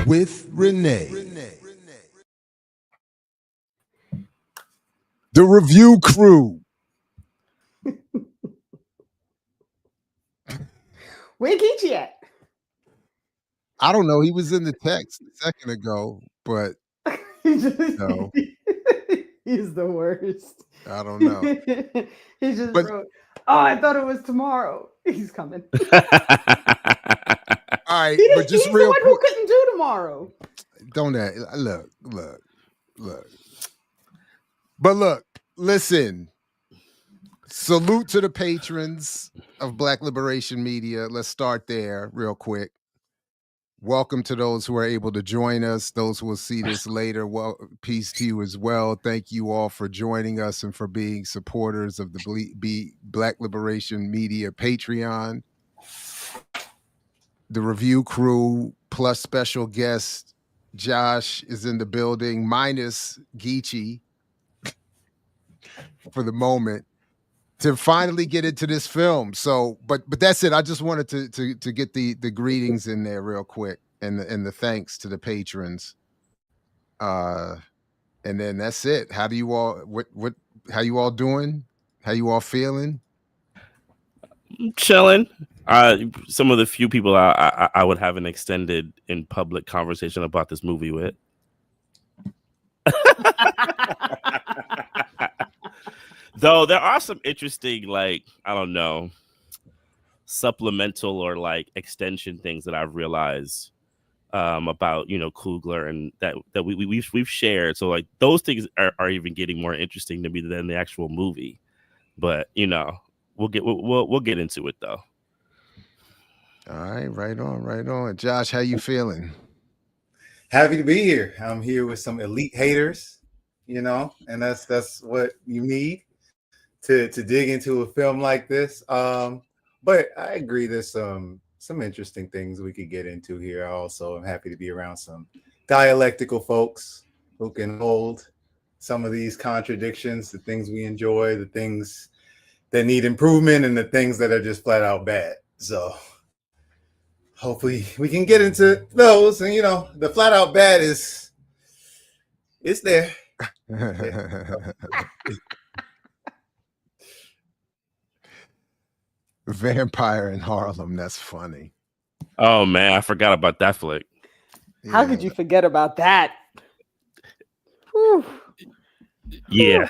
with Renee. The review crew. Where Geechee at? I don't know. He was in the text a second ago, but no, He's the worst. I don't know. He just But- wrote, "Oh, I thought it was tomorrow." He's coming. All right, but just he's real the one quick. who couldn't do tomorrow. Don't that look. But look, listen. Salute to the patrons of Black Liberation Media. Let's start there real quick. Welcome to those who are able to join us. Those who will see this later, well, peace to you as well. Thank you all for joining us and for being supporters of the Black Liberation Media Patreon. The review crew plus special guest Josh is in the building, minus Geechee for the moment, to finally get into this film. So, but that's it. I just wanted to get the greetings in there real quick and the thanks to the patrons. And then that's it. How do you all how you all doing? How you all feeling? Chilling. Some of the few people I would have an extended in public conversation about this movie with. Though there are some interesting, like, I don't know, supplemental or like extension things that I've realized about, you know, Coogler and that we've shared. So like those things are even getting more interesting to me than the actual movie. But you know, we'll get into it though. All right, right on. Josh, how you feeling? Happy to be here. I'm here with some elite haters, you know, and that's what you need to dig into a film like this. But I agree there's some interesting things we could get into here. Also, I'm happy to be around some dialectical folks who can hold some of these contradictions, the things we enjoy, the things that need improvement, and the things that are just flat out bad. So hopefully we can get into those. And, you know, the flat out bad it's there. Vampire in Harlem. That's funny. Oh man, I forgot about that flick. How could you forget about that? Whew. Yeah.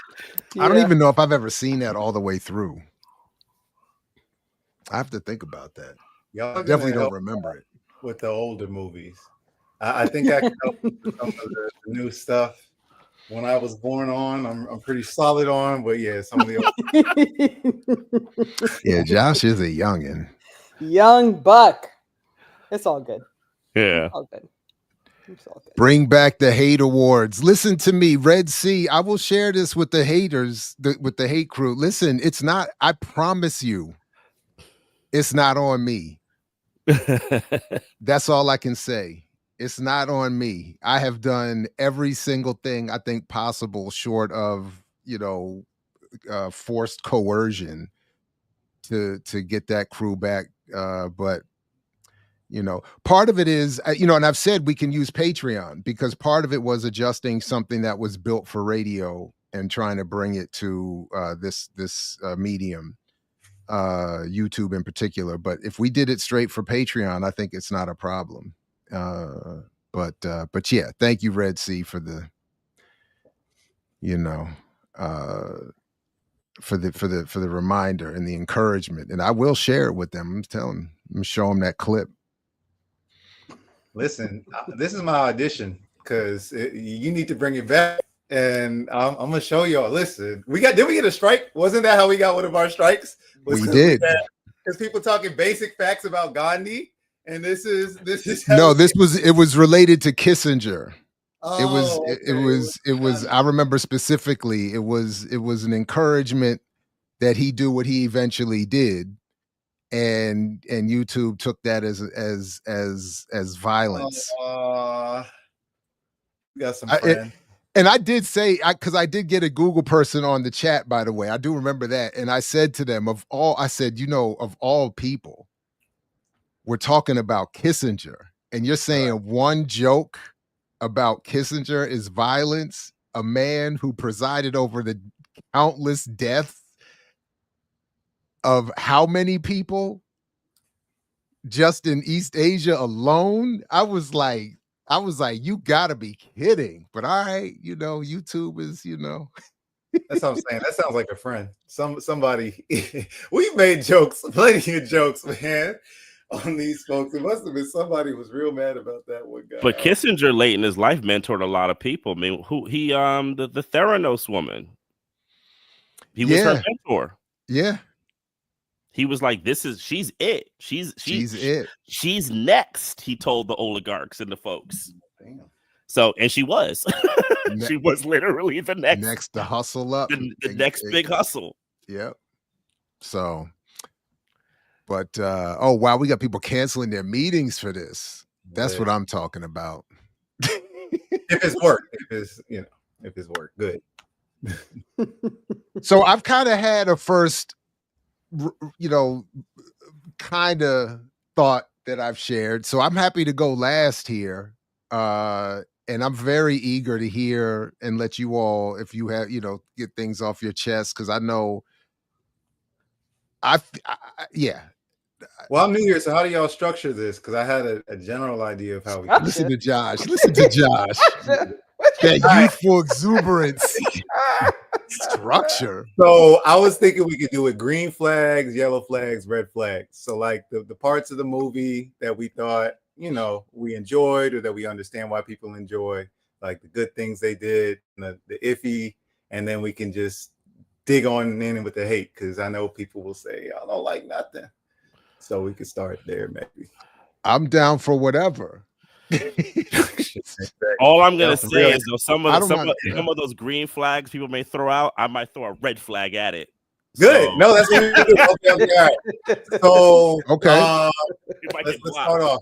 I don't even know if I've ever seen that all the way through. I have to think about that. Y'all I definitely don't remember it. With the older movies. I think I can help with some of the new stuff. When I was born on, I'm pretty solid on, but yeah, some of the Yeah, Josh is a youngin'. Young buck. It's all good. Yeah. All good. It's all good. Bring back the hate awards. Listen to me, Red Sea. I will share this with the haters, with the hate crew. Listen, it's not, I promise you, it's not on me. That's all I can say. It's not on me. I have done every single thing I think possible short of, you know, forced coercion to get that crew back. But, you know, part of it is, you know, and I've said we can use Patreon because part of it was adjusting something that was built for radio and trying to bring it to this medium, YouTube in particular. But if we did it straight for Patreon, I think it's not a problem. But yeah, thank you, Red Sea, for the, you know, for the reminder and the encouragement. And I will share it with them. I'm gonna show them that clip. Listen, this is my audition because you need to bring it back, and I'm gonna show y'all. Listen, did we get a strike? Wasn't that how we got one of our strikes? We did. Because people talking basic facts about Gandhi. And this is it was related to Kissinger. Oh, it was I remember specifically it was an encouragement that he do what he eventually did, and YouTube took that as violence. We got some friends. And I did say, because I did get a Google person on the chat, by the way. I do remember that. And I said to them, of all people, we're talking about Kissinger. and you're saying one joke about Kissinger is violence, a man who presided over the countless deaths of how many people just in East Asia alone? I was like, you gotta be kidding. But all right, YouTube is, That's what I'm saying. That sounds like a friend. Somebody we've made jokes, plenty of jokes, man, on these folks. It must have been somebody who was real mad about that one guy. But Kissinger late in his life mentored a lot of people. I mean, the Theranos woman. He was her mentor. Yeah. He was like, she's it. She's it. She's next, he told the oligarchs and the folks. Damn. So, and she was. She was literally the next to hustle up. The next big hustle. Yep. So, but oh wow, we got people canceling their meetings for this. That's what I'm talking about. If it's work, if it's work, good. So I've kind of had a first, kind of thought that I've shared. So I'm happy to go last here. And I'm very eager to hear and let you all, if you have, get things off your chest. Cause I know yeah. Well, I'm new here, so how do y'all structure this? Because I had a general idea of how we listen to Josh. That youthful exuberance structure. So I was thinking we could do it green flags, yellow flags, red flags. So like the parts of the movie that we thought, we enjoyed or that we understand why people enjoy, like the good things they did, and the iffy, and then we can just dig on in with the hate, because I know people will say, I don't like nothing. So we could start there, maybe. I'm down for whatever. All I'm gonna say is, though, some of those green flags people may throw out, I might throw a red flag at it. Good. So, no, that's what we do. Okay, all right. So let's start off.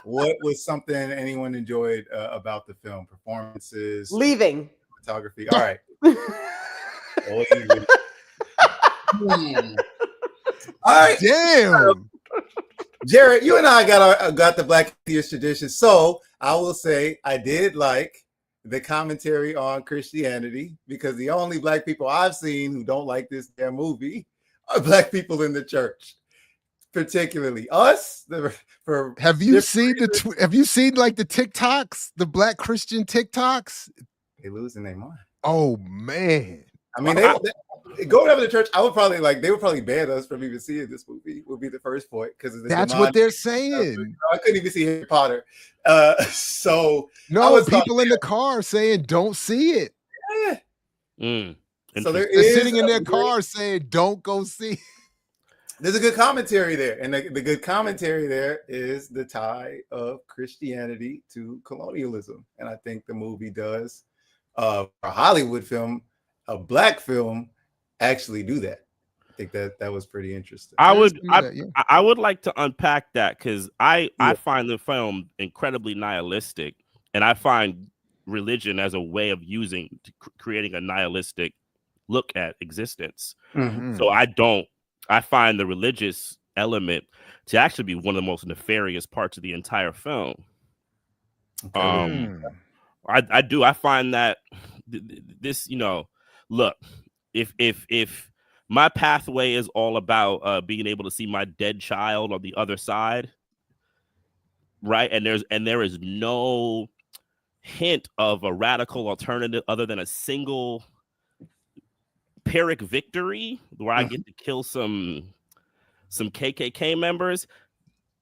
What was something anyone enjoyed about the film? Performances, leaving, photography. All right. All right. Damn. Jared, you and I got the Black Atheist tradition. So I will say I did like the commentary on Christianity, because the only Black people I've seen who don't like this damn movie are Black people in the church, particularly us. Have you seen like the TikToks, the Black Christian TikToks? They losing their mind. Oh man. I mean, they going over to church. I would probably they would probably ban us from even seeing this movie. Would be the first point, because that's what they're saying. I couldn't even see Harry Potter. So no, people in the car saying don't see it. Yeah. So they're sitting in their car saying don't go see it. There's a good commentary there, and the good commentary there is the tie of Christianity to colonialism, and I think the movie does. A Hollywood film, a Black film, actually do that. I think that was pretty interesting. I would like to unpack that, because I find the film incredibly nihilistic, and I find religion as a way of creating a nihilistic look at existence. Mm-hmm. So I find the religious element to actually be one of the most nefarious parts of the entire film. Okay. I do. I find that this, look, if my pathway is all about being able to see my dead child on the other side, right? And there is no hint of a radical alternative other than a single Pyrrhic victory where I get to kill some KKK members.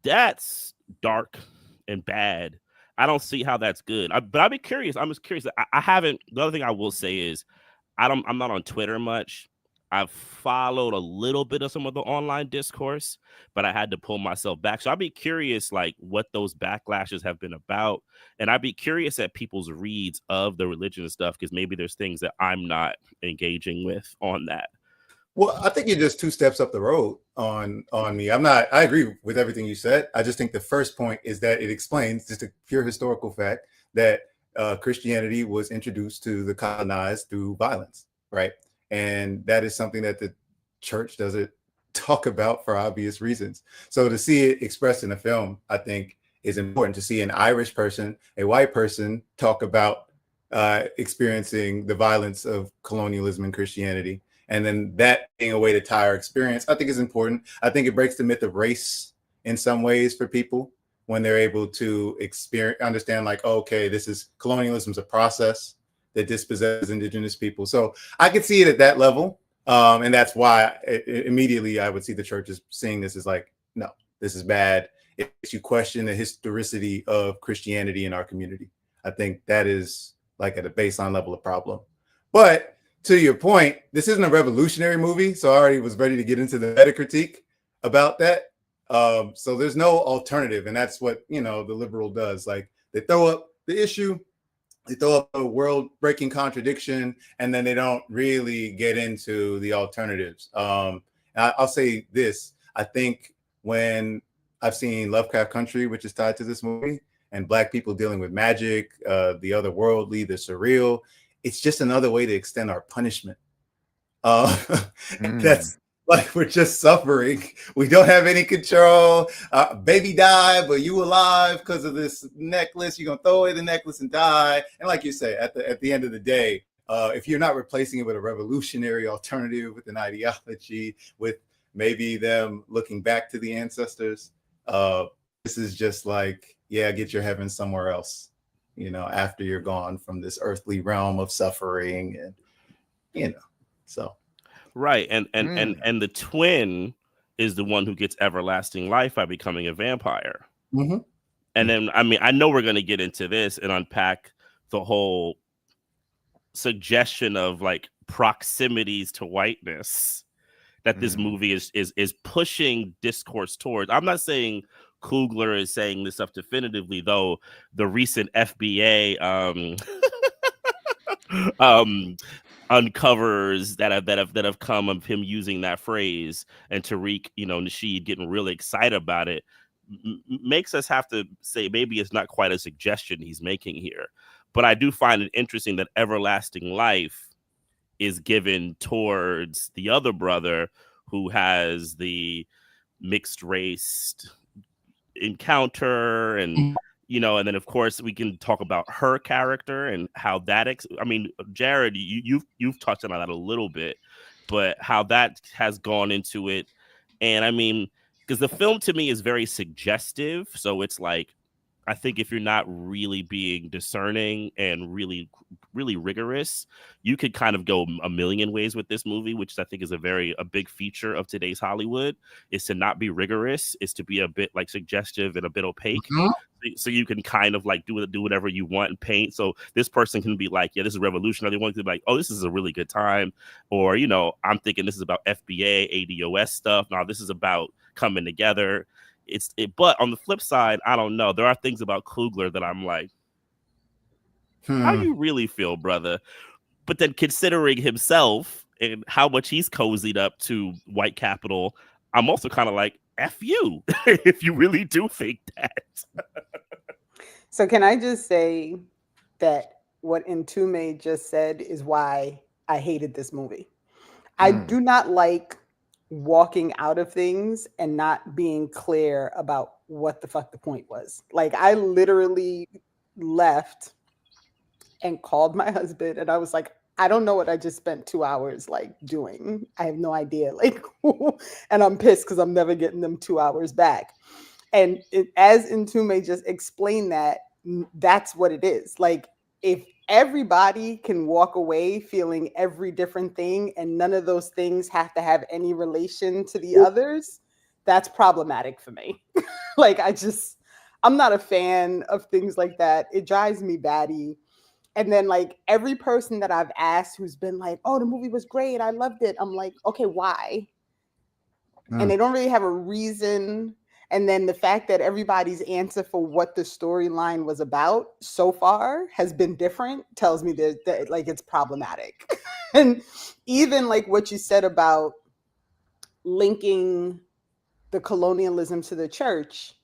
That's dark and bad. I don't see how that's good. But I'd be curious. I'm just curious. I haven't. The other thing I will say is I'm not on Twitter much. I've followed a little bit of some of the online discourse, but I had to pull myself back. So I'd be curious, like, what those backlashes have been about. And I'd be curious at people's reads of the religion and stuff, because maybe there's things that I'm not engaging with on that. Well, I think you're just 2 steps up the road on me. I agree with everything you said. I just think the first point is that it explains just a pure historical fact that Christianity was introduced to the colonized through violence, right? And that is something that the church doesn't talk about for obvious reasons. So to see it expressed in a film, I think is important. To see an Irish person, a white person, talk about experiencing the violence of colonialism and Christianity, and then that being a way to tie our experience, I think is important. I think it breaks the myth of race in some ways for people when they're able to understand, like, oh, okay, this is colonialism's a process that dispossesses indigenous people. So I could see it at that level. And that's why immediately I would see the church as seeing this as like, no, this is bad. It makes you question the historicity of Christianity in our community. I think that is like at a baseline level of problem. But to your point, this isn't a revolutionary movie. So I already was ready to get into the meta critique about that. So there's no alternative. And that's what, the liberal does. Like, they throw up the issue, they throw up a world-breaking contradiction, and then they don't really get into the alternatives. I'll say this. I think when I've seen Lovecraft Country, which is tied to this movie, and Black people dealing with magic, the otherworldly, the surreal, it's just another way to extend our punishment. That's like, we're just suffering. We don't have any control. Baby died, but you alive because of this necklace. You're gonna throw away the necklace and die. And like you say, at the end of the day, if you're not replacing it with a revolutionary alternative, with an ideology, with maybe them looking back to the ancestors, this is just like, yeah, get your heaven somewhere else, after you're gone from this earthly realm of suffering, and so. Right, and the twin is the one who gets everlasting life by becoming a vampire. Mm-hmm. And then, I know we're going to get into this and unpack the whole suggestion of like proximities to whiteness that this movie is pushing discourse towards. I'm not saying Coogler is saying this stuff definitively, though. The recent FBA uncovers that have come of him using that phrase, and Tariq, Nasheed getting really excited about it, makes us have to say maybe it's not quite a suggestion he's making here. But I do find it interesting that everlasting life is given towards the other brother who has the mixed race encounter, and and then of course we can talk about her character and how that Jared, you've touched on that a little bit, but how that has gone into it. And because the film to me is very suggestive, so it's like, I think if you're not really being discerning and really, really rigorous, you could kind of go a million ways with this movie, which I think is a big feature of today's Hollywood, is to not be rigorous, is to be a bit like suggestive and a bit opaque. Mm-hmm. So you can kind of like do whatever you want and paint. So this person can be like, yeah, this is revolutionary. One can be like, oh, this is a really good time. Or, I'm thinking this is about FBA, ADOS stuff. Now this is about coming together. But on the flip side, I don't know. There are things about Coogler that I'm like, how you really feel, brother? But then considering himself and how much he's cozied up to white capital, I'm also kind of like, F you, if you really do think that. So can I just say that what Ntume just said is why I hated this movie. I do not like walking out of things and not being clear about what the fuck the point was. Like, I literally left and called my husband and I was like, I don't know what I just spent 2 hours like doing. I have no idea. Like, and I'm pissed because I'm never getting them 2 hours back. And as Ntume just explained that's what it is. Like, if everybody can walk away feeling every different thing and none of those things have to have any relation to the others, that's problematic for me. Like, I'm not a fan of things like that. It drives me batty. And then like every person that I've asked who's been like, oh, the movie was great, I loved it, I'm like, okay, why? And they don't really have a reason. And then the fact that everybody's answer for what the storyline was about so far has been different tells me that like it's problematic. And even like what you said about linking the colonialism to the church,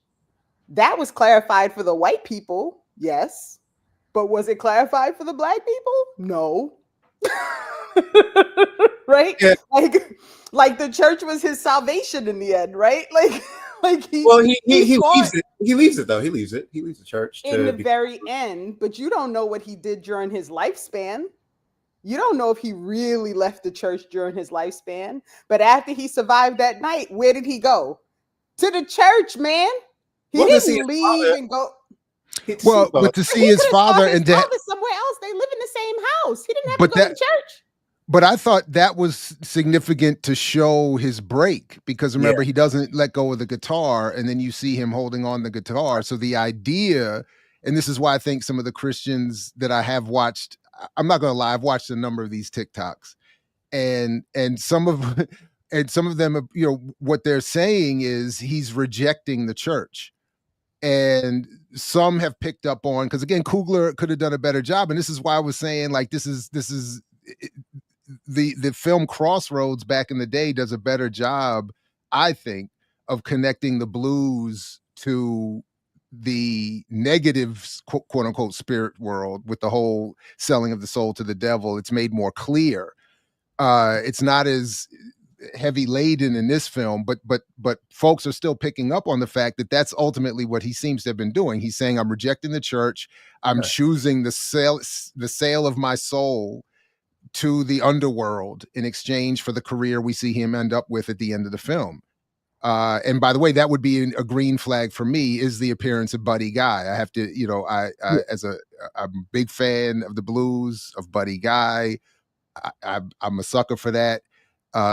that was clarified for the white people, yes. But was it clarified for the Black people? No. Right? Yeah. Like the church was his salvation in the end, right? Like Well, he fought leaves it. He leaves it though. He leaves it. He leaves the church in the very end, but you don't know what he did during his lifespan. You don't know if he really left the church during his lifespan. But after he survived that night, where did he go? To the church, man. He didn't leave and go. Well, but to see his father and dad somewhere else, they live in the same house. He didn't have to go to church. But I thought that was significant to show his break, because remember, he doesn't let go of the guitar, and then you see him holding on the guitar. So the idea, and this is why I think some of the Christians that I have watched, I'm not going to lie, I've watched a number of these TikToks, and some of them, you know, what they're saying is he's rejecting the church. And some have picked up on, because again, Coogler could have done a better job. And this is why I was saying, like, this is the film Crossroads back in the day does a better job, I think, of connecting the blues to the negative quote unquote spirit world with the whole selling of the soul to the devil. It's made more clear. It's not as heavy laden in this film, but folks are still picking up on the fact that that's ultimately what he seems to have been doing. He's saying, I'm rejecting the church. I'm choosing the sale of my soul to the underworld in exchange for the career we see him end up with at the end of the film. And by the way, that would be a green flag for me, is the appearance of Buddy Guy. I have to, you know, I'm a big fan of the blues, of Buddy Guy. I'm a sucker for that.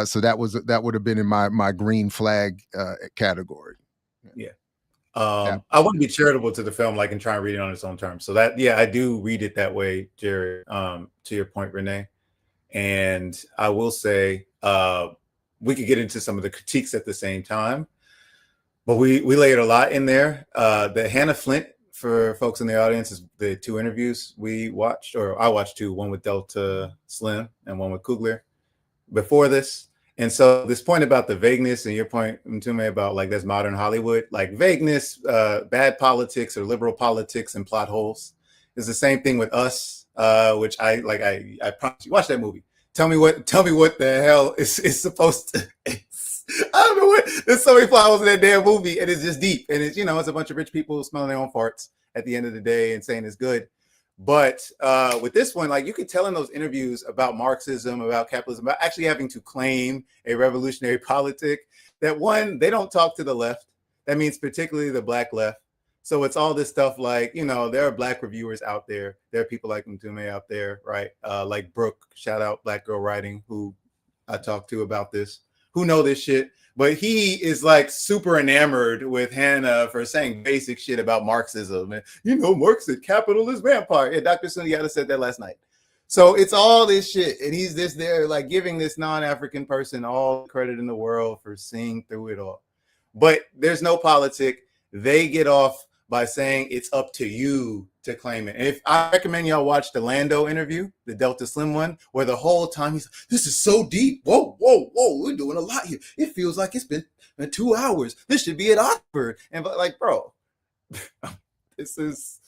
So that would have been in my green flag category. Yeah. I want to be charitable to the film, like, and try and read it on its own terms. So that, I do read it that way, Jared, to your point, Renee. And I will say, we could get into some of the critiques at the same time, but we laid a lot in there. The Hannah Flint, for folks in the audience, is the 2 interviews we watched, or I watched 2, one with Delta Slim and one with Coogler before this. And so this point about the vagueness, and your point, Mtume, about like that's modern Hollywood, like vagueness, bad politics or liberal politics and plot holes, is the same thing with Us, which I promise you, watch that movie. Tell me what the hell is supposed to. I don't know what. There's so many plot holes in that damn movie, and it's just deep. And it's, you know, it's a bunch of rich people smelling their own farts at the end of the day and saying it's good. But with this one, like, you could tell in those interviews about Marxism, about capitalism, about actually having to claim a revolutionary politic, that one, they don't talk to the left. That means particularly the Black left. So it's all this stuff like, you know, there are Black reviewers out there. There are people like Mtume out there, right? Like Brooke, shout out Black Girl Writing, who I talked to about this, who know this shit. But he is like super enamored with Hannah for saying basic shit about Marxism. And, you know, Marx said capitalist vampire. Yeah, Dr. Sundiata said that last night. So it's all this shit. And he's just there like giving this non-African person all the credit in the world for seeing through it all. But there's no politic. They get off by saying it's up to you to claim it. And if I recommend y'all watch the Lando interview, the Delta Slim one, where the whole time he's, this is so deep. Whoa, we're doing a lot here. It feels like it's been 2 hours. This should be at Oxford. And like, bro, this is,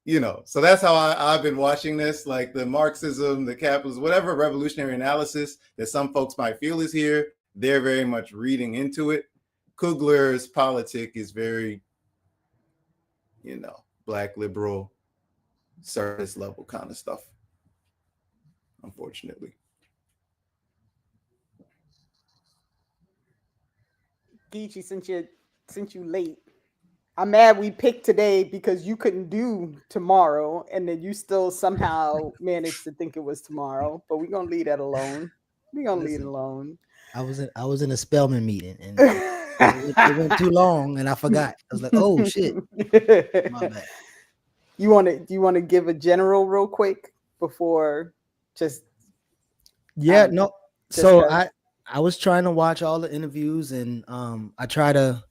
you know, so that's how I've been watching this, like the Marxism, the capitalism, whatever revolutionary analysis that some folks might feel is here, they're very much reading into it. Coogler's politic is very, you know, Black liberal service level kind of stuff, unfortunately. Geechee, since you late, I'm mad we picked today because you couldn't do tomorrow, and then you still somehow managed to think it was tomorrow. But we're gonna leave that alone. We're gonna leave it alone. I was in a Spelman meeting, and it went too long, and I forgot. I was like, "Oh shit!" My bad. Do you want to give a general real quick before just? Yeah, no. So I was trying to watch all the interviews, and I try to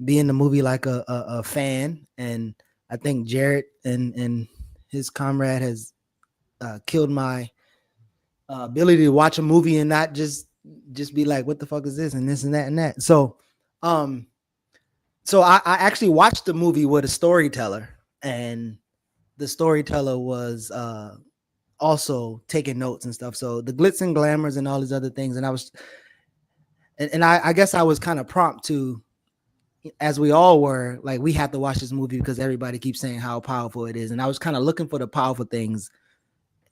be in the movie like a fan, and I think Jared and his comrade has killed my ability to watch a movie and not just be like, what the fuck is this and this and that and that. So I actually watched the movie with a storyteller, and the storyteller was also taking notes and stuff. So the glitz and glamours and all these other things, and I guess I was kind of prompt to as we all were, like, we have to watch this movie because everybody keeps saying how powerful it is. And I was kind of looking for the powerful things,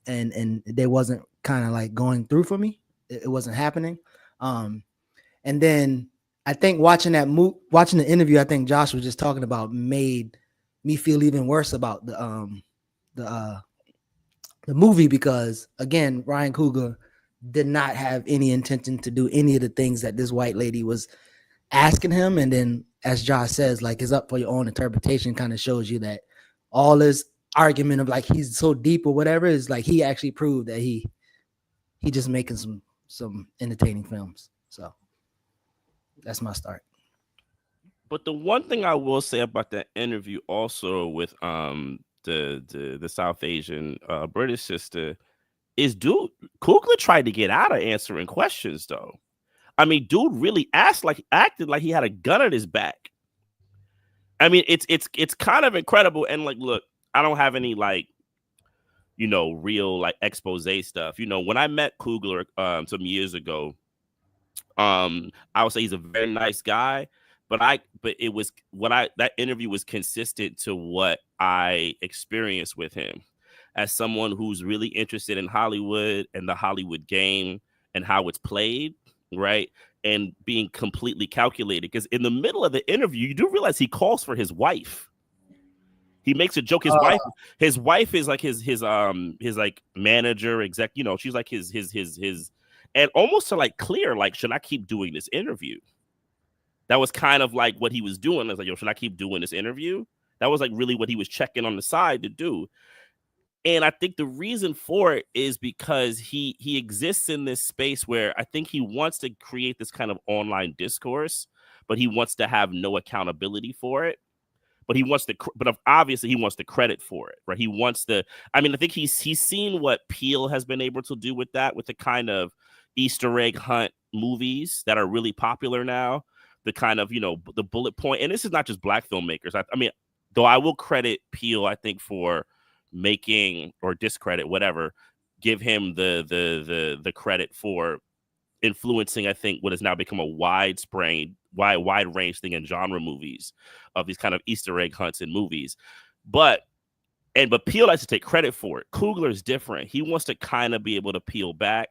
and they wasn't kind of like going through for me. It wasn't happening. And then I think watching the interview, I think Josh was just talking about, made me feel even worse about the movie, because again, Ryan Coogler did not have any intention to do any of the things that this white lady was asking him. And then, as Josh says, like, it's up for your own interpretation, kind of shows you that all this argument of like he's so deep or whatever is like he actually proved that he just making some entertaining films. So that's my start. But the one thing I will say about that interview also with the South Asian British sister is, dude, Coogler tried to get out of answering questions though. I mean, dude really acted like he had a gun at his back. I mean, it's kind of incredible. And like, look, I don't have any like, you know, real like expose stuff. You know, when I met Coogler some years ago, I would say he's a very nice guy, but that interview was consistent to what I experienced with him as someone who's really interested in Hollywood and the Hollywood game and how it's played, right? And being completely calculated, because in the middle of the interview, you do realize he calls for his wife. He makes a joke. His wife is like his like manager, exec. You know, she's like his, and almost to like clear, like, should I keep doing this interview? That was kind of like what he was doing. I was like, yo, should I keep doing this interview? That was like really what he was checking on the side to do. And I think the reason for it is because he exists in this space where I think he wants to create this kind of online discourse, but he wants to have no accountability for it. But obviously he wants the credit for it, right? He wants I think he's seen what Peele has been able to do with that, with the kind of Easter egg hunt movies that are really popular now, the kind of, you know, the bullet point. And this is not just black filmmakers. I mean, though I will credit Peele, I think, for making, or discredit, whatever, give him the credit for influencing, I think, what has now become a wide range thing in genre movies of these kind of Easter egg hunts in movies. But Peele likes to take credit for it. Coogler is different. He wants to kind of be able to peel back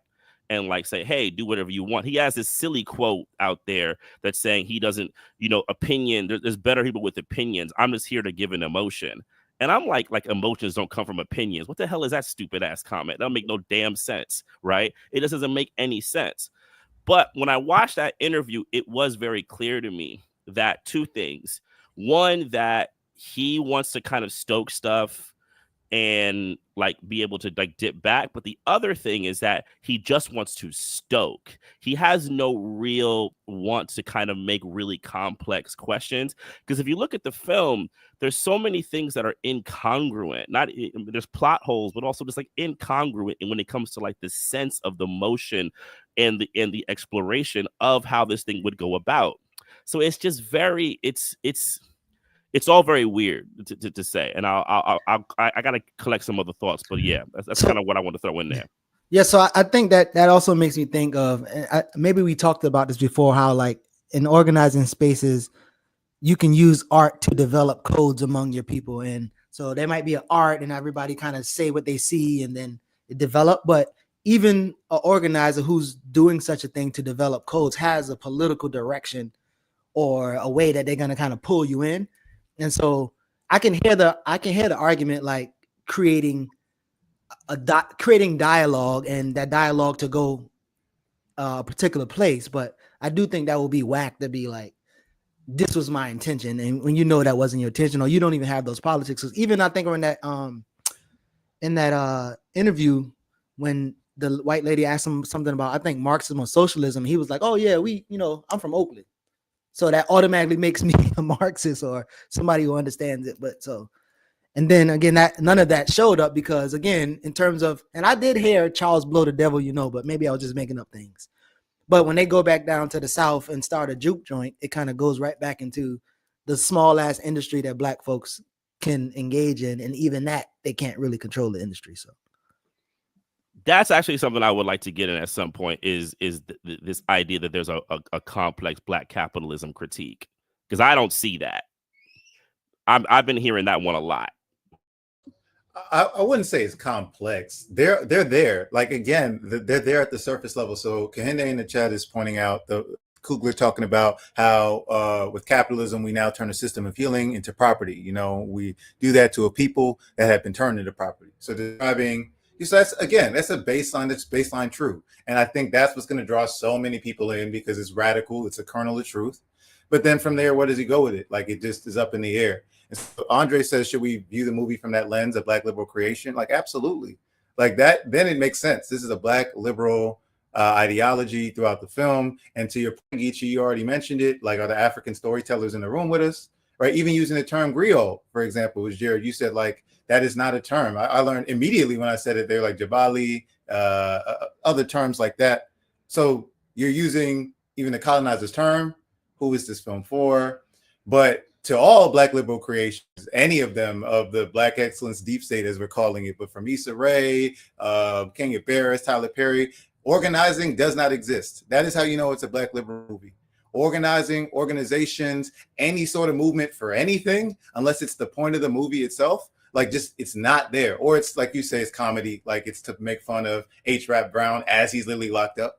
and like say, hey, do whatever you want. He has this silly quote out there that's saying he doesn't, you know, there's better people with opinions. I'm just here to give an emotion. And I'm like emotions don't come from opinions. What the hell is that stupid ass comment? That'll make no damn sense, right? It just doesn't make any sense. But when I watched that interview, it was very clear to me that two things. One, that he wants to kind of stoke stuff and like be able to like dip back. But the other thing is that he just wants to stoke. He has no real want to kind of make really complex questions. Because if you look at the film, there's so many things that are incongruent. There's plot holes, but also just like incongruent. And when it comes to like the sense of the motion and the exploration of how this thing would go about. So it's just it's all very weird to say, and I gotta collect some other thoughts, but yeah, that's kind of what I want to throw in there. Yeah, so I think that also makes me think of, maybe we talked about this before, how like in organizing spaces, you can use art to develop codes among your people, and so there might be an art, and everybody kind of say what they see, and then it develop. But even an organizer who's doing such a thing to develop codes has a political direction or a way that they're gonna kind of pull you in. And so I can hear the argument, like creating dialogue, and that dialogue to go a particular place. But I do think that will be whack to be like, this was my intention, and when you know that wasn't your intention, or you don't even have those politics. Even I think in that interview, when the white lady asked him something about, I think, Marxism or socialism, he was like, oh yeah, I'm from Oakland. So that automatically makes me a Marxist or somebody who understands it. But so, and then again, that none of that showed up, because again, in terms of, and I did hear Charles blow the devil, but maybe I was just making up things. But when they go back down to the South and start a juke joint, it kind of goes right back into the small ass industry that black folks can engage in. And even that, they can't really control the industry. So that's actually something I would like to get in at some point, is this idea that there's a complex black capitalism critique Because I don't see that. I've been hearing that one a lot. I wouldn't say it's complex. They're there. Like, again, they're there at the surface level. So Kahinde in the chat is pointing out the Coogler talking about how with capitalism we now turn a system of healing into property. You know, we do that to a people that have been turned into property. So describing, so that's a baseline. That's baseline true, and I think that's what's going to draw so many people in because it's radical. It's a kernel of truth. But then from there, where does he go with it? Like, it just is up in the air. And so Andre says, should we view the movie from that lens of Black liberal creation? Like, absolutely. Like that, then it makes sense. This is a Black liberal ideology throughout the film. And to your point, Geechee, you already mentioned it. Like, are the African storytellers in the room with us? Right? Even using the term griot, for example, was Jared, you said, like, that is not a term. I learned immediately when I said it. They're like Jabali, other terms like that. So you're using even the colonizer's term. Who is this film for? But to all Black liberal creations, any of them of the Black excellence deep state, as we're calling it, but from Issa Rae, Kenya Barris, Tyler Perry, organizing does not exist. That is how you know it's a Black liberal movie. Organizing, organizations, any sort of movement for anything, unless it's the point of the movie itself, like, just, it's not there. Or it's like you say, it's comedy, like it's to make fun of H. Rap Brown as he's literally locked up.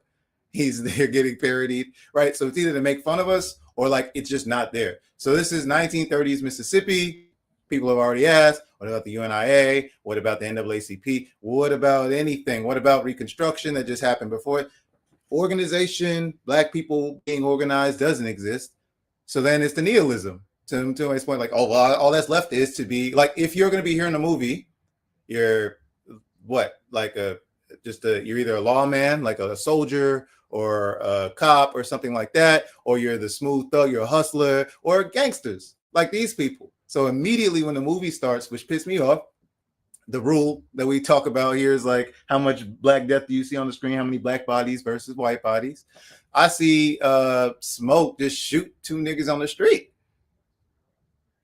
He's there getting parodied, right? So it's either to make fun of us or like it's just not there. So this is 1930s Mississippi. People have already asked, what about the UNIA? What about the NAACP? What about anything? What about Reconstruction that just happened before? Organization, Black people being organized doesn't exist. So then it's the nihilism. To my point, like, oh, well, all that's left is to be like, if you're going to be here in a movie, you're what? Like you're either a lawman, like a soldier, or a cop or something like that, or you're the smooth thug, you're a hustler, or gangsters like these people. So immediately when the movie starts, which pissed me off, the rule that we talk about here is like, how much Black death do you see on the screen? How many Black bodies versus white bodies? I see Smoke just shoot two niggas on the street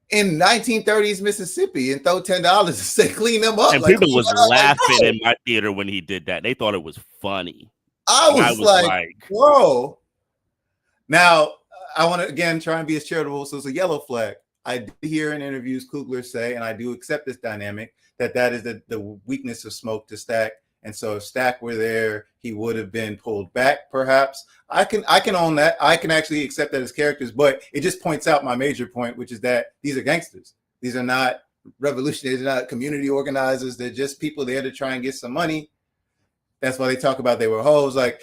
in 1930s Mississippi and throw $10 and say clean them up. And like, people was laughing in my theater when he did that. They thought it was funny. I was like, whoa. Now, I want to, again, try and be as charitable. So it's a yellow flag. I did hear in interviews Coogler say, and I do accept this dynamic, that is the weakness of Smoke to Stack. And so if Stack were there, he would have been pulled back, perhaps. I can own that. I can actually accept that as characters, but it just points out my major point, which is that these are gangsters. These are not revolutionaries, they're not community organizers. They're just people there to try and get some money. That's why they talk about they were hoes. Like,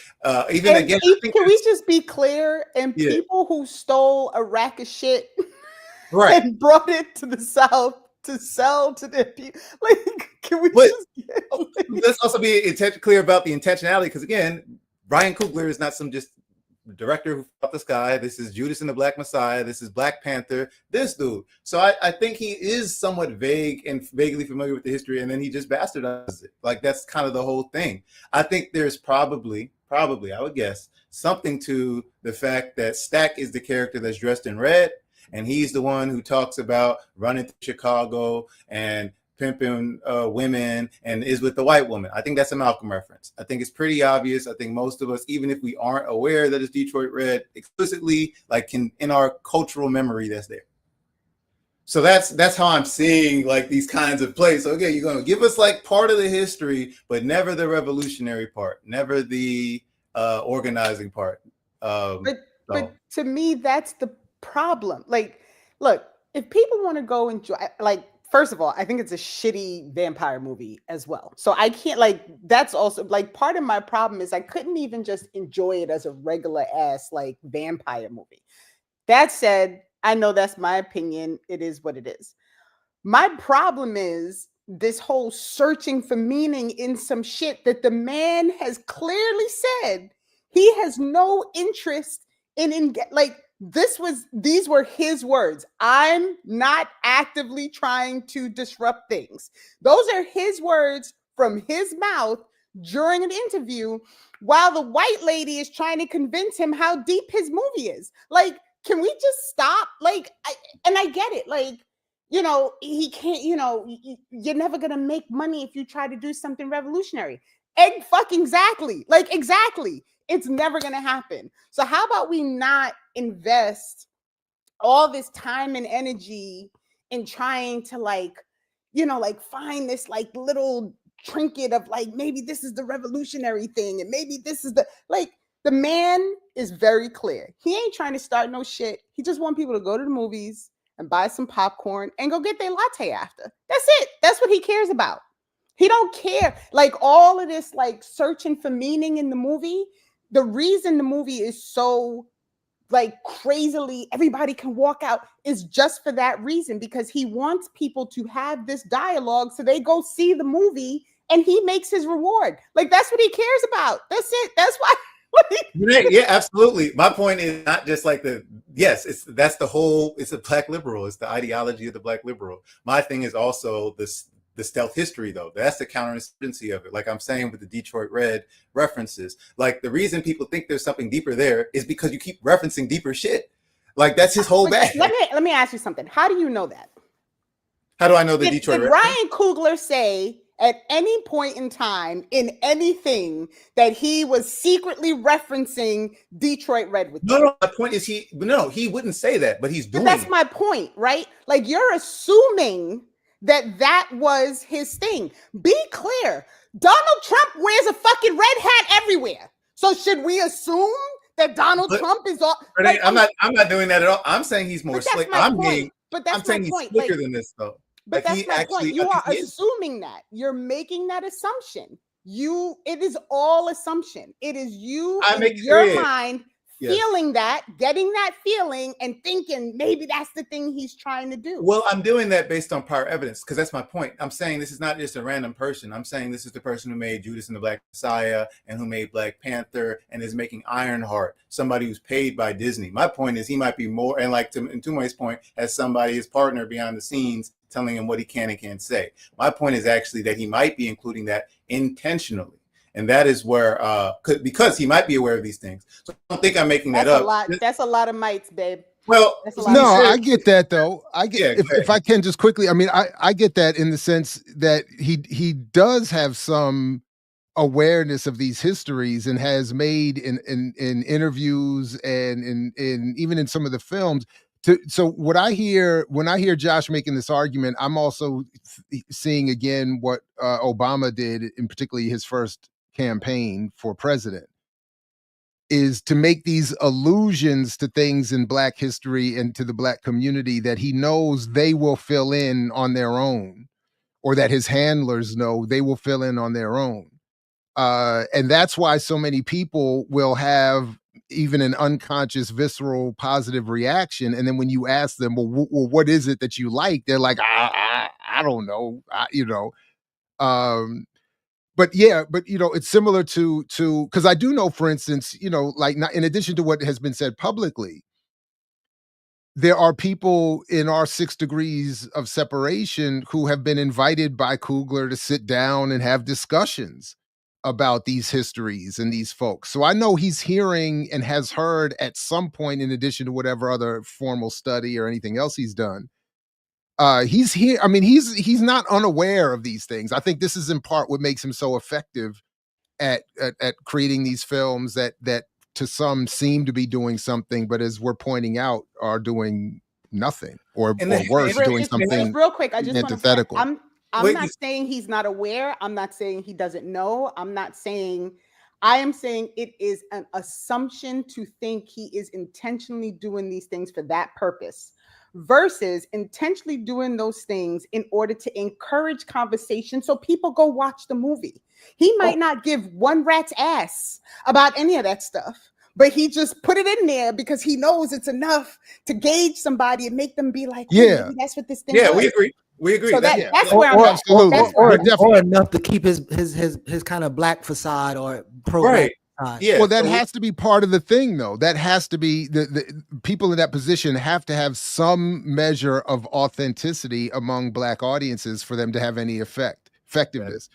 even and again, can we just be clear? And people who stole a rack of shit right, and brought it to the South to sell to their people. Like, can we just let's also be clear about the intentionality, because again, Ryan Coogler is not some just director who fought the sky. This is Judas and the Black Messiah. This is Black Panther. This dude. So I think he is somewhat vague and vaguely familiar with the history, and then he just bastardizes it. Like, that's kind of the whole thing. I think there's probably, I would guess, something to the fact that Stack is the character that's dressed in red, and he's the one who talks about running to Chicago and pimping women and is with the white woman. I think that's a Malcolm reference. I think it's pretty obvious. I think most of us, even if we aren't aware that it's Detroit Red explicitly, like in our cultural memory, that's there. So that's how I'm seeing like these kinds of plays. So again, you're going to give us like part of the history, but never the revolutionary part, never the organizing part. But to me, that's the problem. Like, look, if people want to go enjoy, like, first of all, I think it's a shitty vampire movie as well. So I can't, like, that's also like part of my problem is I couldn't even just enjoy it as a regular ass like vampire movie. That said, I know that's my opinion. It is what it is. My problem is this whole searching for meaning in some shit that the man has clearly said he has no interest in like, these were his words. I'm not actively trying to disrupt things. Those are his words from his mouth during an interview while the white lady is trying to convince him how deep his movie is. Like, can we just stop? Like, I get it. Like, you know, he can't, you know, you're never going to make money if you try to do something revolutionary. Exactly. Like, exactly. It's never going to happen. So how about we not invest all this time and energy in trying to like, you know, like find this like little trinket of like, maybe this is the revolutionary thing and maybe this is the like, the man is very clear. He ain't trying to start no shit. He just want people to go to the movies and buy some popcorn and go get their latte after. That's it. That's what he cares about. He don't care. Like all of this like searching for meaning in the movie, the reason the movie is so like crazily everybody can walk out is just for that reason, because he wants people to have this dialogue so they go see the movie and he makes his reward. Like that's what he cares about. That's it. That's why. Yeah, absolutely. My point is not just like it's a black liberal. It's the ideology of the black liberal. My thing is also the stealth history, though. That's the counterinsurgency of it. Like I'm saying with the Detroit Red references, like the reason people think there's something deeper there is because you keep referencing deeper shit. Like that's his whole bag. Let me ask you something. How do you know that? How do I know the Detroit Red? Did Ryan Coogler say at any point in time in anything that he was secretly referencing Detroit Red with you? No, my point is he wouldn't say that, but he's doing That's my point, right? Like you're assuming that was his thing. Be clear. Donald Trump wears a fucking red hat everywhere. So should we assume that Donald Trump is all? Like, I'm not doing that at all. I'm saying he's more slick. I'm saying he's slicker than this, though. But that's my point. You are assuming that. You're making that assumption. It is all assumption. It is you in your mind feeling that, getting that feeling, and thinking maybe that's the thing he's trying to do. Well, I'm doing that based on prior evidence, because that's my point. I'm saying this is not just a random person. I'm saying this is the person who made Judas and the Black Messiah and who made Black Panther and is making Ironheart, somebody who's paid by Disney. My point is he might be more, and like in Tumoy's point, as somebody, his partner behind the scenes, telling him what he can and can't say. My point is actually that he might be including that intentionally. And that is where, because he might be aware of these things. So I don't think I'm making that up. That's a lot of mites, babe. Well, no, I get that though. I get if I can just quickly. I mean, I get that in the sense that he does have some awareness of these histories and has made in interviews and in even in some of the films. So what I hear when I hear Josh making this argument, I'm also seeing again what Obama did, in particularly his first campaign for president, is to make these allusions to things in Black history and to the Black community that he knows they will fill in on their own, or that his handlers know they will fill in on their own. And that's why so many people will have even an unconscious, visceral, positive reaction. And then when you ask them, well, what is it that you like? They're like, I don't know, But it's similar to because I do know, for instance, like in addition to what has been said publicly, there are people in our 6 degrees of separation who have been invited by Coogler to sit down and have discussions about these histories and these folks. So I know he's hearing and has heard at some point, in addition to whatever other formal study or anything else he's done. He's here. I mean, he's not unaware of these things. I think this is in part what makes him so effective at creating these films that to some seem to be doing something, but as we're pointing out, are doing nothing or worse, doing something real quick. I just antithetical. I'm not saying he's not aware. I'm not saying he doesn't know. I am saying it is an assumption to think he is intentionally doing these things for that purpose, versus intentionally doing those things in order to encourage conversation so people go watch the movie. He might not give one rat's ass about any of that stuff, but he just put it in there because he knows it's enough to gauge somebody and make them be like, yeah, that's what this thing is. We agree. We agree. So that's where I'm at. Or enough to keep his kind of Black facade or pro-Black facade. Yeah. Well, that has to be part of the thing, though. That has to be the people in that position have to have some measure of authenticity among Black audiences for them to have any effectiveness.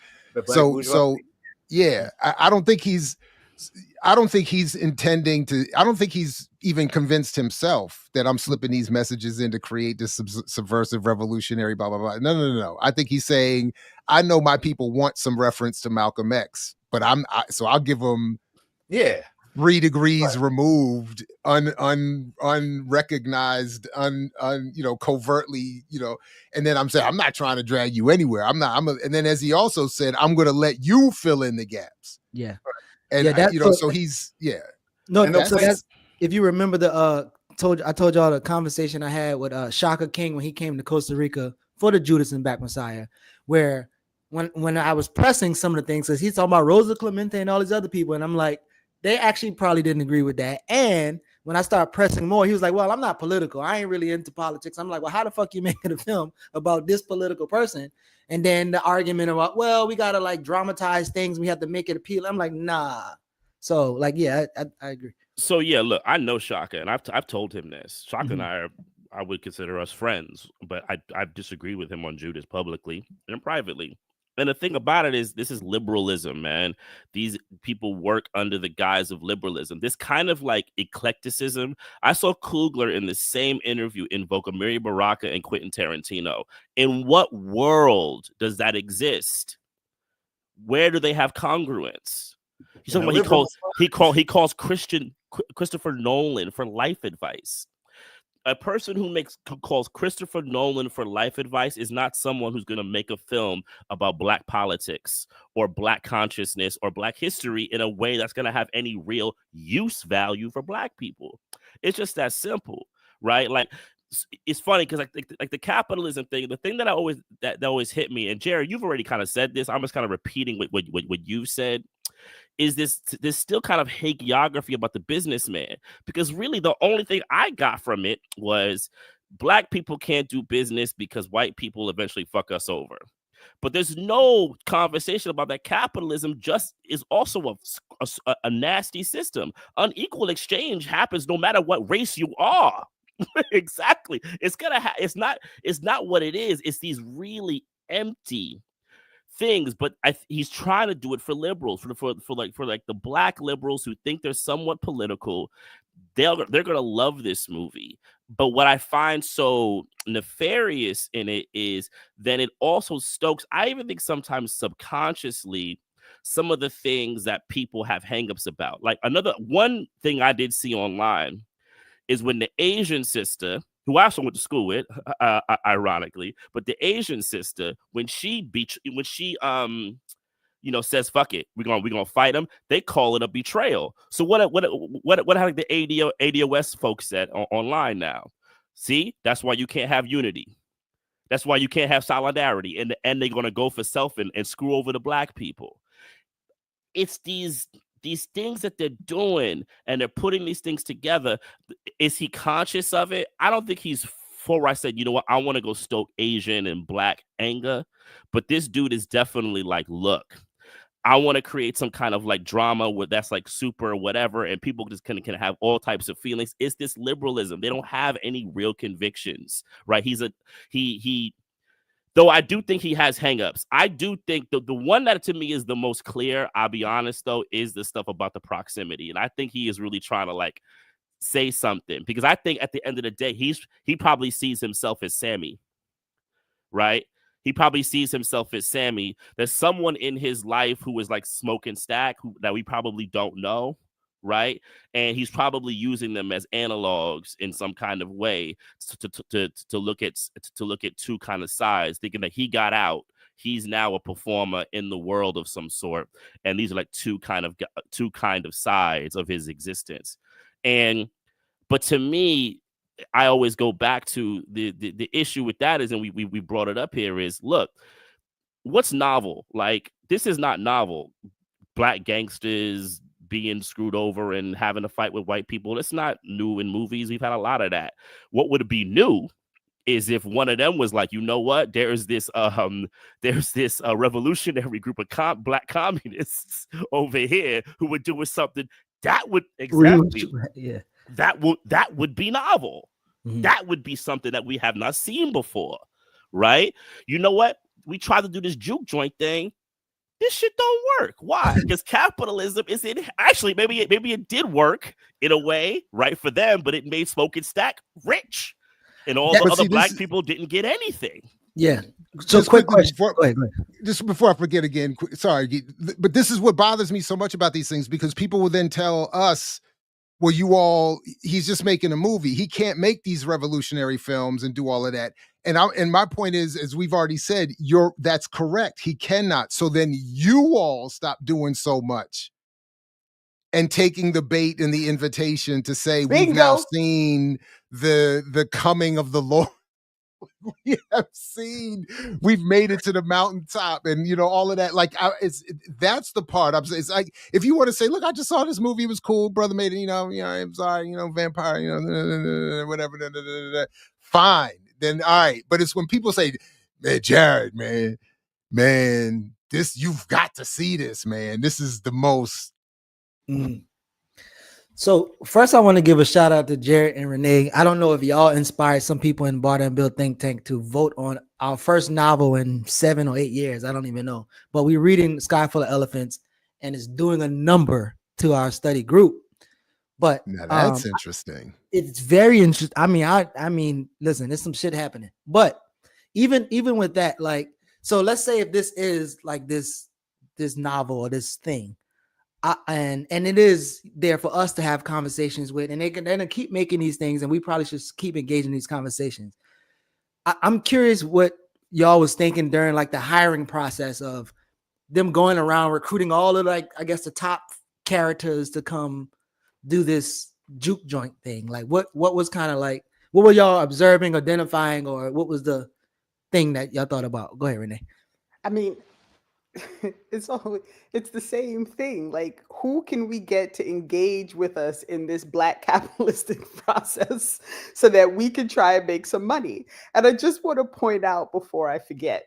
So yeah, I don't think he's intending to. I don't think he's even convinced himself that I'm slipping these messages in to create this subversive, revolutionary, blah, blah, blah. No. I think he's saying, I know my people want some reference to Malcolm X, but so I'll give them 3 degrees removed, unrecognized, covertly, and then I'm saying, I'm not trying to drag you anywhere. And then as he also said, I'm going to let you fill in the gaps. Yeah. And that's so he's, No, And so that's, if you remember I told y'all the conversation I had with Shaka King when he came to Costa Rica for the Judas and Black Messiah, where when I was pressing some of the things, because he's talking about Rosa Clemente and all these other people, and I'm like, they actually probably didn't agree with that. And when I started pressing more, he was like, well, I'm not political. I ain't really into politics. I'm like, well, how the fuck you making a film about this political person? And then the argument about, well, we got to like dramatize things. We have to make it appeal. I'm like, nah. So like, yeah, I agree. So yeah, look, I know Shaka, and I've told him this. Shaka and I would consider us friends, but I disagree with him on Judas publicly and privately. And the thing about it is, this is liberalism, man. These people work under the guise of liberalism. This kind of like eclecticism. I saw Coogler in the same interview invoke Amiri Baraka and Quentin Tarantino. In what world does that exist? Where do they have congruence? He's talking about he calls Christopher Nolan for life advice. A person who calls Christopher Nolan for life advice is not someone who's going to make a film about Black politics or Black consciousness or Black history in a way that's going to have any real use value for Black people. It's just that simple, right? Like, it's funny because like the capitalism thing, the thing that always hit me, and Jared, you've already kind of said this. I'm just kind of repeating what you've said. Is this still kind of hagiography about the businessman? Because really the only thing I got from it was Black people can't do business because white people eventually fuck us over. But there's no conversation about that. Capitalism just is also a nasty system. Unequal exchange happens no matter what race you are. Exactly. It's not what it is. It's these really empty things, but he's trying to do it for liberals, for the Black liberals who think they're somewhat political. They're gonna love this movie. But what I find so nefarious in it is that it also stokes, I even think sometimes subconsciously, some of the things that people have hangups about. Like one thing I did see online is when the Asian sister, who I also went to school with, ironically, but the Asian sister, when she says fuck it, we're gonna fight them, they call it a betrayal. So what have the ADOS folks said online now? See, that's why you can't have unity. That's why you can't have solidarity, and they're gonna go for self and screw over the Black people. It's these things that they're doing, and they're putting these things together. Is he conscious of it? I don't think he's for. I said, you know what? I want to go stoke Asian and Black anger, but this dude is definitely like, look, I want to create some kind of like drama where that's like super whatever, and people just can have all types of feelings. It's this liberalism. They don't have any real convictions, right? Though I do think he has hangups. I do think the one that to me is the most clear, I'll be honest though, is the stuff about the proximity. And I think he is really trying to like say something, because I think at the end of the day, he probably sees himself as Sammy, right? He probably sees himself as Sammy. There's someone in his life who is like Smoking Stack that we probably don't know, right? And he's probably using them as analogs in some kind of way to look at two kind of sides, thinking that he got out. He's now a performer in the world of some sort, and these are like two kind of sides of his existence. But to me, I always go back to the issue with that is, and we brought it up here, is look, what's novel? Like, this is not novel. Black gangsters being screwed over and having a fight with white people. It's not new in movies. We've had a lot of that. What would be new is if one of them was like, you know what, there's this revolutionary group of Black communists over here who would do with something that would that would be novel. Mm-hmm. That would be something that we have not seen before, right? You know what? We tried to do this juke joint thing. This shit don't work. Why? Because capitalism is in. Actually, maybe it did work in a way, right, for them, but it made Smoking Stack rich, and all the other Black people didn't get anything. Yeah, So just quick quickly question. Go ahead. Just before I forget again, sorry, but this is what bothers me so much about these things, because people will then tell us, well, he's just making a movie. He can't make these revolutionary films and do all of that. And my point is, as we've already said, that's correct. He cannot. So then you all stop doing so much and taking the bait and the invitation to say, Bingo. we've now seen the coming of the Lord. We've made it to the mountaintop, and all of that. Like, that's the part. It's like, if you want to say, look, I just saw this movie, it was cool, brother made it, I'm sorry, vampire, whatever, fine, then all right. But it's when people say, man, Jared, man, this, you've got to see this, man. This is the most. So first, I want to give a shout out to Jared and Renee. I don't know if y'all inspired some people in Barter and Bill Think Tank to vote on our first novel in 7 or 8 years. I don't even know. But we're reading Sky Full of Elephants, and it's doing a number to our study group. But now that's interesting. It's very interesting. I mean, listen, there's some shit happening. But even with that, like, so let's say if this is like this novel or this thing. And it is there for us to have conversations with, and they're gonna keep making these things, and we probably should keep engaging in these conversations. I'm curious what y'all was thinking during like the hiring process of them going around recruiting all of, like, I guess, the top characters to come do this juke joint thing. Like, what was kind of like, what were y'all observing, identifying, or what was the thing that y'all thought about? Go ahead, Renee. I mean, it's the same thing. Like, who can we get to engage with us in this Black capitalistic process so that we can try and make some money? And I just want to point out before I forget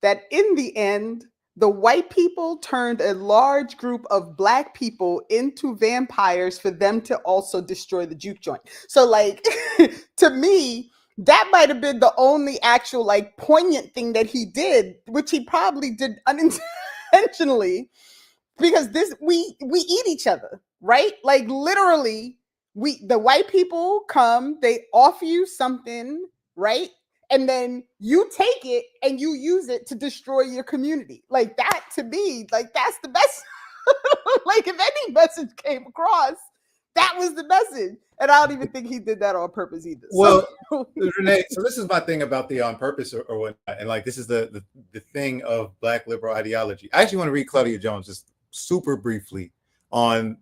that in the end, the white people turned a large group of Black people into vampires for them to also destroy the juke joint. So, like, to me, that might have been the only actual, like, poignant thing that he did, which he probably did unintentionally, because we eat each other, right? Like, literally, the white people come, they offer you something, right? And then you take it and you use it to destroy your community. Like, that, to me, like, that's the best. Like, if any message came across, that was the message. And I don't even think he did that on purpose either. Well, Renee, so this is my thing about the on purpose or whatnot. And like, this is the thing of Black liberal ideology. I actually want to read Claudia Jones just super briefly on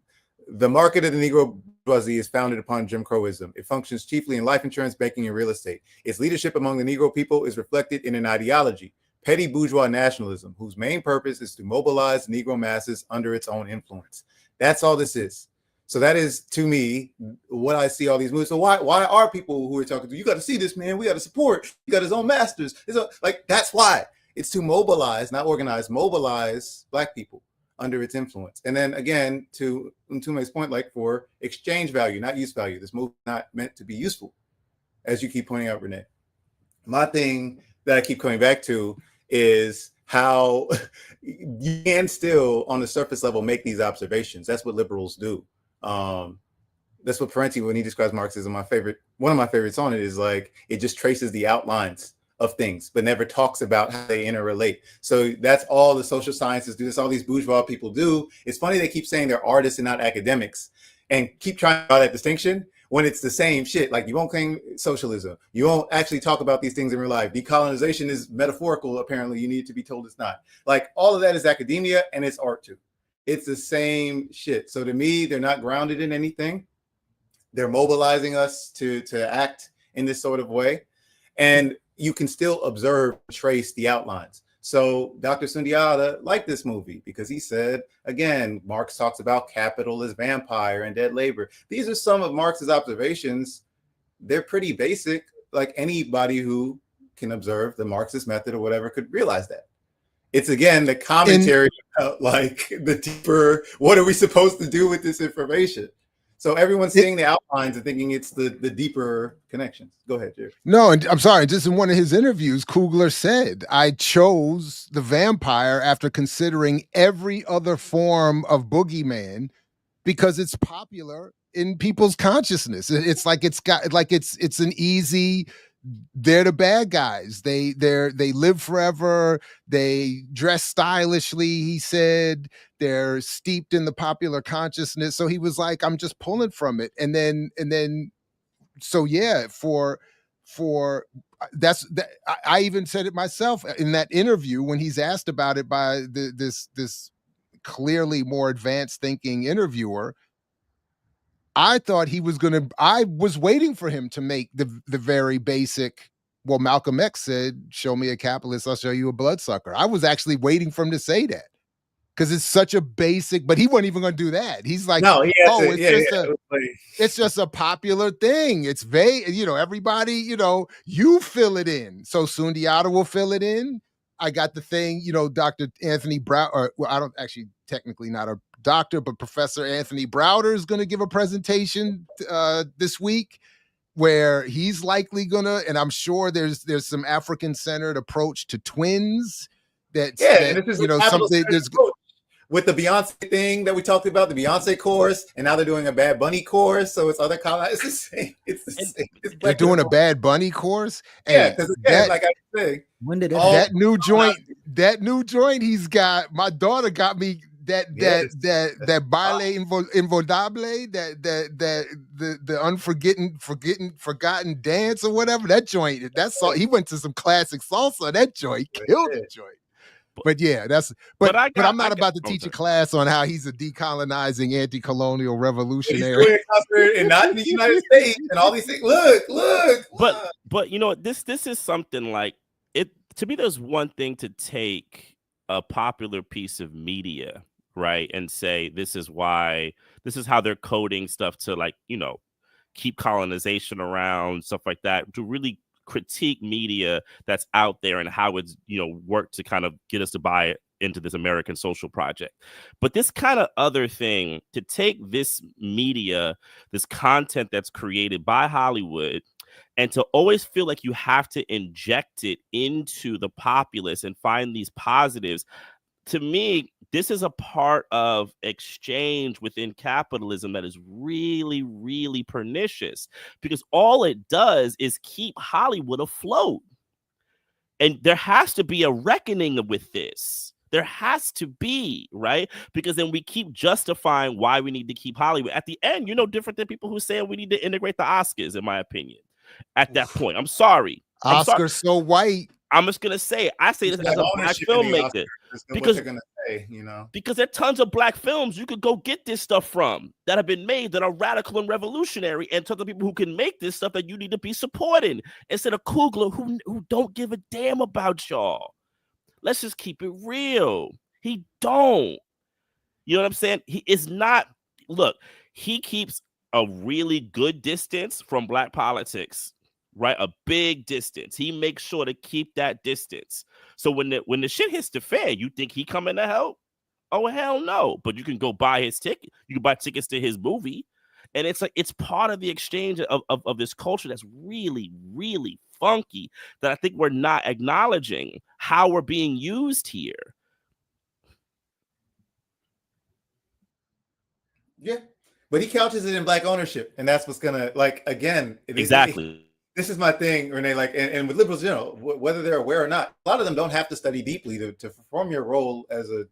the market of the Negro bourgeoisie is founded upon Jim Crowism. It functions chiefly in life insurance, banking, and real estate. Its leadership among the Negro people is reflected in an ideology, petty bourgeois nationalism, whose main purpose is to mobilize Negro masses under its own influence. That's all this is. So that is, to me, what I see all these movies. So why are people who are talking to you got to see this, man? We got to support. He got his own masters. Like, that's why. It's to mobilize, not organize, mobilize Black people under its influence. And then again, to Ntume's point, like, for exchange value, not use value. This movie is not meant to be useful, as you keep pointing out, Renee. My thing that I keep coming back to is how you can still, on the surface level, make these observations. That's what liberals do. That's what Parenti, when he describes Marxism, one of my favorites on it is like, it just traces the outlines of things, but never talks about how they interrelate. So that's all the social sciences do. That's all these bourgeois people do. It's funny they keep saying they're artists and not academics, and keep trying to draw that distinction when it's the same shit. Like, you won't claim socialism. You won't actually talk about these things in real life. Decolonization is metaphorical. Apparently, you need to be told it's not. Like, all of that is academia, and it's art too. It's the same shit. So to me, they're not grounded in anything. They're mobilizing us to act in this sort of way. And you can still observe, trace the outlines. So Dr. Sundiata liked this movie because he said, again, Marx talks about capital as vampire and dead labor. These are some of Marx's observations. They're pretty basic. Like, anybody who can observe the Marxist method or whatever could realize that. It's, again, the commentary about, like, the deeper, what are we supposed to do with this information? So everyone's seeing the outlines and thinking it's the deeper connections. Go ahead, Jerry. No, and I'm sorry, just in one of his interviews, Coogler said, I chose the vampire after considering every other form of boogeyman because it's popular in people's consciousness. It's like, it's got, like, it's an easy they're the bad guys. They live forever. They dress stylishly. He said they're steeped in the popular consciousness. So he was like, I'm just pulling from it. And then, so yeah, for that's that. I even said it myself in that interview when he's asked about it by this clearly more advanced thinking interviewer. I thought he was I was waiting for him to make the very basic, well, Malcolm X said, show me a capitalist, I'll show you a bloodsucker. I was actually waiting for him to say that because it's such a basic, but he wasn't even going to do that. He's like, no, it's just a popular thing. It's vague, everybody, you fill it in. So Sundiata will fill it in. I got the thing, Dr. Anthony Browder, well, I don't actually technically not a doctor, but Professor Anthony Browder is going to give a presentation this week where he's likely gonna, and I'm sure there's some African-centered approach to twins. Something there's with the Beyonce thing that we talked about, the Beyonce chorus, and now they're doing a Bad Bunny chorus. So it's other colors. It's the same. It's the same. They're doing a Bad Bunny chorus. Yeah, because like I said, when did that new joint he's got? My daughter got me that baile involable, the forgotten dance or whatever. That joint, he went to some classic salsa. That joint killed the joint. But yeah, but I'm not about to teach a class on how he's a decolonizing, anti-colonial revolutionary. And not in the United States and all these things. Look. But this is something like it. To me, there's one thing to take a popular piece of media, right, and say this is how they're coding stuff to keep colonization around, stuff like that, to really critique media that's out there and how it's worked to kind of get us to buy into this American social project. But this kind of other thing, to take this media, this content that's created by Hollywood, and to always feel like you have to inject it into the populace and find these positives. To me, this is a part of exchange within capitalism that is really, really pernicious, because all it does is keep Hollywood afloat. And there has to be a reckoning with this. There has to be, right? Because then we keep justifying why we need to keep Hollywood. At the end, you're no different than people who say we need to integrate the Oscars, in my opinion. At that point, I'm sorry. Oscar's so white. I'm just gonna say, I say this as a black filmmaker because they're gonna say, because there are tons of black films you could go get this stuff from that have been made that are radical and revolutionary, and tons of people who can make this stuff that you need to be supporting instead of Coogler who don't give a damn about y'all. Let's just keep it real. He don't. You know what I'm saying? He is not. Look, he keeps a really good distance from black politics. Right, a big distance. He makes sure to keep that distance. So when the shit hits the fan, you think he coming to help? Oh hell no! But you can go buy his ticket. You can buy tickets to his movie, and it's like it's part of the exchange of this culture that's really, really funky. That I think we're not acknowledging how we're being used here. Yeah, but he couches it in black ownership, and that's what's gonna again. Exactly. This is my thing, Renee, and with liberals, whether they're aware or not, a lot of them don't have to study deeply to perform your role as a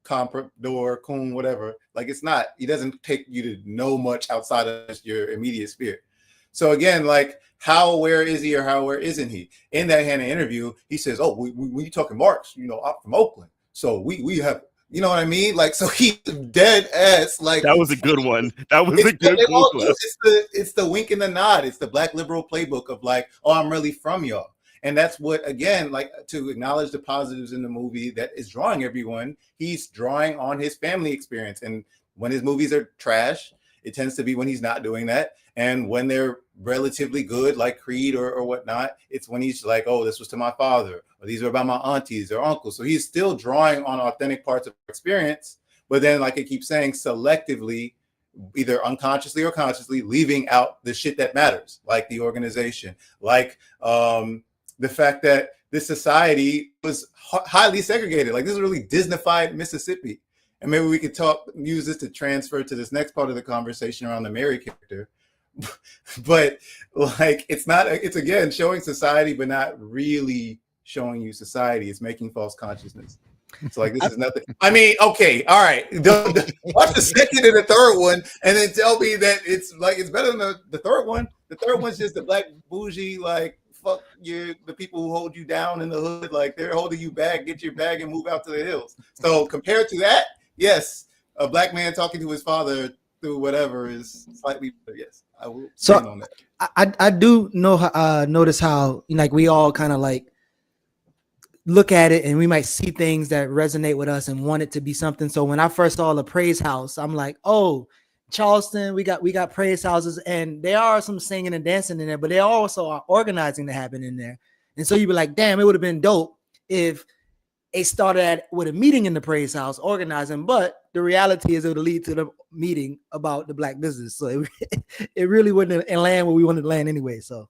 comprador, coon, whatever. It doesn't take you to know much outside of your immediate sphere. So again, how aware is he or how aware isn't he? In that Hannah interview, he says, oh, when you talking Marx, I'm from Oakland. So we have, you know what I mean? So he's dead ass. That was a good one. That was a good one. It's the wink and the nod. It's the black liberal playbook of oh, I'm really from y'all. And that's what, again, to acknowledge the positives in the movie that is drawing everyone, he's drawing on his family experience. And when his movies are trash, it tends to be when he's not doing that. And when they're relatively good, like Creed or whatnot, it's when he's like, oh, this was to my father, or these are about my aunties or uncles. So he's still drawing on authentic parts of experience, but then, like I keep saying, selectively, either unconsciously or consciously, leaving out the shit that matters, like the organization, the fact that this society was highly segregated. This is really Disneyfied Mississippi. And maybe we could use this to transfer to this next part of the conversation around the Mary character, but like it's not. It's again showing society, but not really showing you society. It's making false consciousness. So like this is nothing. I mean, okay, all right. Watch the second and the third one, and then tell me that it's like it's better than the third one. The third one's just the black bougie, like fuck you, the people who hold you down in the hood, like they're holding you back. Get your bag and move out to the hills. So compared to that, yes, a black man talking to his father through whatever is slightly better. Yes, I will. So on that. I do know notice how like we all kind of like look at it and we might see things that resonate with us and want it to be something. So when I first saw the Praise House, I'm like, oh, Charleston, we got praise houses, and there are some singing and dancing in there, but there also are organizing to happen in there. And so you'd be like, damn, it would have been dope if it started with a meeting in the praise house organizing, but the reality is it would lead to the meeting about the black business. So it really wouldn't land where we wanted to land anyway. So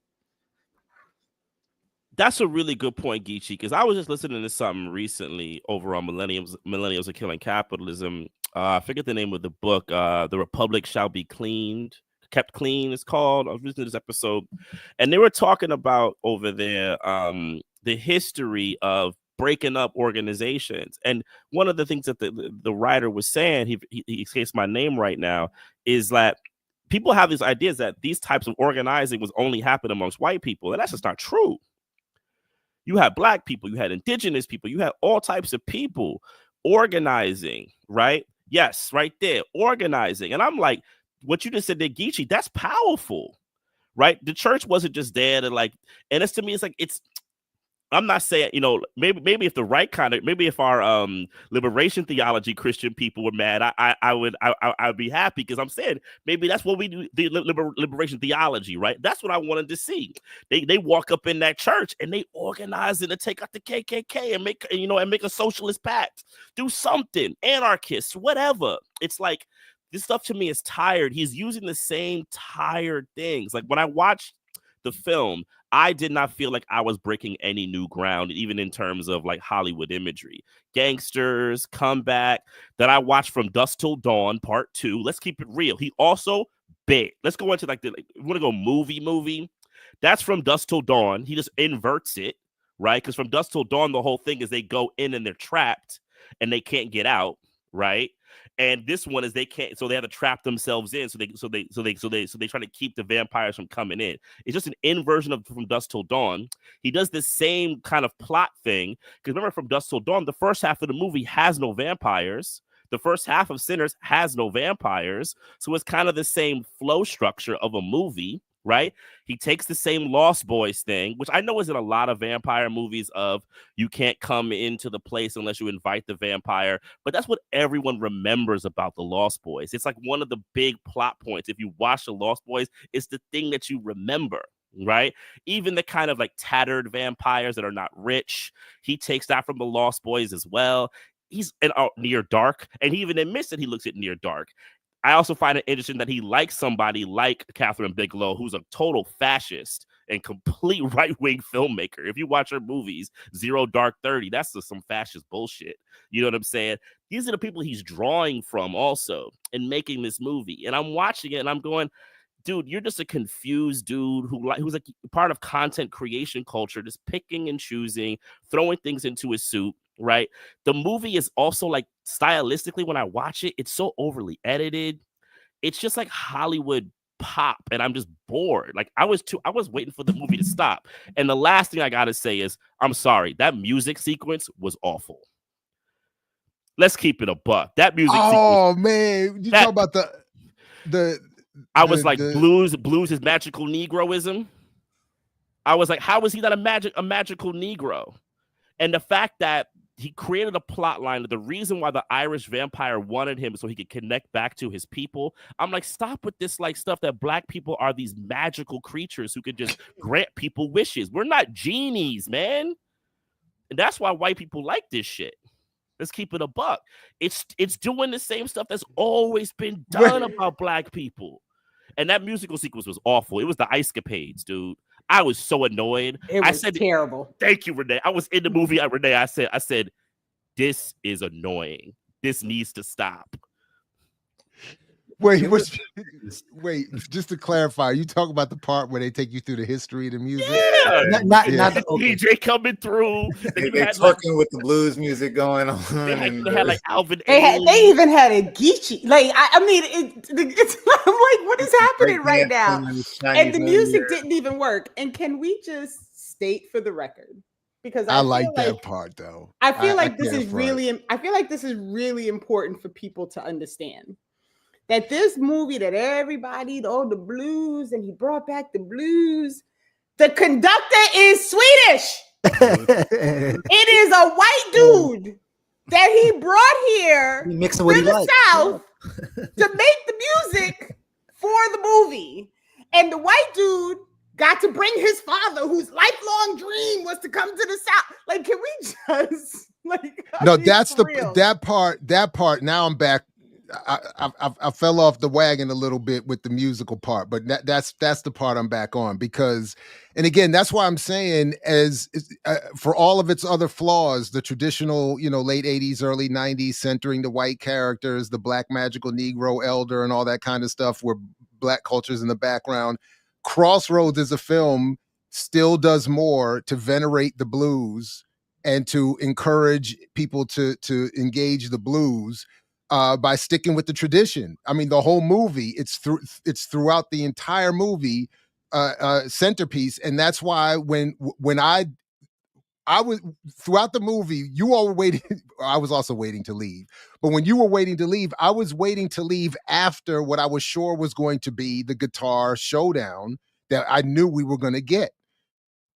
that's a really good point, Geechee, because I was just listening to something recently over on Millennials Are Killing Capitalism. I forget the name of the book. The Republic Shall Be Kept Clean it's called. I was listening to this episode, and they were talking about over there the history of breaking up organizations. And one of the things that the writer was saying, he escapes my name right now, is that people have these ideas that these types of organizing was only happen amongst white people, and that's just not true. You had black people, you had indigenous people, you had all types of people organizing, right? Yes, right there, organizing. And I'm like, what you just said there, Geechee, that's powerful, right? The church wasn't just there to like, and it's to me, it's like, I'm not saying, maybe if the right kind of, maybe if our liberation theology Christian people were mad, I'd be happy, because I'm saying maybe that's what we do, the liberation theology, right? That's what I wanted to see. They walk up in that church and they organize it to take out the KKK and make a socialist pact, do something, anarchists, whatever. It's like this stuff to me is tired. He's using the same tired things. Like when I watched the film, I did not feel like I was breaking any new ground, even in terms of like Hollywood imagery. Gangsters, Comeback, that I watched From Dusk Till Dawn, Part 2. Let's keep it real. He also bit. Let's go into we want to go movie. That's From Dusk Till Dawn. He just inverts it, right? Because From Dusk Till Dawn, the whole thing is they go in and they're trapped and they can't get out, right? And this one is they can't, so they have to trap themselves in. So they try to keep the vampires from coming in. It's just an inversion of From Dusk Till Dawn. He does the same kind of plot thing, because remember, From Dusk Till Dawn, the first half of the movie has no vampires. The first half of Sinners has no vampires. So it's kind of the same flow structure of a movie, right? He takes the same Lost Boys thing, which I know is in a lot of vampire movies, of you can't come into the place unless you invite the vampire. But that's what everyone remembers about the Lost Boys. It's like one of the big plot points. If you watch the Lost Boys, it's the thing that you remember, right? Even the kind of like tattered vampires that are not rich, he takes that from the Lost Boys as well. He's in Near Dark, and he even admits that he looks at Near Dark. I also find it interesting that he likes somebody like Catherine Bigelow, who's a total fascist and complete right-wing filmmaker. If you watch her movies, Zero Dark 30, that's just some fascist bullshit. You know what I'm saying? These are the people he's drawing from also in making this movie. And I'm watching it and I'm going, dude, you're just a confused dude who's like part of content creation culture, just picking and choosing, throwing things into his soup. Right. The movie is also like stylistically, when I watch it, it's so overly edited. It's just like Hollywood pop, and I'm just bored. Like I was waiting for the movie to stop. And the last thing I gotta say is, I'm sorry, that music sequence was awful. Let's keep it a buck. That music. Oh man, you talk about the. I was like, blues is magical Negroism. I was like, how is he not a magical Negro? And the fact that he created a plot line that the reason why the Irish vampire wanted him so he could connect back to his people. I'm like, stop with this like stuff that black people are these magical creatures who could just grant people wishes. We're not genies, man. And that's why white people like this shit. Let's keep it a buck. It's doing the same stuff that's always been done about black people. And that musical sequence was awful. It was the Ice Capades, dude. I was so annoyed. I said terrible. Thank you, Renee. I was in the movie. Renee, I said, this is annoying. This needs to stop. Wait, It was wait, just to clarify, you talk about the part where they take you through the history of the music? Yeah. Not Yeah. the okay. DJ coming through. Then they you had like, twerking with the blues music going on. they had like Alvin They Ailey. even had a Geechee. Like I mean, it's I'm like, what is happening right now? And the music didn't even work. And can we just state for the record, because I I like feel that like, part though. I feel like this can't is front. really, I feel like this is really important for people to understand that this movie that everybody, oh, the blues, and he brought back the blues. The conductor is Swedish. It is a white dude that he brought here He mixing to what he the likes. South to make the music for the movie. And the white dude got to bring his father, whose lifelong dream was to come to the South. Like, can we just like? No, I mean, that's for the real. that part. Now I'm back. I fell off the wagon a little bit with the musical part, but that's the part I'm back on, because, and again, that's why I'm saying, for all of its other flaws, the traditional, late 80s, early 90s, centering the white characters, the black magical Negro elder and all that kind of stuff, where black culture's in the background. Crossroads as a film still does more to venerate the blues and to encourage people to engage the blues by sticking with the tradition. I mean, the whole movie, it's throughout the entire movie centerpiece. And that's why when I was throughout the movie, you all were waiting. I was also waiting to leave. But when you were waiting to leave, I was waiting to leave after what I was sure was going to be the guitar showdown that I knew we were going to get.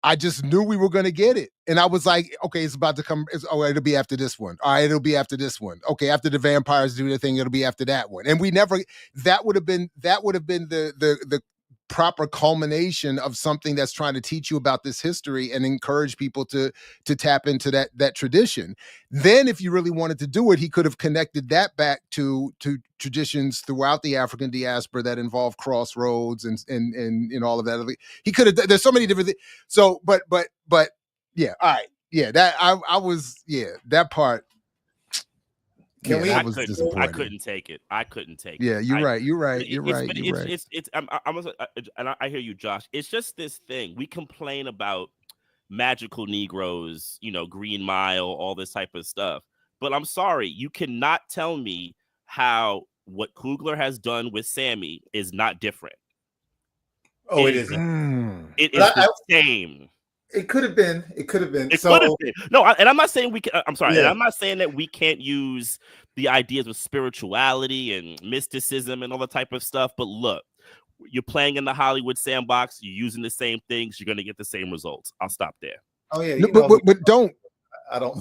I just knew we were going to get it. And I was like, okay, it's about to come. It'll be after this one. All right, it'll be after this one. Okay, after the vampires do their thing, it'll be after that one. And we never, that would have been the proper culmination of something that's trying to teach you about this history and encourage people to tap into that tradition. Then if you really wanted to do it, he could have connected that back to traditions throughout the African diaspora that involve crossroads and all of that. He could have, there's so many different things. So, but yeah, all right. Yeah, that I was, that part. I couldn't take it. I couldn't take it. Yeah, you're right. And I hear you, Josh. It's just this thing. We complain about magical Negroes, Green Mile, all this type of stuff. But I'm sorry, you cannot tell me how what Coogler has done with Sammy is not different. Oh, it isn't. It is the same. It could have been. No, and I'm not saying we can. I'm sorry. Yeah. And I'm not saying that we can't use the ideas of spirituality and mysticism and all that type of stuff. But look, you're playing in the Hollywood sandbox. You're using the same things. You're going to get the same results. I'll stop there. Oh yeah, but don't. I don't.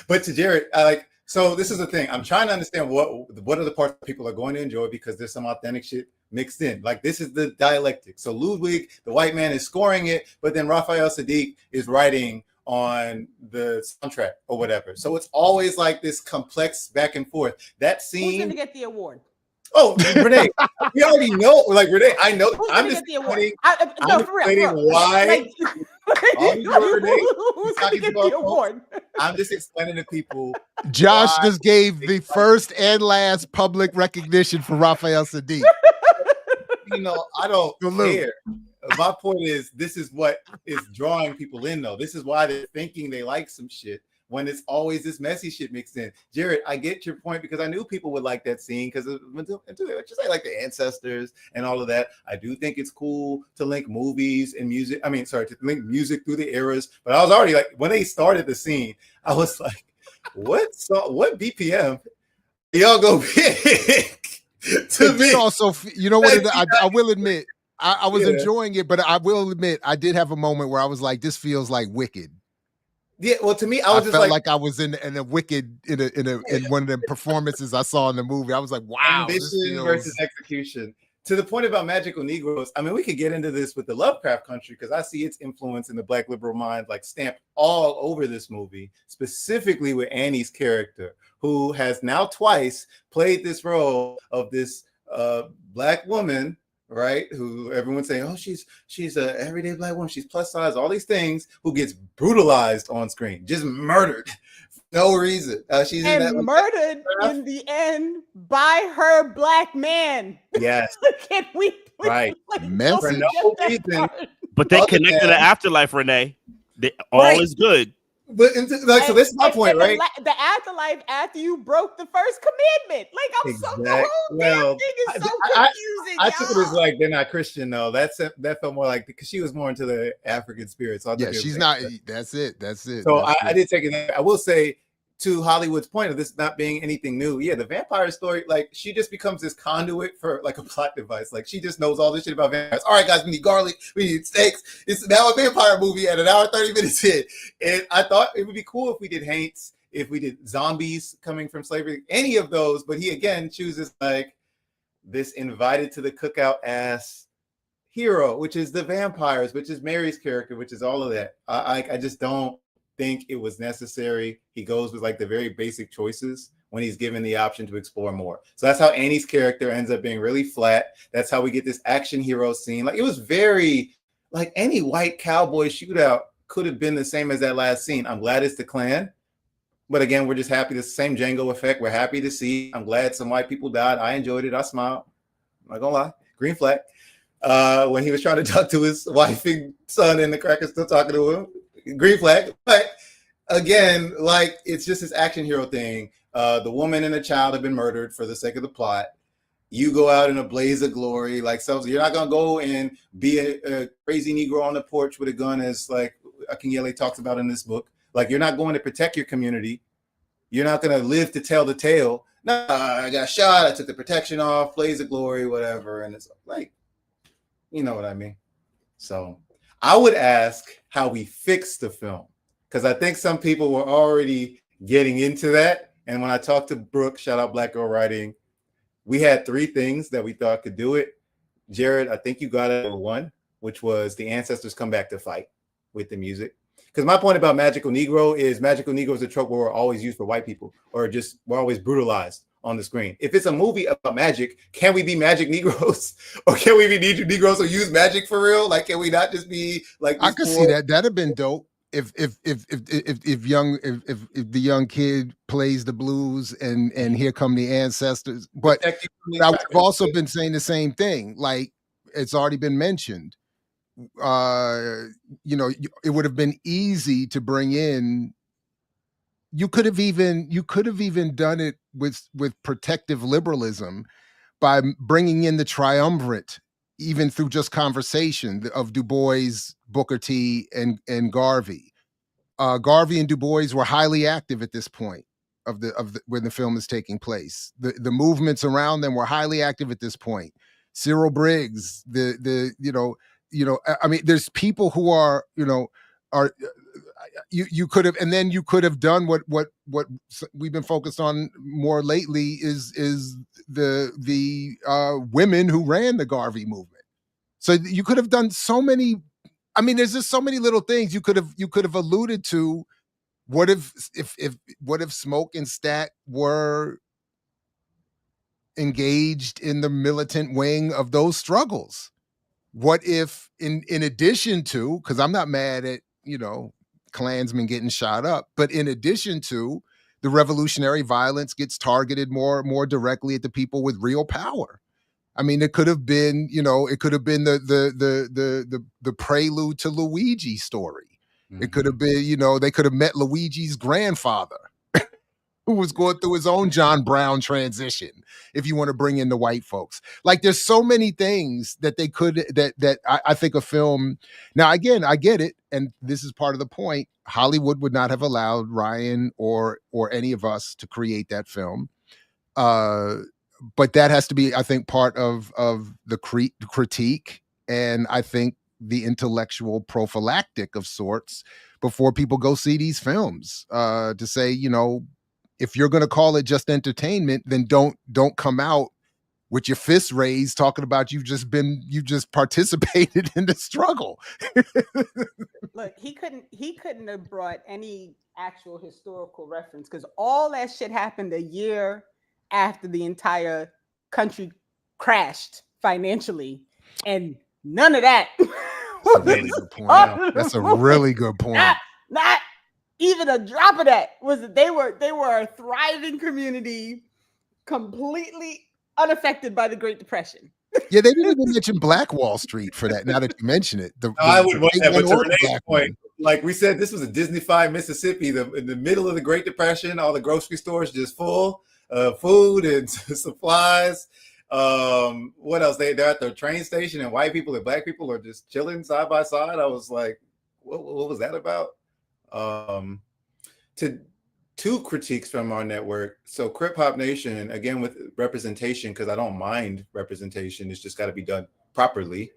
But to Jared, I like. So this is the thing. I'm trying to understand what are the parts people are going to enjoy, because there's some authentic shit mixed in. Like, this is the dialectic. So Ludwig, the white man, is scoring it, but then Raphael Saadiq is writing on the soundtrack or whatever. So it's always like this complex back and forth. That scene. Who's gonna get the award? Oh, Renee, we already know. Like, Renee, I know. Who's I'm gonna just get the award? I'm For real. why. Who's gonna get the award? I'm just explaining to people. Josh just gave the first and last public recognition for Raphael Saadiq. I don't care. My point is, this is what is drawing people in, though. This is why they're thinking they like some shit when it's always this messy shit mixed in. Jared, I get your point, because I knew people would like that scene because like the ancestors and all of that. I do think it's cool to link movies and music. To link music through the eras. But I was already like, when they started the scene, I was like, what BPM y'all go pick? To me, also, you know what? I will admit, I was enjoying it, but I will admit, I did have a moment where I was like, this feels like Wicked. Yeah, well, to me, I felt like I was in a Wicked in one of the performances I saw in the movie. I was like, wow, ambition versus execution. To the point about magical Negroes, we could get into this with the Lovecraft Country, because I see its influence in the Black liberal mind like stamped all over this movie, specifically with Annie's character, who has now twice played this role of this Black woman, right? Who everyone's saying, oh, she's a everyday Black woman, she's plus size, all these things, who gets brutalized on screen, just murdered No reason. She's in that. And murdered in the end by her black man. Yes. Can we Right. Message. For no reason. But they Other connect to than- the afterlife, Renee. All Right. is good. But like, so this is my point, right? The afterlife after you broke the first commandment. Like, I'm so, the Exact- whole well, damn thing is so I- confusing. I took it as y'all. like they're not Christian though. That felt more like because she was more into the African spirit. So I Yeah, took it as she's like- not. That's it. That's it. So That's I it. did take it. I will say to Hollywood's point of this not being anything new. Yeah, the vampire story, like she just becomes this conduit for like a plot device. Like she just knows all this shit about vampires. All right, guys, we need garlic, we need steaks. It's now a vampire movie at an hour 30 minutes in. And I thought it would be cool if we did Haints, if we did zombies coming from slavery, any of those. But he again chooses like this invited to the cookout ass hero, which is the vampires, which is Mary's character, which is all of that. I just don't think it was necessary. He goes with like the very basic choices when he's given the option to explore more. So that's how Annie's character ends up being really flat. That's how we get this action hero scene. Like it was very like any white cowboy shootout could have been the same as that last scene. I'm glad it's the Klan. But again, we're just happy. The same Django effect. We're happy to see. I'm glad some white people died. I enjoyed it. I smiled. I'm not gonna lie. Green flag. When he was trying to talk to his wife and son and the cracker still talking to him. Green flag. But again, like it's just this action hero thing. The woman and the child have been murdered for the sake of the plot. You go out in a blaze of glory, like so. You're not gonna go and be a crazy Negro on the porch with a gun, as like Akinyele talks about in this book. Like you're not going to protect your community. You're not gonna live to tell the tale. No, I got shot. I took the protection off. Blaze of glory, whatever. And it's like, you know what I mean. So I would ask how we fix the film, because I think some people were already getting into that. And when I talked to Brooke, shout out Black Girl Writing, we had 3 things that we thought could do it. Jared, I think you got it at 1, which was the ancestors come back to fight with the music. Because my point about Magical Negro is Magical Negro is a trope where we're always used for white people, or just we're always brutalized on the screen. If it's a movie about magic, can we be magic Negroes? Or can we be Negroes who use magic for real? Like, can we not just be like? I could see that. That'd have been dope if the young kid plays the blues and here come the ancestors. But I would have also been saying the same thing. Like it's already been mentioned. You know, it would have been easy to bring in. You could have even done it with protective liberalism by bringing in the triumvirate, even through just conversation of Du Bois, Booker T, and Garvey. Garvey and Du Bois were highly active at this point of the when the film is taking place. The movements around them were highly active at this point. Cyril Briggs, I mean, there's people who are you could have, and then you could have done what we've been focused on more lately is the women who ran the Garvey movement. So you could have done so many. I mean, there's just so many little things you could have alluded to. What if Smoke and Stack were engaged in the militant wing of those struggles? What if in addition to, because I'm not mad at, Klansmen getting shot up, but in addition to, the revolutionary violence gets targeted more directly at the people with real power. I mean, it could have been, the prelude to Luigi story. Mm-hmm. It could have been, they could have met Luigi's grandfather, who was going through his own John Brown transition, if you want to bring in the white folks. Like there's so many things that they could, that I think a film, now again, I get it. And this is part of the point. Hollywood would not have allowed Ryan or any of us to create that film. But that has to be, I think, part of the critique. And I think the intellectual prophylactic of sorts before people go see these films, to say, if you're going to call it just entertainment, then don't come out with your fists raised talking about you just participated in the struggle. Look, he couldn't have brought any actual historical reference, because all that shit happened a year after the entire country crashed financially, and none of that. That's a really good point. That's a really good point. Not even a drop of that. They were a thriving community, completely unaffected by the Great Depression. Yeah, they didn't even mention Black Wall Street for that. Now that you mention it, I would want that, but to white Renee's point, like we said, this was a Disney-fied Mississippi, in the middle of the Great Depression. All the grocery stores just full of food and supplies. What else? They're at the train station, and white people and black people are just chilling side by side. I was like, what was that about? To two critiques from our network. So Crip Hop Nation, again with representation, because I don't mind representation, it's just got to be done properly,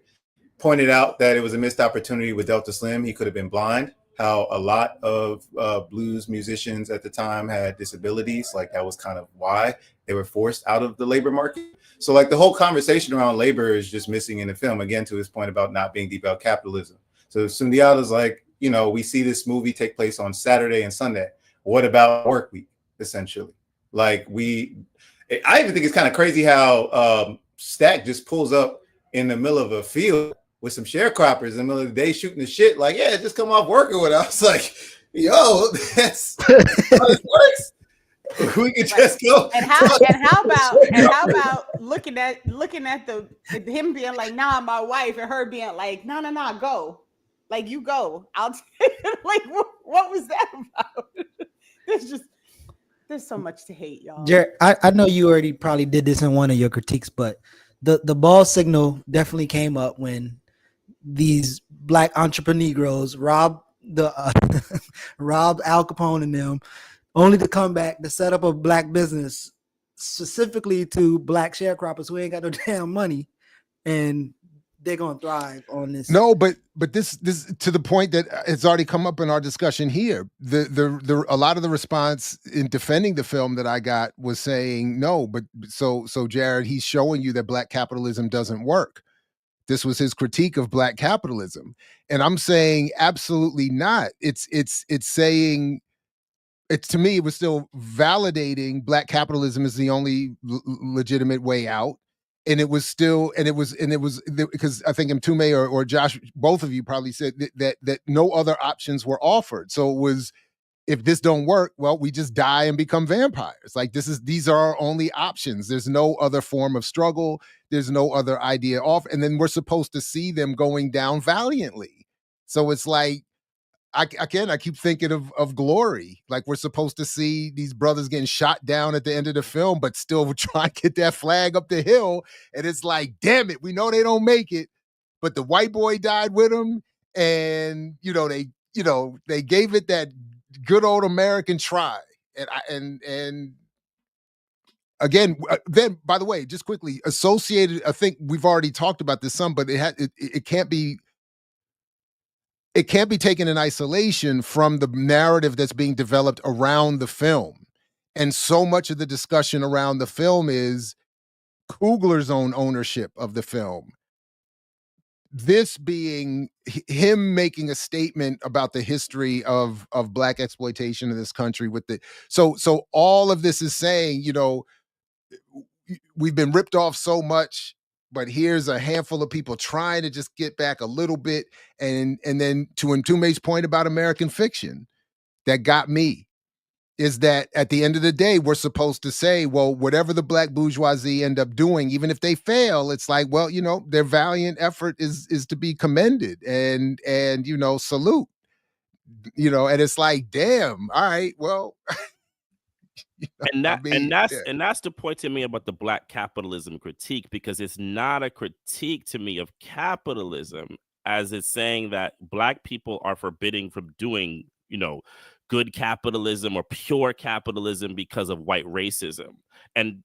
pointed out that it was a missed opportunity with Delta Slim. He could have been blind. How a lot of blues musicians at the time had disabilities. Like that was kind of why they were forced out of the labor market. So like the whole conversation around labor is just missing in the film. Again, to his point about not being deep about capitalism. So Sundiata's like, we see this movie take place on Saturday and Sunday. What about work week, essentially? Like I even think it's kind of crazy how Stack just pulls up in the middle of a field with some sharecroppers in the middle of the day shooting the shit. Like, yeah, just come off working with us. I was like, yo, that's how this works. We could just go. And how about looking at him being like, nah, my wife, and her being like, no, go. Like, you go. I'll like, what was that about? There's so much to hate, y'all. Jared, I know you already probably did this in one of your critiques, but the ball signal definitely came up when these black entrepreneurs robbed Al Capone and them, only to come back to set up a black business specifically to black sharecroppers who ain't got no damn money, and they're gonna thrive on this. No, but this to the point that it's already come up in our discussion here. The a lot of the response in defending the film that I got was saying no, but so Jared, he's showing you that black capitalism doesn't work. This was his critique of black capitalism, and I'm saying absolutely not. It's saying. It's, to me, it was still validating black capitalism is the only legitimate way out. And it was because I think Mtume or Josh, both of you probably said that no other options were offered. So it was, if this don't work, well, we just die and become vampires. Like these are our only options. There's no other form of struggle. There's no other idea off. And then we're supposed to see them going down valiantly. So it's like, I keep thinking of Glory. Like we're supposed to see these brothers getting shot down at the end of the film, but still trying to get that flag up the hill. And it's like, damn it, we know they don't make it, but the white boy died with them, and they gave it that good old American try. And again, then by the way, just quickly, associated. I think we've already talked about this some, but it can't be. It can't be taken in isolation from the narrative that's being developed around the film. And so much of the discussion around the film is Coogler's own ownership of the film. This being him making a statement about the history of black exploitation in this country with so all of this is saying, we've been ripped off so much, but here's a handful of people trying to just get back a little bit. And then to Mtume's point about American fiction, that got me, is that at the end of the day, we're supposed to say, well, whatever the black bourgeoisie end up doing, even if they fail, it's like, well, their valiant effort is to be commended and salute, and it's like, damn, all right, well. And that's the point to me about the black capitalism critique, because it's not a critique to me of capitalism as it's saying that black people are forbidden from doing, good capitalism or pure capitalism because of white racism. And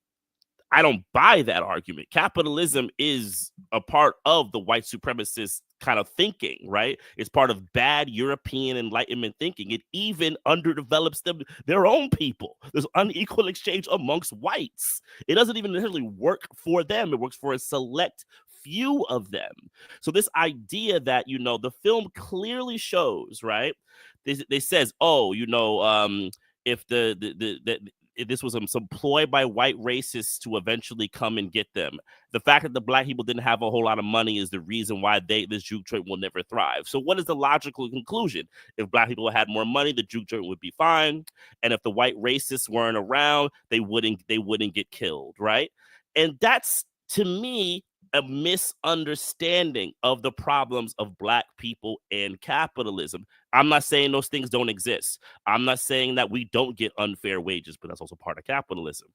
I don't buy that argument. Capitalism is a part of the white supremacist kind of thinking, right? It's part of bad European Enlightenment thinking. It even underdevelops their own people. There's unequal exchange amongst whites. It doesn't even necessarily work for them. It works for a select few of them. So this idea that, the film clearly shows, right? They says, if this was some ploy by white racists to eventually come and get them. The fact that the black people didn't have a whole lot of money is the reason why this juke joint will never thrive. So what is the logical conclusion? If black people had more money, the juke joint would be fine, and if the white racists weren't around, they wouldn't get killed, right? And that's, to me, a misunderstanding of the problems of black people and capitalism. I'm not saying those things don't exist. I'm not saying that we don't get unfair wages, but that's also part of capitalism,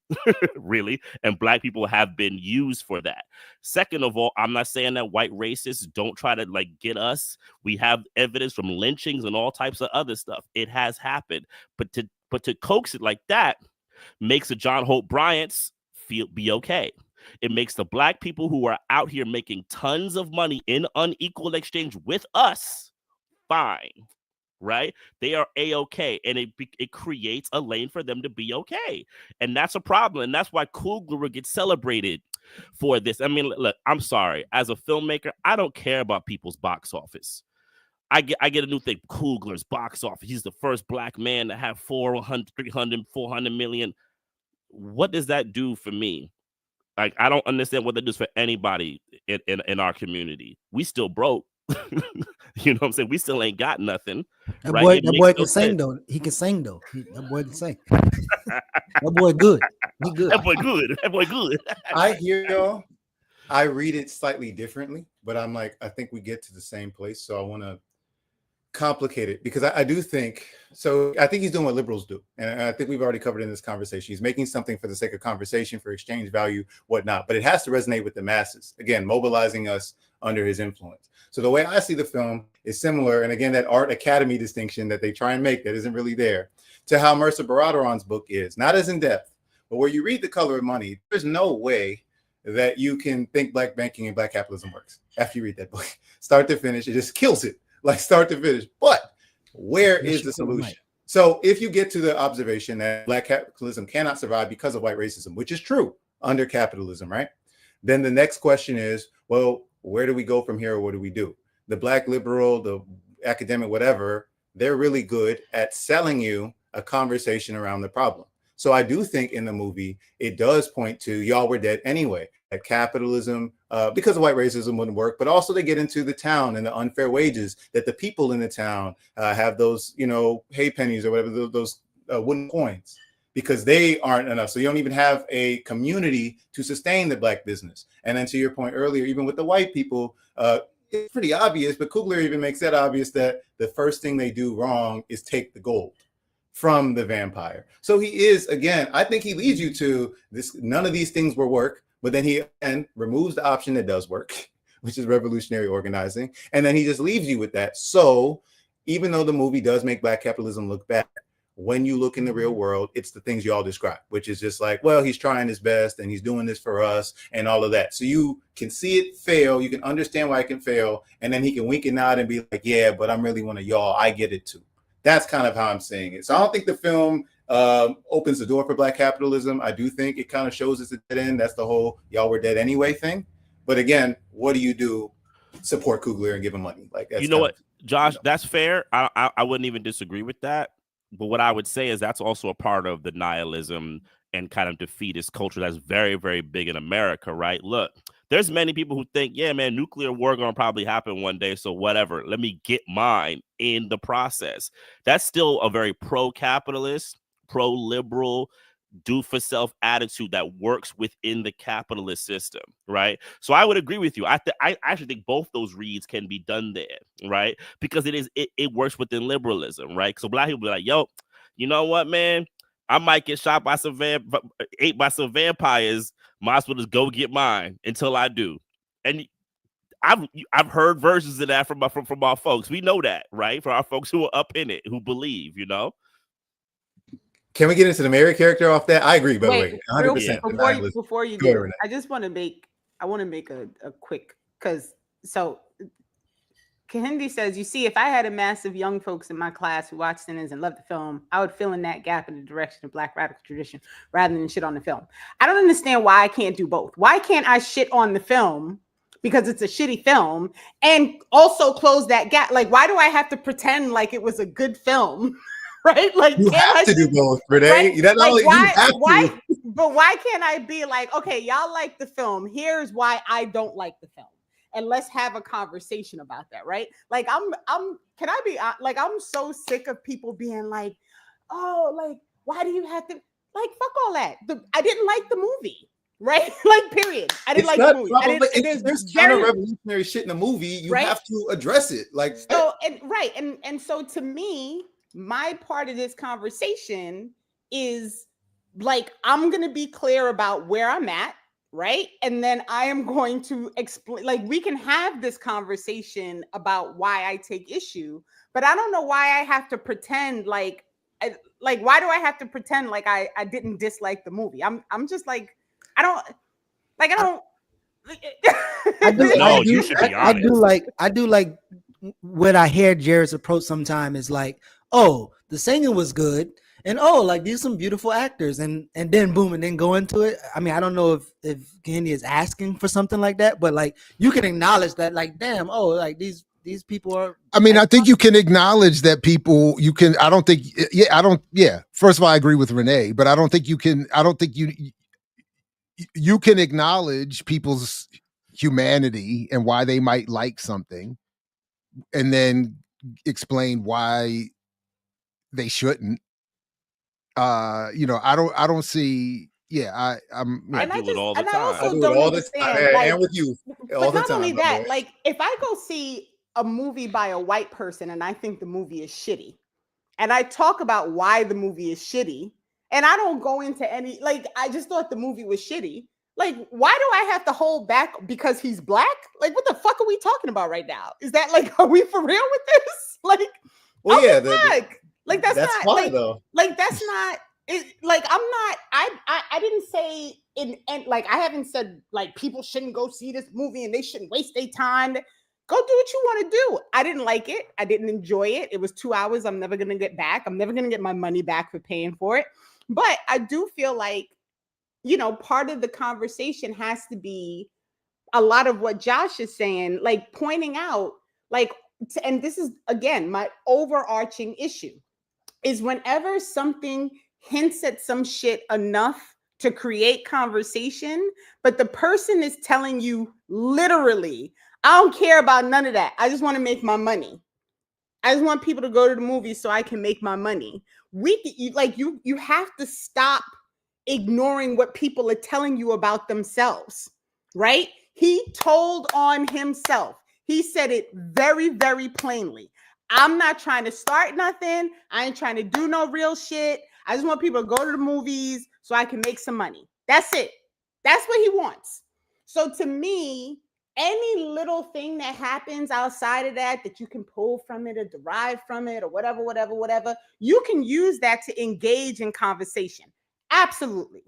really. And black people have been used for that. Second of all, I'm not saying that white racists don't try to like get us. We have evidence from lynchings and all types of other stuff. It has happened, but to coax it like that makes the John Hope Bryants be okay. It makes the black people who are out here making tons of money in unequal exchange with us fine, right? They are A-okay, and it creates a lane for them to be okay. And that's a problem, and that's why Coogler gets celebrated for this. I mean, look, I'm sorry. As a filmmaker, I don't care about people's box office. I get a new thing, Coogler's box office. He's the first black man to have 400, 300, 400 million. What does that do for me? Like, I don't understand what that does for anybody in our community. We still broke. You know what I'm saying? We still ain't got nothing. That right? boy can sing though. He can sing though. That boy can sing. That boy good. He good. That boy good. That boy good. I hear y'all. I read it slightly differently, but I'm like, I think we get to the same place. So I want to complicate it because I do think so. I think he's doing what liberals do, and I think we've already covered in this conversation. He's making something for the sake of conversation, for exchange value, whatnot, but it has to resonate with the masses. Again, mobilizing us under his influence. So the way I see the film is similar, and again, that art academy distinction that they try and make that isn't really there, to how Mercer Baradaran's book is, not as in depth, but where you read The Color of Money, there's no way that you can think black banking and black capitalism works after you read that book, start to finish. It just kills it. Like start to finish. But where is the solution? So if you get to the observation that black capitalism cannot survive because of white racism, which is true under capitalism, right? Then the next question is, well, where do we go from here? Or what do we do? The black liberal, the academic, whatever, they're really good at selling you a conversation around the problem. So I do think in the movie, it does point to y'all were dead anyway, that capitalism, because of white racism wouldn't work, but also they get into the town and the unfair wages that the people in the town have those, hay pennies or whatever, those wooden coins, because they aren't enough. So you don't even have a community to sustain the black business. And then to your point earlier, even with the white people, it's pretty obvious, but Coogler even makes that obvious that the first thing they do wrong is take the gold from the vampire. So he is, again, I think he leads you to this, none of these things will work, but then he removes the option that does work, which is revolutionary organizing. And then he just leaves you with that. So even though the movie does make black capitalism look bad, when you look in the real world, it's the things you all describe, which is just like, well, he's trying his best and he's doing this for us and all of that. So you can see it fail. You can understand why it can fail. And then he can wink and nod and be like, yeah, but I'm really one of y'all. I get it too. That's kind of how I'm saying it. So I don't think the film opens the door for black capitalism. I do think it kind of shows it's a dead end. That's the whole y'all were dead anyway thing. But again, what do you do? Support Coogler and give him money. Like that's what, Josh, that's fair. I wouldn't even disagree with that. But what I would say is that's also a part of the nihilism and kind of defeatist culture that's very, very big in America, right? Look, there's many people who think, yeah, man, nuclear war going to probably happen one day. So whatever, let me get mine in the process. That's still a very pro-capitalist, pro-liberal, do-for-self attitude that works within the capitalist system, right? So I would agree with you. I actually think both those reads can be done there, right? Because it works within liberalism, right? So black people be like, yo, you know what, man? I might get shot by ate by some vampires. Might as well just go get mine until I do. And I've heard versions of that from our folks. We know that, right? For our folks who are up in it, who believe, Can we get into the Mary character off that? I agree, by the way. 100%. Before you do, I just want to make a quick, because Kahindi says, you see, if I had a mass of young folks in my class who watched Sinners and loved the film, I would fill in that gap in the direction of black radical tradition rather than shit on the film. I don't understand why I can't do both. Why can't I shit on the film because it's a shitty film and also close that gap? Like, why do I have to pretend like it was a good film? right? Like, You can't have I to do just- both, Renee. right? Not Like, only you why, have why, to. but why can't I be like, okay, y'all like the film. Here's why I don't like the film. And let's have a conversation about that, right? Like, can I be like, I'm so sick of people being like, oh, like, why do you have to, like, fuck all that. I didn't like the movie, right? Like, period. I didn't like the movie. If there's counter-revolutionary shit in the movie, you right? have to address it. Like, so, and so to me, my part of this conversation is like, I'm gonna be clear about where I'm at, right? And then I am going to explain, like, we can have this conversation about why I take issue, but I don't know why I have to pretend like why do I have to pretend like I didn't dislike the movie? I'm just like, I don't. You should be honest. I do like what I hear Jared's approach sometimes is like, oh, the singing was good, and oh, like these are some beautiful actors, and then boom, and then go into it. I mean, I don't know if Candy is asking for something like that, but like you can acknowledge that, like, damn, oh, like these people are. I mean, I think you can acknowledge that people. You can. I don't think. Yeah, I don't. Yeah. First of all, I agree with Renee, but I don't think you can. I don't think you can acknowledge people's humanity and why they might like something, and then explain why they shouldn't. I don't see. Yeah, I do it all the time. I do it all the time, and with you all the time. But not only that, like, if I go see a movie by a white person and I think the movie is shitty, and I talk about why the movie is shitty, and I don't go into any, like, I just thought the movie was shitty. Like, why do I have to hold back because he's black? Like, what the fuck are we talking about right now? Is that like, are we for real with this? Like, well, yeah, like that's not fine, like, though. Like, that's not it. Like, I'm not. I didn't say like, I haven't said like people shouldn't go see this movie and they shouldn't waste their time. Go do what you want to do. I didn't like it. I didn't enjoy it. It was 2 hours I'm never going to get back. I'm never going to get my money back for paying for it. But I do feel like, part of the conversation has to be a lot of what Josh is saying, like pointing out, like, and this is, again, my overarching issue is whenever something hints at some shit enough to create conversation, but the person is telling you literally, I don't care about none of that. I just want to make my money. I just want people to go to the movies so I can make my money. You have to stop ignoring what people are telling you about themselves, right? He told on himself. He said it very, very plainly. I'm not trying to start nothing. I ain't trying to do no real shit. I just want people to go to the movies so I can make some money. That's it. That's what he wants. So to me, any little thing that happens outside of that you can pull from it or derive from it or whatever, you can use that to engage in conversation. Absolutely.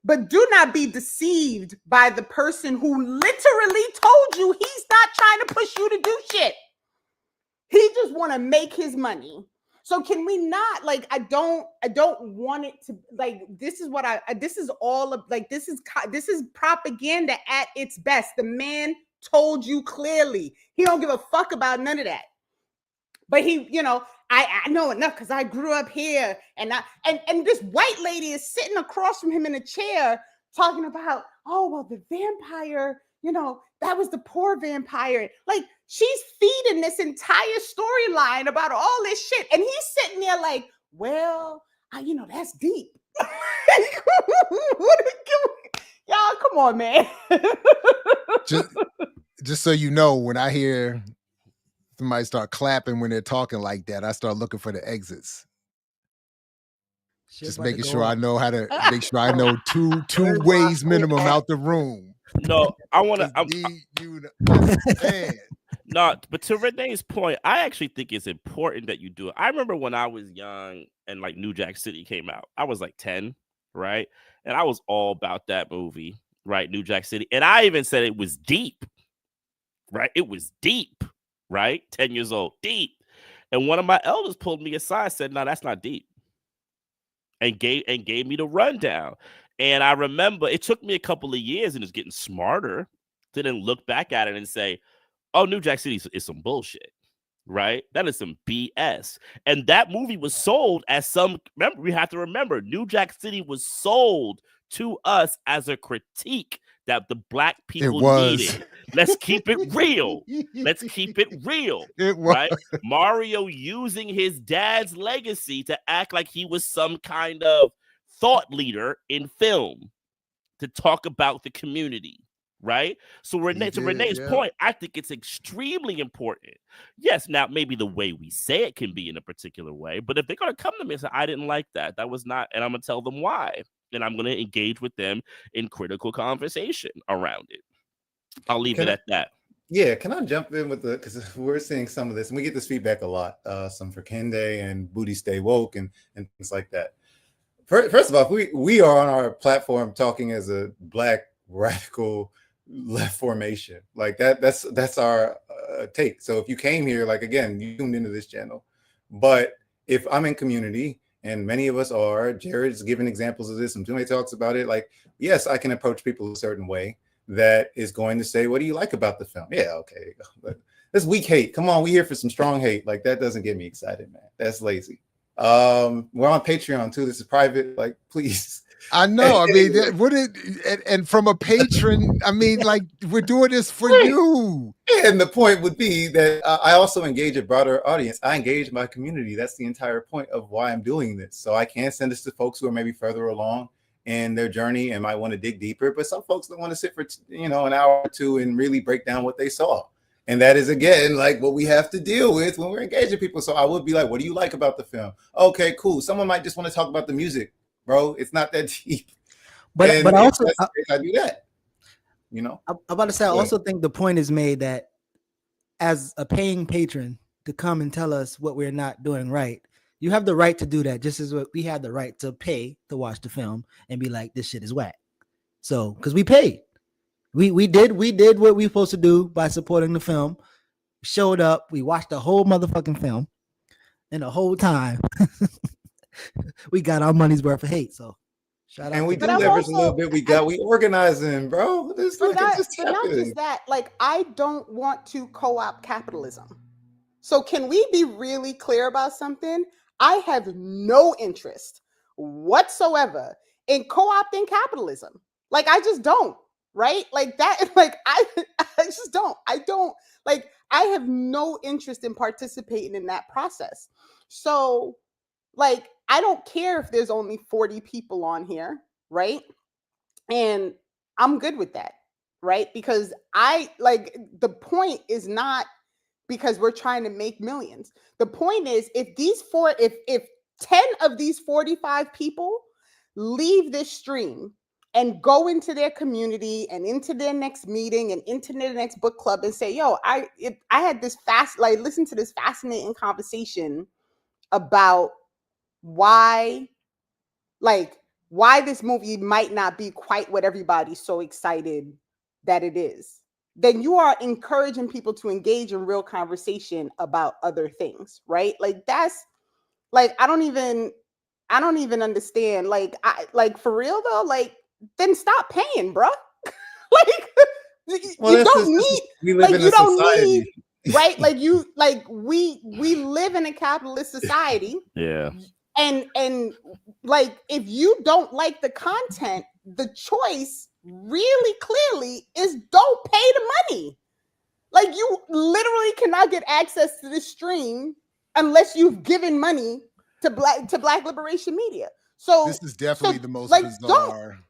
But do not be deceived by the person who literally told you he's not trying to push you to do shit. He just want to make his money. So can we not, like, I don't want it to, like, this is what this is all of, like, this is propaganda at its best. The man told you clearly he don't give a fuck about none of that. But he, I know enough because I grew up here, and this white lady is sitting across from him in a chair talking about, oh, well, the vampire, that was the poor vampire. Like, she's feeding this entire storyline about all this shit, and he's sitting there like, well, that's deep. Y'all, come on, man. Just so you know, when I hear somebody start clapping when they're talking like that, I start looking for the exits. Just making sure I know how to make sure I know two ways minimum out the room. No, I want to. No, but to Renee's point, I actually think it's important that you do it. I remember when I was young and like New Jack City came out. I was like 10, right? And I was all about that movie, right? New Jack City. And I even said it was deep, right? It was deep, right? 10 years old, deep. And one of my elders pulled me aside, said, no, that's not deep. And gave me the rundown. And I remember it took me a couple of years and it's getting smarter to then look back at it and say, oh, New Jack City is some bullshit. right? That is some BS. And that movie was sold as some, remember, we have to remember, New Jack City was sold to us as a critique that the black people needed. Let's keep it real. Let's keep it real. It was. Right? Mario using his dad's legacy to act like he was some kind of thought leader in film to talk about the community. Right? So to Renee's point, I think it's extremely important. Yes, now maybe the way we say it can be in a particular way, but if they're going to come to me and say, I didn't like that, that was not, and I'm going to tell them why. And I'm going to engage with them in critical conversation around it. I'll leave it at that. Yeah, can I jump in with because we're seeing some of this, and we get this feedback a lot, some for Kende and Booty Stay Woke and things like that. First of all, we are on our platform talking as a black radical left formation. Like that's our take. So if you came here, like, again, you tuned into this channel, but if I'm in community, and many of us are, Jared's given examples of this, and Tume talks about it. Like, yes, I can approach people a certain way that is going to say, what do you like about the film? Yeah, okay. But that's weak hate. Come on, we here for some strong hate. Like, that doesn't get me excited, man. That's lazy. We're on Patreon too. This is private. Like, please. I know. I mean, and from a patron, I mean, like, we're doing this for you. And the point would be that I also engage a broader audience. I engage my community. That's the entire point of why I'm doing this. So I can send this to folks who are maybe further along in their journey and might want to dig deeper. But some folks don't want to sit for an hour or two and really break down what they saw. And that is, again, like what we have to deal with when we're engaging people. So I would be like, what do you like about the film? Okay, cool. Someone might just want to talk about the music, bro. It's not that deep. But also, I do that. I'm about to say, I also think the point is made that as a paying patron to come and tell us what we're not doing right, you have the right to do that, just as we have the right to pay to watch the film and be like, this shit is whack. So, because we paid. We did what we were supposed to do by supporting the film. Showed up, we watched the whole motherfucking film, and the whole time we got our money's worth of hate. So shout out. And we do leverage a little bit. We organizing, bro. But not just that. Like, I don't want to co-opt capitalism. So can we be really clear about something? I have no interest whatsoever in co-opting capitalism. Like, I just don't. Right? Like that, like I just don't. I have no interest in participating in that process. So, like, I don't care if there's only 40 people on here, right? And I'm good with that, right? Because the point is not because we're trying to make millions. The point is, if 10 of these 45 people leave this stream and go into their community and into their next meeting and into their next book club and say, yo, I had this listen to this fascinating conversation about why this movie might not be quite what everybody's so excited that it is, then you are encouraging people to engage in real conversation about other things, right? Like, that's like, I don't even understand. Like for real though, like, then stop paying, bro. You don't need, right? Like we live in a capitalist society. Yeah. And like, if you don't like the content, the choice really clearly is don't pay the money. Like, you literally cannot get access to this stream unless you've given money to Black Liberation Media. So this is definitely the most bizarre.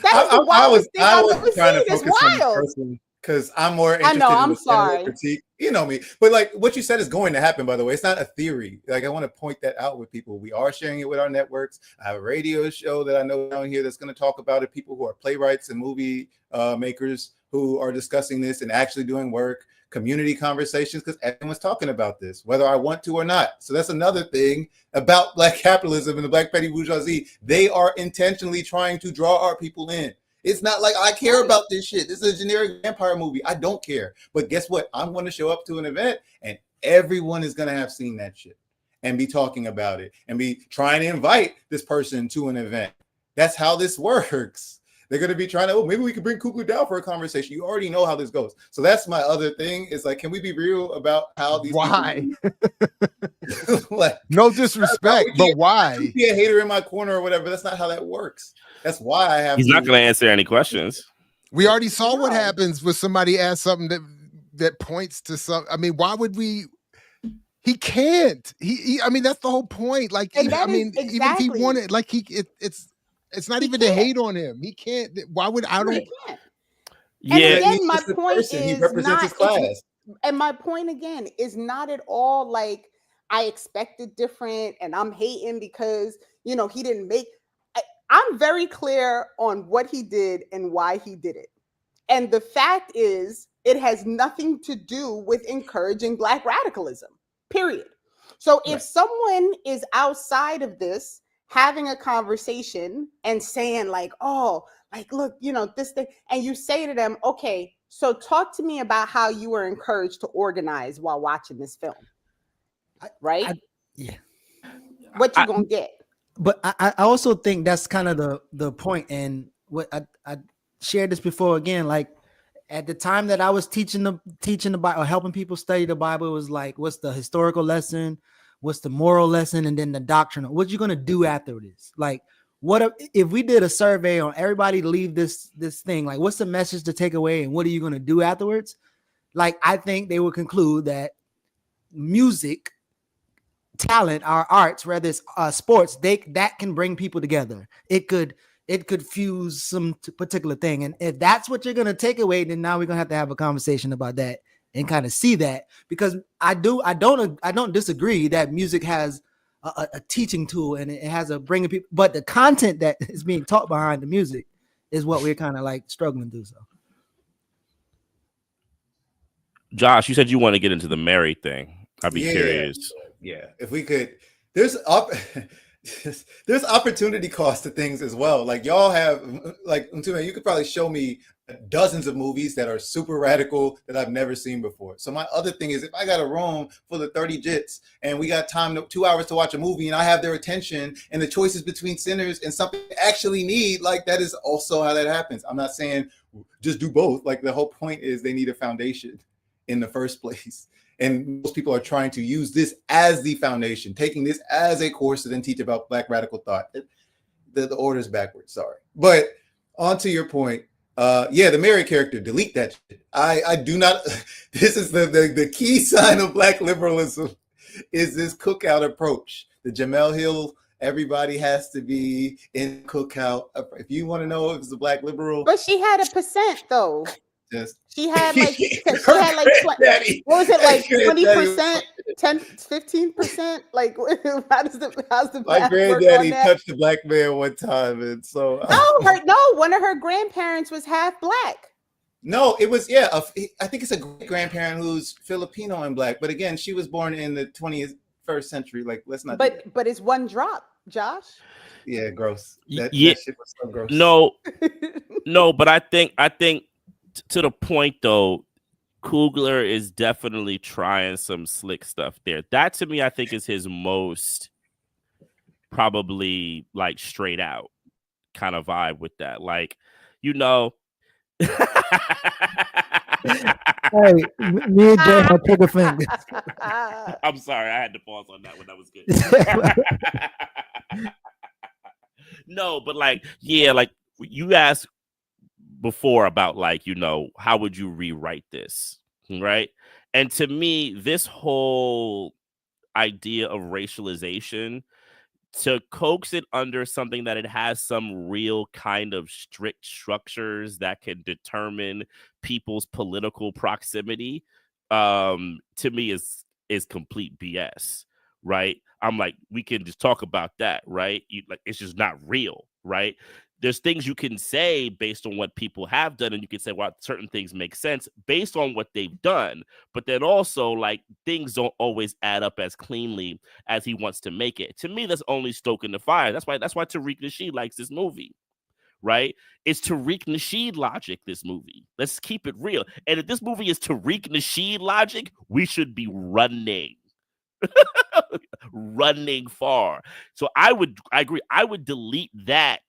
I was trying to focus on this person because I'm more interested in the critique. You know me, but like what you said is going to happen. By the way, it's not a theory. Like, I want to point that out with people. We are sharing it with our networks. I have a radio show that I know down here that's going to talk about it. People who are playwrights and movie makers who are discussing this and actually doing work. Community conversations, because everyone's talking about this, whether I want to or not. So that's another thing about Black capitalism and the Black petty bourgeoisie. They are intentionally trying to draw our people in. It's not like I care about this shit. This is a generic vampire movie. I don't care. But guess what? I'm going to show up to an event and everyone is going to have seen that shit and be talking about it and be trying to invite this person to an event. That's how this works. They're going to be trying to, maybe we could bring Coogler down for a conversation. You already know how this goes. So that's my other thing is like, can we be real about how these why? Like, no disrespect, but why? Be a hater in my corner or whatever. That's not how that works. That's why I have. He's not going to answer any questions. We already saw what happens when somebody asks something that points to some. I mean, why would we? He can't. He I mean, that's the whole point. Like, even if he wanted, like, it's not even to hate on him. He can't. Why would I don't? He can't. Yeah. And again, my point is he represents his class. And my point again is not at all like I expected different, and I'm hating because he didn't make. I'm very clear on what he did and why he did it. And the fact is, it has nothing to do with encouraging Black radicalism, period. So if someone is outside of this, having a conversation and saying like, oh, like, look, this thing, and you say to them, okay, so talk to me about how you were encouraged to organize while watching this film. Right? Yeah. What you gonna get? But I also think that's kind of the point. And what I shared this before again, like at the time that I was teaching the Bible or helping people study the Bible, it was like, what's the historical lesson? What's the moral lesson? And then the doctrinal. What you going to do after this? Like, what if we did a survey on everybody to leave this thing? Like, what's the message to take away? And what are you going to do afterwards? Like, I think they would conclude that music, talent, our arts, whether it's sports, that can bring people together. It could fuse some particular thing. And if that's what you're going to take away, then now we're going to have a conversation about that and kind of see that, because I don't disagree that music has a teaching tool and it has a bringing people, but the content that is being taught behind the music is what we're kind of like struggling to. So Josh, you said you want to get into the Mary thing. I'd be curious. Yeah, if we could, there's opportunity cost to things as well. Like y'all have, like, you could probably show me dozens of movies that are super radical that I've never seen before. So my other thing is, if I got a room full of 30 jits and we got 2 hours to watch a movie and I have their attention and the choices between sinners and something they actually need, like that is also how that happens. I'm not saying just do both. Like the whole point is they need a foundation in the first place. And most people are trying to use this as the foundation, taking this as a course to then teach about Black radical thought. The order is backwards, sorry. But on to your point, the Mary character, delete that shit. I do not, this is the key sign of Black liberalism is this cookout approach. The Jamel Hill, everybody has to be in cookout. If you want to know if it's a Black liberal. But she had a percent though. She had like 20, what was it, like 20%, 10-15%? Like how's the my granddaddy touched a Black man one time, and so one of her grandparents was half Black. No, it was I think it's a great grandparent who's Filipino and Black, but again, she was born in the 21st century. Like, let's not. But it's one drop, Josh. Yeah, gross. That shit was so gross. No, but I think. To the point though, Coogler is definitely trying some slick stuff there. That to me, I think, is his most probably like straight out kind of vibe with that. Like, Hey, me and Jay have trigger fingers. I'm sorry, I had to pause on that one. That was good. No, but like, like you asked before about like, how would you rewrite this, right? And to me, this whole idea of racialization, to coax it under something that it has some real kind of strict structures that can determine people's political proximity, to me is complete BS, right? I'm like, we can just talk about that, right? It's just not real, right? There's things you can say based on what people have done, and you can say, well, certain things make sense based on what they've done. But then also, like, things don't always add up as cleanly as he wants to make it. To me, that's only stoking the fire. That's why Tariq Nasheed likes this movie, right? It's Tariq Nasheed logic, this movie. Let's keep it real. And if this movie is Tariq Nasheed logic, we should be running. Running far. So I agree. I would delete that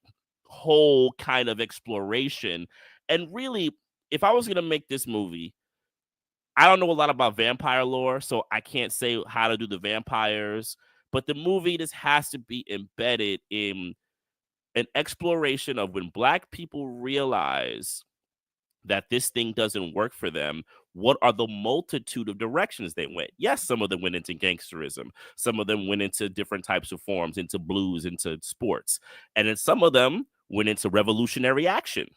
whole kind of exploration. And really, if I was going to make this movie, I don't know a lot about vampire lore, so I can't say how to do the vampires, but the movie just has to be embedded in an exploration of when Black people realize that this thing doesn't work for them, what are the multitude of directions they went? Yes, some of them went into gangsterism. Some of them went into different types of forms, into blues, into sports. And then some of them went into revolutionary action,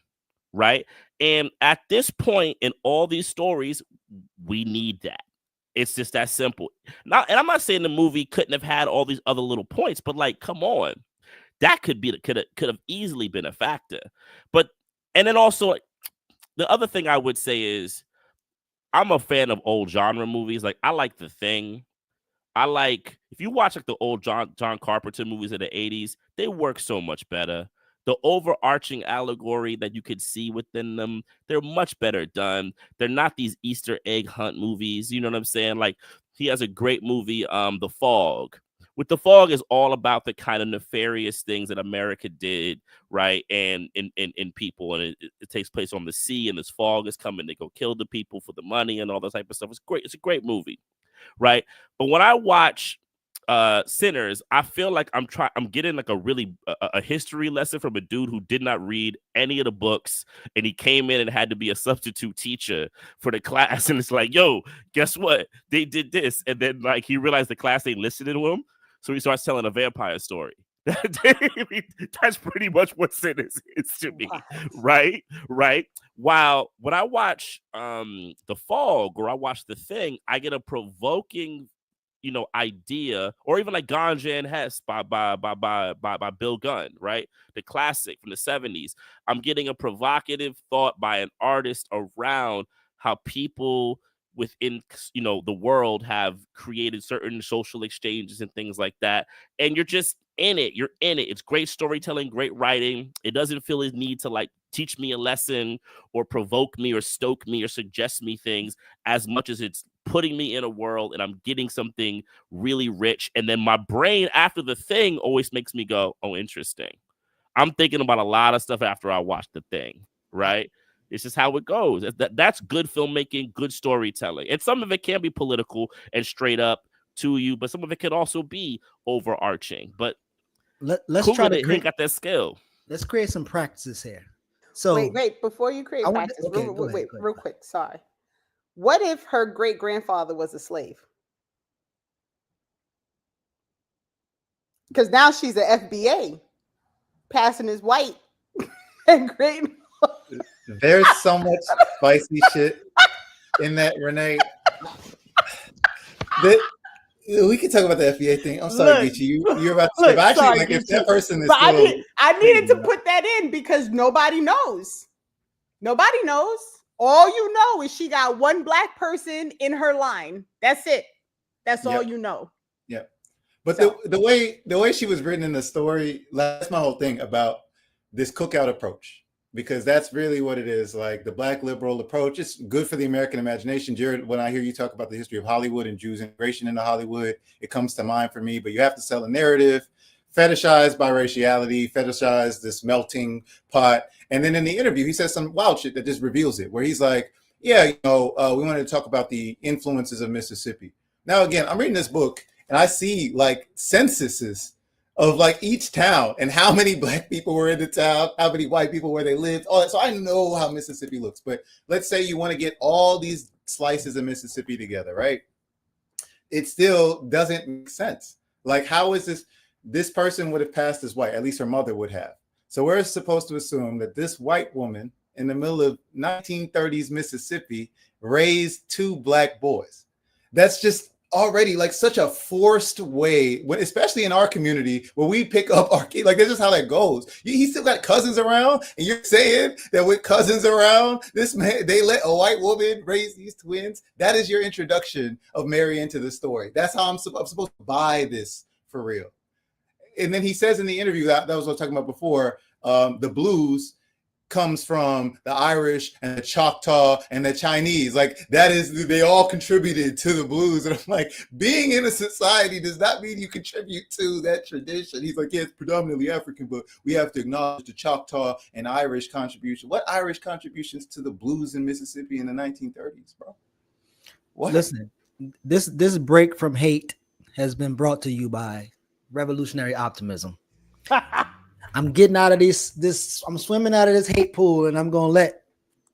right? And at this point in all these stories, we need that. It's just that simple. Now, and I'm not saying the movie couldn't have had all these other little points, but like, come on. That could have easily been a factor. But, and then also, the other thing I would say is I'm a fan of old genre movies. Like, I like The Thing. I like, if you watch like the old John Carpenter movies of the 80s, they work so much better. The overarching allegory that you could see within them, they're much better done. They're not these Easter egg hunt movies. You know what I'm saying? Like, he has a great movie, The Fog. With The Fog is all about the kind of nefarious things that America did, right? And in people, and it takes place on the sea, and this fog is coming to go kill the people for the money and all that type of stuff. It's great. It's a great movie, right? But when I watch Sinners, I feel like I'm getting like a history lesson from a dude who did not read any of the books, and he came in and had to be a substitute teacher for the class. And it's like, yo, guess what? They did this, and then like he realized the class ain't listening to him. So he starts telling a vampire story. That's pretty much what Sinners is to me, right? While when I watch The Fog or I watch The Thing, I get a provoking, idea, or even like Ganja and Hess by Bill Gunn, right? The classic from the 70s. I'm getting a provocative thought by an artist around how people within the world have created certain social exchanges and things like that, and you're in it. It's great storytelling, great writing. It doesn't feel a need to like teach me a lesson or provoke me or stoke me or suggest me things, as much as it's putting me in a world and I'm getting something really rich. And then my brain after The Thing always makes me go, oh, interesting. I'm thinking about a lot of stuff after I watch The Thing, right? It's just how it goes. That's good filmmaking, good storytelling. And some of it can be political and straight up to you, but some of it can also be overarching. But let's try to create got that skill. Let's create some practices here. So wait, before you create practice, real quick. Sorry. What if her great grandfather was a slave? Because now she's an FBA, passing as white and great. There's so much spicy shit in that, Renee. We can talk about the FBA thing. I'm sorry, Geechee. You're about to say, but actually, like, if that person is still... I needed to put that in because nobody knows. Nobody knows. All you know is she got one Black person in her line. That's it. That's all you know. Yeah. But the way she was written in the story, that's my whole thing about this cookout approach. Because that's really what it is. Like, the Black liberal approach, it's good for the American imagination. Jared, when I hear you talk about the history of Hollywood and Jews' integration into Hollywood, it comes to mind for me. But you have to sell a narrative, fetishize biraciality, fetishize this melting pot. And then in the interview, he says some wild shit that just reveals it, where he's like, yeah, we wanted to talk about the influences of Mississippi. Now, again, I'm reading this book and I see like censuses of like each town and how many Black people were in the town, how many white people where they lived, all that. So I know how Mississippi looks. But let's say you want to get all these slices of Mississippi together, right? It still doesn't make sense. Like, how is this person would have passed as white, at least her mother would have. So we're supposed to assume that this white woman in the middle of 1930s Mississippi raised two Black boys. That's just already like such a forced way, especially in our community where we pick up our kids. Like, that's just how that goes. He still got cousins around, and you're saying that with cousins around, this man, they let a white woman raise these twins. That is your introduction of Mary into the story. That's how I'm supposed to buy this for real. And then he says in the interview that was what I was talking about before, the blues comes from the Irish and the Choctaw and the Chinese. Like they all contributed to the blues. And I'm like, being in a society does not mean you contribute to that tradition. He's like, yeah, it's predominantly African, but we have to acknowledge the Choctaw and Irish contribution. What Irish contributions to the blues in Mississippi in the 1930s, bro? What? Listen, this break from hate has been brought to you by Revolutionary Optimism. I'm getting out of this. I'm swimming out of this hate pool, and I'm gonna let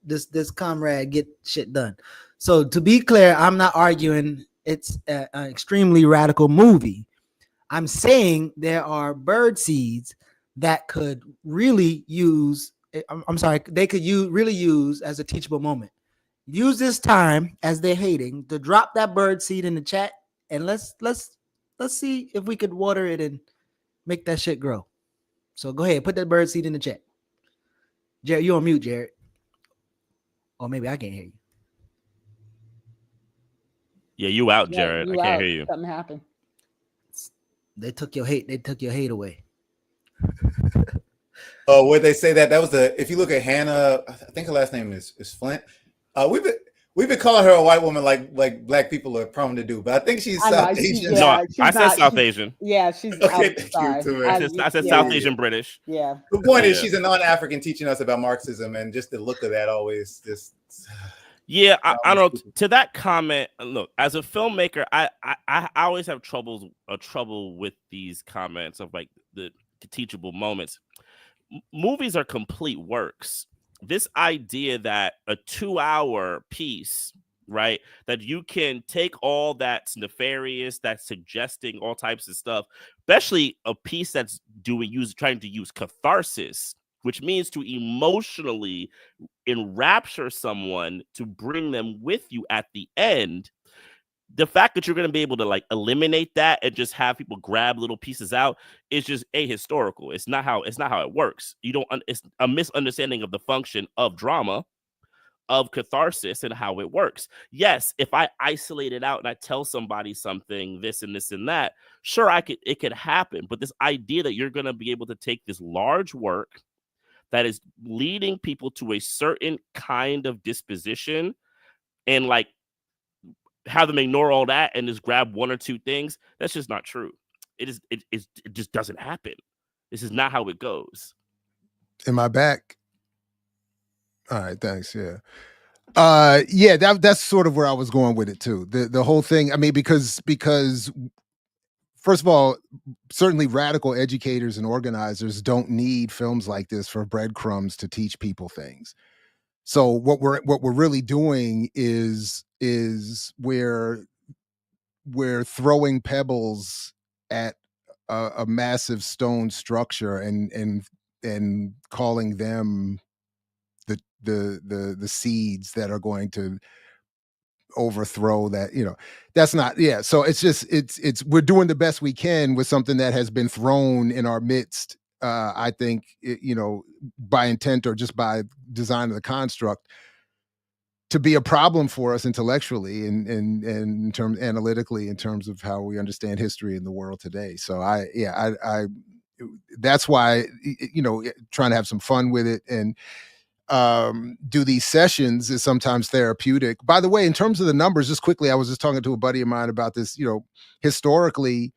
this comrade get shit done. So to be clear, I'm not arguing it's an extremely radical movie. I'm saying there are bird seeds that could really use. I'm sorry, they could really use as a teachable moment. Use this time as they're hating to drop that bird seed in the chat, and let's see if we could water it and make that shit grow. So go ahead, put that bird seed in the chat. Jared, you on mute, Jared. Or maybe I can't hear you. Yeah, you out, Jared. I can't hear you. Something happened. They took your hate away. Oh, would they say that was if you look at Hannah, I think her last name is Flint. We've been calling her a white woman like black people are prone to do, but I think she's South Asian. No, I said South Asian. Yeah, she's okay. I said South Asian British. Yeah. The point is, she's a non-African teaching us about Marxism, and just the look of that always just. Yeah, I don't know. To that comment, look, as a filmmaker, I always have trouble with these comments of like the teachable moments. Movies are complete works. This idea that a 2-hour piece, right, that you can take all that's nefarious, that's suggesting all types of stuff, especially a piece that's trying to use catharsis, which means to emotionally enrapture someone to bring them with you at the end. The fact that you're going to be able to like eliminate that and just have people grab little pieces out is just ahistorical. It's not how it works. It's a misunderstanding of the function of drama, of catharsis, and how it works. Yes, if I isolate it out and I tell somebody something, this and this and that, sure, it could happen. But this idea that you're going to be able to take this large work that is leading people to a certain kind of disposition and like have them ignore all that and just grab one or two things, that's just not true. It just doesn't happen. This is not how it goes. Am I back? All right, thanks. Yeah. That's sort of where I was going with it too. The whole thing, I mean, because first of all, certainly radical educators and organizers don't need films like this for breadcrumbs to teach people things. So what we're really doing is we're throwing pebbles at a massive stone structure and calling them the seeds that are going to overthrow that, that's not, so it's we're doing the best we can with something that has been thrown in our midst, I think, by intent or just by design of the construct, to be a problem for us intellectually and in terms analytically, in terms of how we understand history in the world today. So I that's why, trying to have some fun with it and do these sessions is sometimes therapeutic. By the way, in terms of the numbers, just quickly, I was just talking to a buddy of mine about this, historically,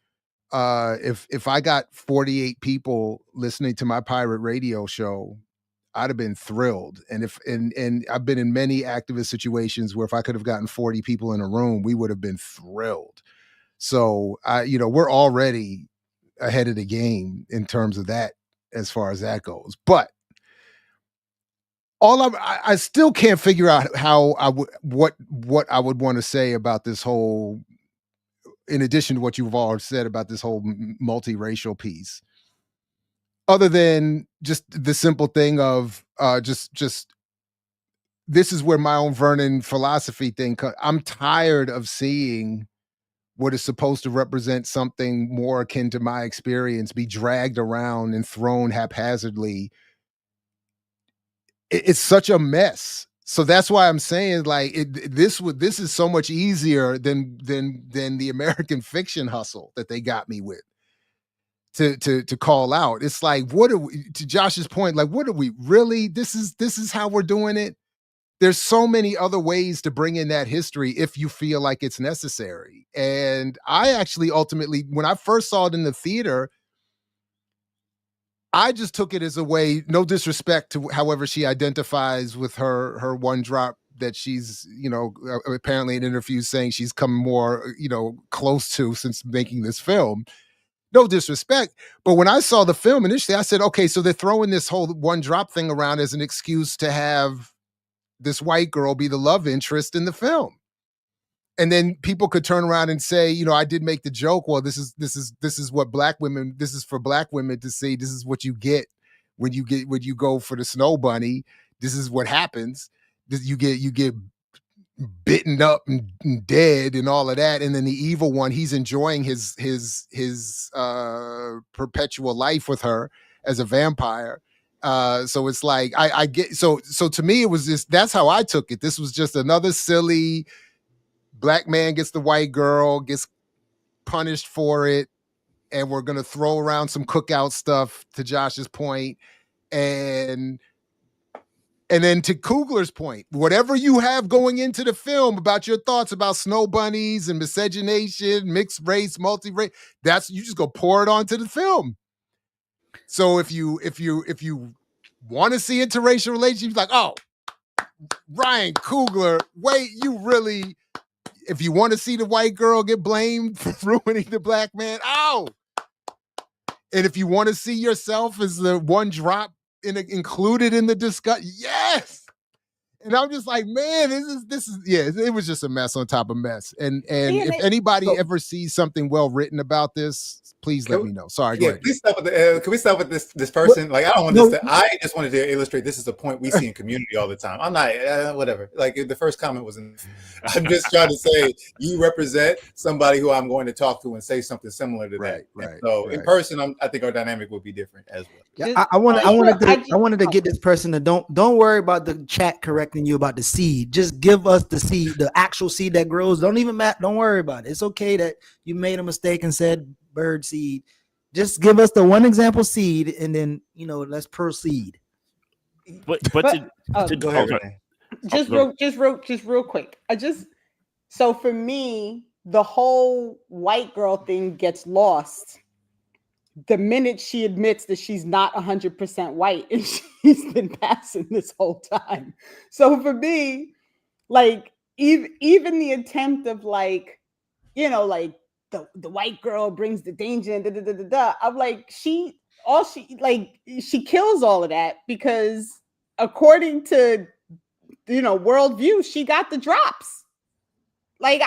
if I got 48 people listening to my pirate radio show, I'd have been thrilled. And and I've been in many activist situations where if I could have gotten 40 people in a room, we would have been thrilled. So we're already ahead of the game in terms of that, as far as that goes. But I still can't figure out how what I would want to say about this whole, in addition to what you've all said about this whole multiracial piece, other than just the simple thing of just this is where my own Vernon philosophy thing. I'm tired of seeing what is supposed to represent something more akin to my experience be dragged around and thrown haphazardly. It's such a mess. So that's why I'm saying, like, this is so much easier than the American fiction hustle that they got me with. to call out. It's like, what are we, to Josh's point, like, what are we really? This is how we're doing it. There's so many other ways to bring in that history if you feel like it's necessary. And I actually ultimately, when I first saw it in the theater, I just took it as a way, no disrespect to however she identifies with her one drop that she's, apparently in interviews saying she's come more, close to since making this film. No disrespect. But when I saw the film initially, I said, okay, so they're throwing this whole one drop thing around as an excuse to have this white girl be the love interest in the film. And then people could turn around and say, I did make the joke. Well, this is what black women, this is for black women to see. This is what you get when you go for the snow bunny. This is what happens. You get bitten up and dead and all of that. And then the evil one, he's enjoying his perpetual life with her as a vampire. So it's like, I get, so to me, it was just, that's how I took it. This was just another silly black man gets the white girl, gets punished for it. And we're going to throw around some cookout stuff, to Josh's point. And then to Coogler's point, whatever you have going into the film about your thoughts about snow bunnies and miscegenation, mixed race, multi-race, you just go pour it onto the film. So if you want to see interracial relationships, like, oh, Ryan Coogler, wait, you really, if you want to see the white girl get blamed for ruining the black man, oh. And if you want to see yourself as the one drop included in the discussion, yes. And I'm just like, man, this is it was just a mess on top of mess. And if anybody ever sees something well written about this, please let me know. Sorry, go ahead. Please stop with can we stop with this person? Like, I don't want this. I just wanted to illustrate this is a point we see in community all the time. I'm not whatever. Like, the first comment was I'm just trying to say you represent somebody who I'm going to talk to and say something similar to that. Right. So in person, I think our dynamic would be different as well. Yeah, I wanted to get this person to don't worry about the chat correcting you about the seed. Just give us the seed, the actual seed that grows. Don't even matter. Don't worry about it. It's okay that you made a mistake and said bird seed. Just give us the one example seed, and then let's proceed. But go ahead. Just real quick. So for me, the whole white girl thing gets lost the minute she admits that she's not 100% white and she's been passing this whole time. So for me, like, even the attempt of like, like the white girl brings the danger and I'm like, she kills all of that because according to worldview, she got the drops. Like,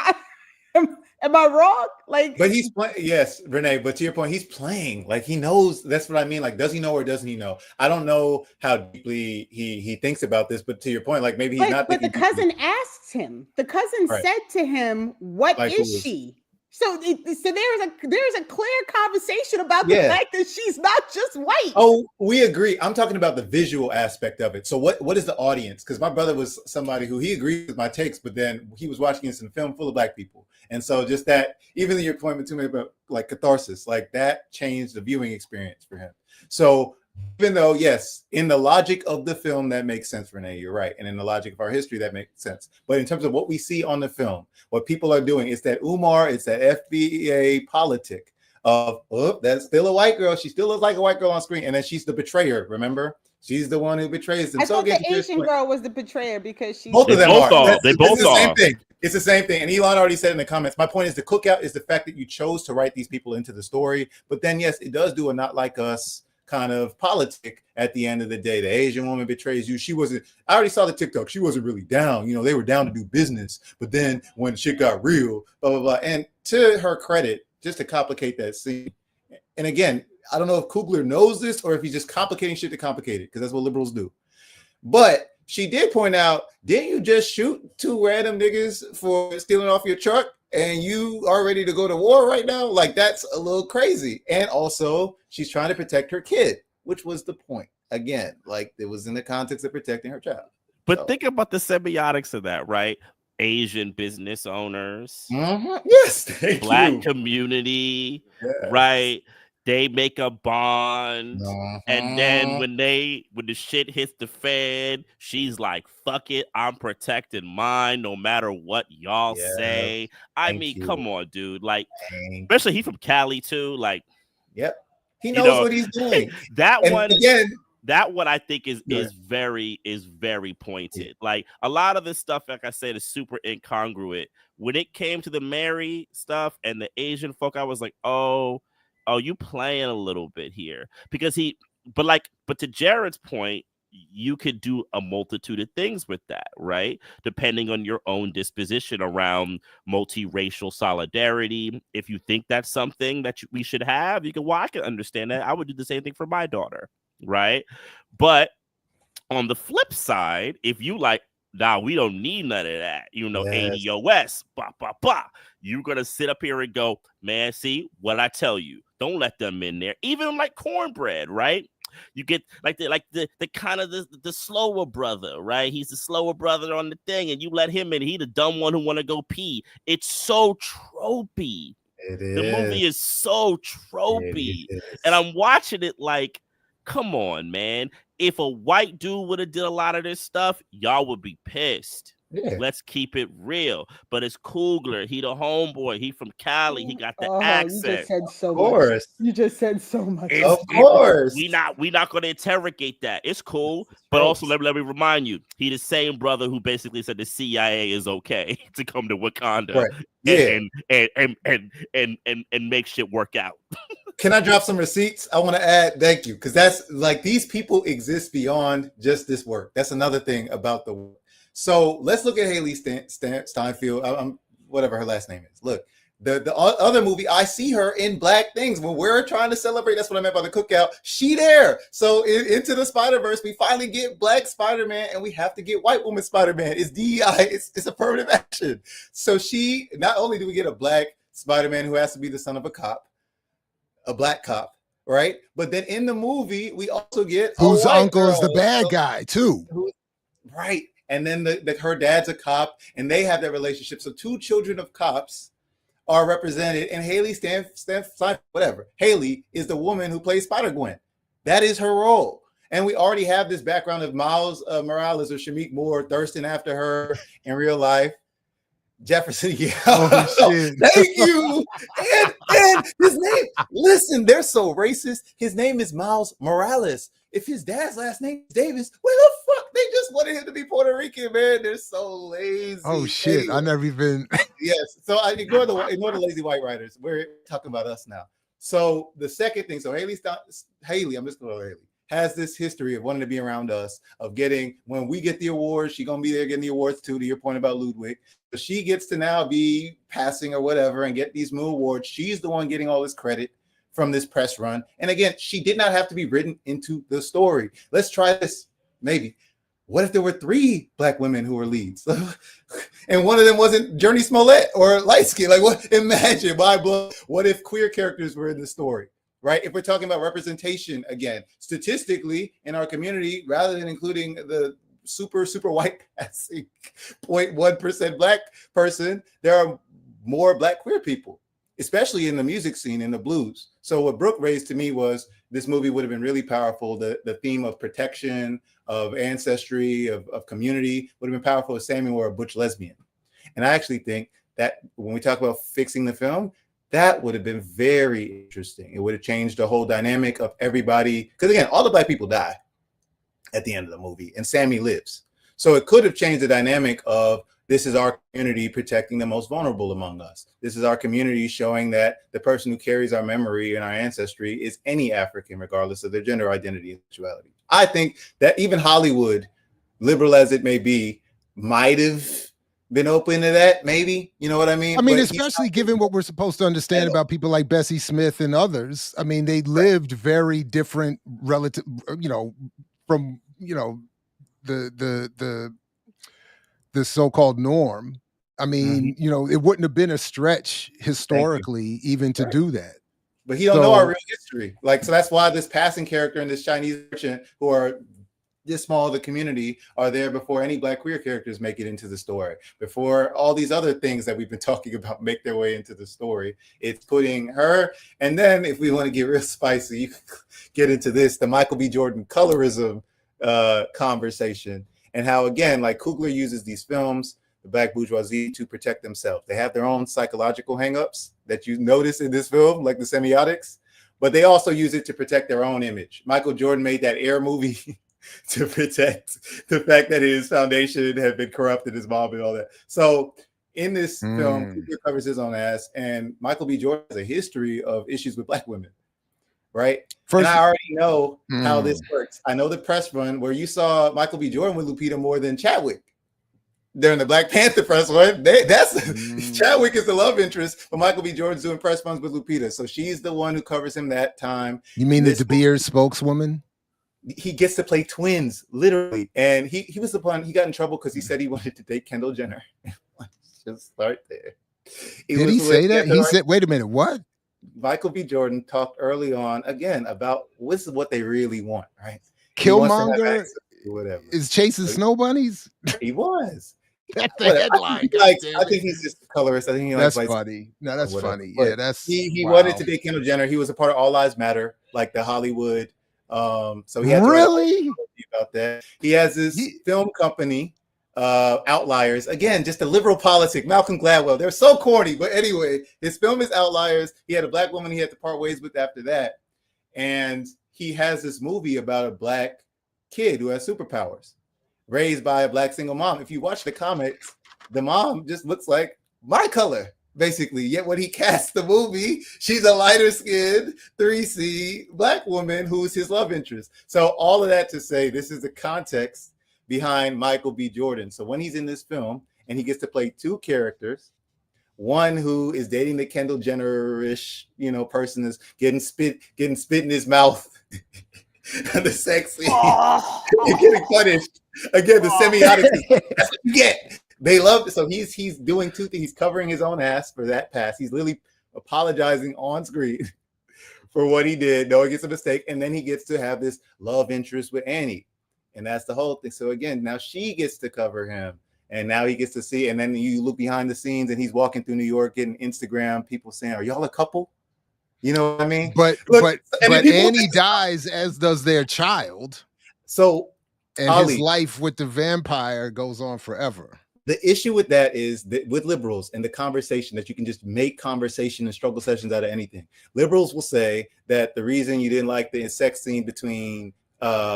am I wrong? Like, but he's playing. Yes, Renee. But to your point, he's playing. Like, he knows. That's what I mean. Like, does he know or doesn't he know? I don't know how deeply he thinks about this. But to your point, like, maybe he's not. But the cousin asked him. The cousin said to him, "What is she?" So there's a clear conversation about the fact that she's not just white. Oh, we agree. I'm talking about the visual aspect of it. So what is the audience? Because my brother was somebody who he agreed with my takes, but then he was watching this in a film full of black people. And so just that, even your point to me about like catharsis, like that changed the viewing experience for him. So even though, yes, in the logic of the film, that makes sense, Renee, you're right. And in the logic of our history, that makes sense. But in terms of what we see on the film, what people are doing, it's that Umar, it's that FBA politic of, oh, that's still a white girl. She still looks like a white girl on screen. And then she's the betrayer, remember? She's the one who betrays them. I thought the Asian girl was the betrayer because she's both of them are. They both are. Same thing. It's the same thing. And Elon already said in the comments, my point is the cookout is the fact that you chose to write these people into the story. But then, yes, it does do a not like us kind of politic at the end of the day. The Asian woman betrays you. She wasn't, I already saw the TikTok. She wasn't really down. They were down to do business. But then when shit got real, blah, blah, blah. And to her credit, just to complicate that scene. And again, I don't know if Coogler knows this or if he's just complicating shit to complicate it, because that's what liberals do. But she did point out, didn't you just shoot 2 random niggas for stealing off your truck? And you are ready to go to war right now? Like, that's a little crazy. And also, she's trying to protect her kid, which was the point. Again, like, it was in the context of protecting her child. But think about the semiotics of that, right? Asian business owners, yes, Black community, right? they make a bond, and then when the shit hits the fan, she's like, "Fuck it, I'm protecting mine, no matter what y'all say." I mean, come on, dude. Like, especially he from Cali too. Like, he knows what he's doing. That one I think is very pointed. Like, a lot of this stuff, like I said, is super incongruent. When it came to the Mary stuff and the Asian folk, I was like, oh, you playing a little bit here. Because but to Jared's point, you could do a multitude of things with that, right? Depending on your own disposition around multiracial solidarity. If you think that's something that we should have, you can, well, I can understand that. I would do the same thing for my daughter, right? But on the flip side, if you like, nah, we don't need none of that, ADOS, bah, bah, bah, you're going to sit up here and go, man, see what I tell you, don't let them in there. Even like cornbread, right? You get the kind of the slower brother, right? He's the slower brother on the thing, and you let him in. He the dumb one who want to go pee. It's so tropey. The movie is so tropey. And I'm watching it like, come on, man. If a white dude would have did a lot of this stuff, y'all would be pissed. Yeah. Let's keep it real. But it's Coogler. He the homeboy. He from Cali. He got the accent. You just said so much. You just said so much. Of course. We not going to interrogate that. It's cool. But also let me remind you, he the same brother who basically said the CIA is okay to come to Wakanda and make shit work out. Can I drop some receipts? I want to add, thank you, because that's like, these people exist beyond just this work. That's another thing about the work. So let's look at Haley Steinfeld, whatever her last name is. Look, the other movie, I see her in Black Things. When we're trying to celebrate, that's what I meant by the cookout. She there. So into the Spider-Verse, we finally get Black Spider-Man, and we have to get White Woman Spider-Man. It's DEI. It's affirmative action. So not only do we get a Black Spider-Man who has to be the son of a Black cop, right? But then in the movie, we also get whose uncle is the bad guy too, right? And then her dad's a cop, and they have that relationship. So two children of cops are represented, and Haley Haley is the woman who plays Spider-Gwen. That is her role. And we already have this background of Miles Morales or Shameik Moore thirsting after her in real life. Jefferson, thank you. And his name, listen, they're so racist. His name is Miles Morales. If his dad's last name is Davis, where the fuck? They just wanted him to be Puerto Rican, man. They're so lazy. Oh shit, anyway. I never even. Yes, so I ignore the lazy white writers. We're talking about us now. So the second thing, so Haley, I'm just going to Haley, has this history of wanting to be around us, of getting, when we get the awards, she's going to be there getting the awards too, to your point about Ludwig. But she gets to now be passing or whatever and get these Moo Awards. She's the one getting all this credit from this press run. And again, she did not have to be written into the story. Let's try this. Maybe. What if there were 3 Black women who were leads? And one of them wasn't Journey Smollett or light skin? Like, what? Imagine, what if queer characters were in the story? Right? If we're talking about representation, again, statistically in our community, rather than including the super white passing 0.1% Black person, there are more Black queer people, especially in the music scene, in the blues. So what Brooke raised to me was, this movie would have been really powerful. The theme of protection, of ancestry, of community would have been powerful if Sammy were a butch lesbian. And I actually think that when we talk about fixing the film, that would have been very interesting. It would have changed the whole dynamic of everybody. Because again, all the Black people die at the end of the movie, and Sammy lives. So it could have changed the dynamic of, this is our community protecting the most vulnerable among us. This is our community showing that the person who carries our memory and our ancestry is any African, regardless of their gender identity and sexuality. I think that even Hollywood, liberal as it may be, might have been open to that, maybe. You know what I mean? I mean, especially given what we're supposed to understand about people like Bessie Smith and others. I mean, they lived very different relative, from, the so-called norm. I mean, it wouldn't have been a stretch historically even to do that. But he don't know our real history. So that's why this passing character and this Chinese merchant, who are this small of the community are there before any Black queer characters make it into the story, before all these other things that we've been talking about make their way into the story. It's putting her, and then if we want to get real spicy, you can get into this, the Michael B. Jordan colorism conversation, and how, again, like Coogler uses these films, the Black bourgeoisie, to protect themselves. They have their own psychological hangups that you notice in this film, like the semiotics, but they also use it to protect their own image. Michael Jordan made that Air movie to protect the fact that his foundation had been corrupted, his mom and all that. So in this film, Coogler covers his own ass, and Michael B. Jordan has a history of issues with Black women, right? And I already know how this works. I know the press run where you saw Michael B. Jordan with Lupita more than Chadwick. During the Black Panther press run, Chadwick is the love interest, but Michael B. Jordan's doing press runs with Lupita. So she's the one who covers him that time. You mean the De Beers spokeswoman? He gets to play twins, literally. And he was the one, he got in trouble because he said he wanted to date Kendall Jenner. Just start there. Did he say that? He said, wait a minute, what? Michael B. Jordan talked early on, again, about this is what they really want, right? Killmonger whatever is chasing snow bunnies? He was. That's the headline. I think he's just a colorist. I think he that's likes funny. No, that's funny. But yeah, that's he wanted to date Kendall Jenner. He was a part of All Lives Matter, like the Hollywood. So he had really about that. He has this film company, Outliers. Again, just a liberal politic. Malcolm Gladwell. They're so corny, but anyway, his film is Outliers. He had a Black woman he had to part ways with after that, and he has this movie about a Black kid who has superpowers, raised by a Black single mom. If you watch the comics, the mom just looks like my color, basically. Yet when he casts the movie, she's a lighter skinned 3C Black woman who's his love interest. So all of that to say, this is the context behind Michael B. Jordan. So when he's in this film and he gets to play two characters, one who is dating the Kendall Jenner-ish, person is getting spit in his mouth. The sexy, you're getting punished. Again, the semiotics. That's what you get. They love it. So he's doing two things. He's covering his own ass for that pass. He's literally apologizing on screen for what he did, knowing it's a mistake, and then he gets to have this love interest with Annie, and that's the whole thing. So again, now she gets to cover him, and now he gets to see. And then you look behind the scenes, and he's walking through New York, getting Instagram people saying, "Are y'all a couple?" You know what I mean? But Annie dies, as does their child. So his life with the vampire goes on forever. The issue with that is that with liberals and the conversation that you can just make conversation and struggle sessions out of anything. Liberals will say that the reason you didn't like the sex scene between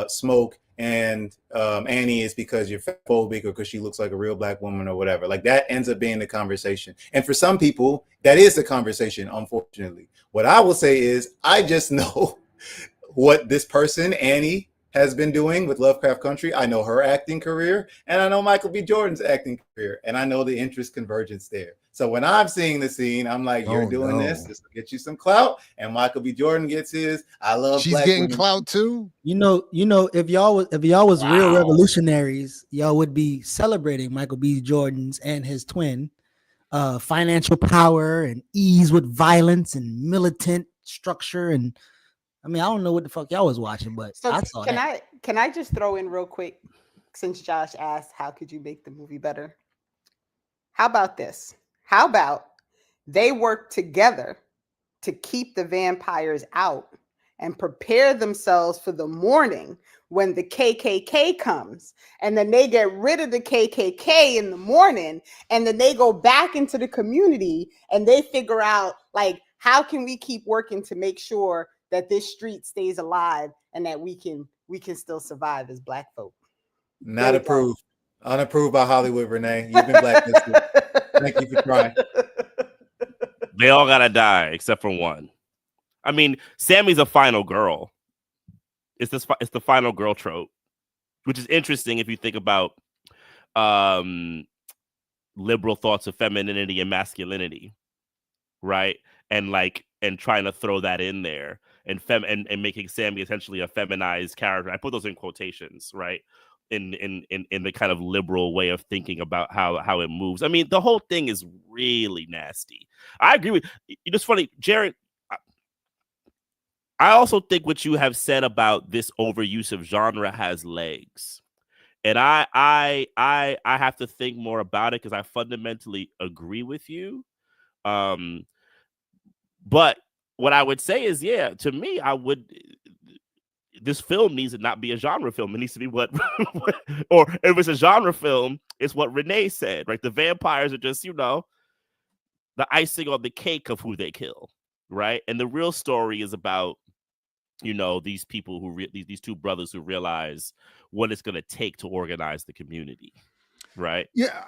Smoke and Annie is because you're phobic or because she looks like a real Black woman or whatever. Like that ends up being the conversation. And for some people, that is the conversation, unfortunately. What I will say is I just know what this person, Annie, has been doing with Lovecraft Country. I know her acting career, and I know Michael B. Jordan's acting career, and I know the interest convergence there. So when I'm seeing the scene, I'm like, you're doing this to get you some clout, and Michael B. Jordan gets his. I love. She's Black getting women. Clout too. If y'all was real revolutionaries, y'all would be celebrating Michael B. Jordan's and his twin financial power and ease with violence and militant structure. And I mean, I don't know what the fuck y'all was watching, but so I saw that. Can I just throw in real quick, since Josh asked, how could you make the movie better? How about this? How about they work together to keep the vampires out and prepare themselves for the morning when the KKK comes, and then they get rid of the KKK in the morning, and then they go back into the community and they figure out, like, how can we keep working to make sure that this street stays alive and that we can still survive as Black folk. Not approved. Unapproved by Hollywood, Renee. You've been blacklisted. Thank you for trying. They all gotta die except for one. I mean, Sammy's a final girl. It's the final girl trope, which is interesting if you think about liberal thoughts of femininity and masculinity, right? And trying to throw that in there and making Sammy essentially a feminized character. I put those in quotations, right? In the kind of liberal way of thinking about how it moves. I mean, the whole thing is really nasty. I agree with you. It's funny, Jared. I also think what you have said about this overuse of genre has legs. And I have to think more about it because I fundamentally agree with you. But what I would say is, yeah, to me, this film needs to not be a genre film. It needs to be or if it's a genre film, it's what Renee said, right? The vampires are just, the icing on the cake of who they kill, right? And the real story is about, these people these two brothers who realize what it's going to take to organize the community, right? Yeah.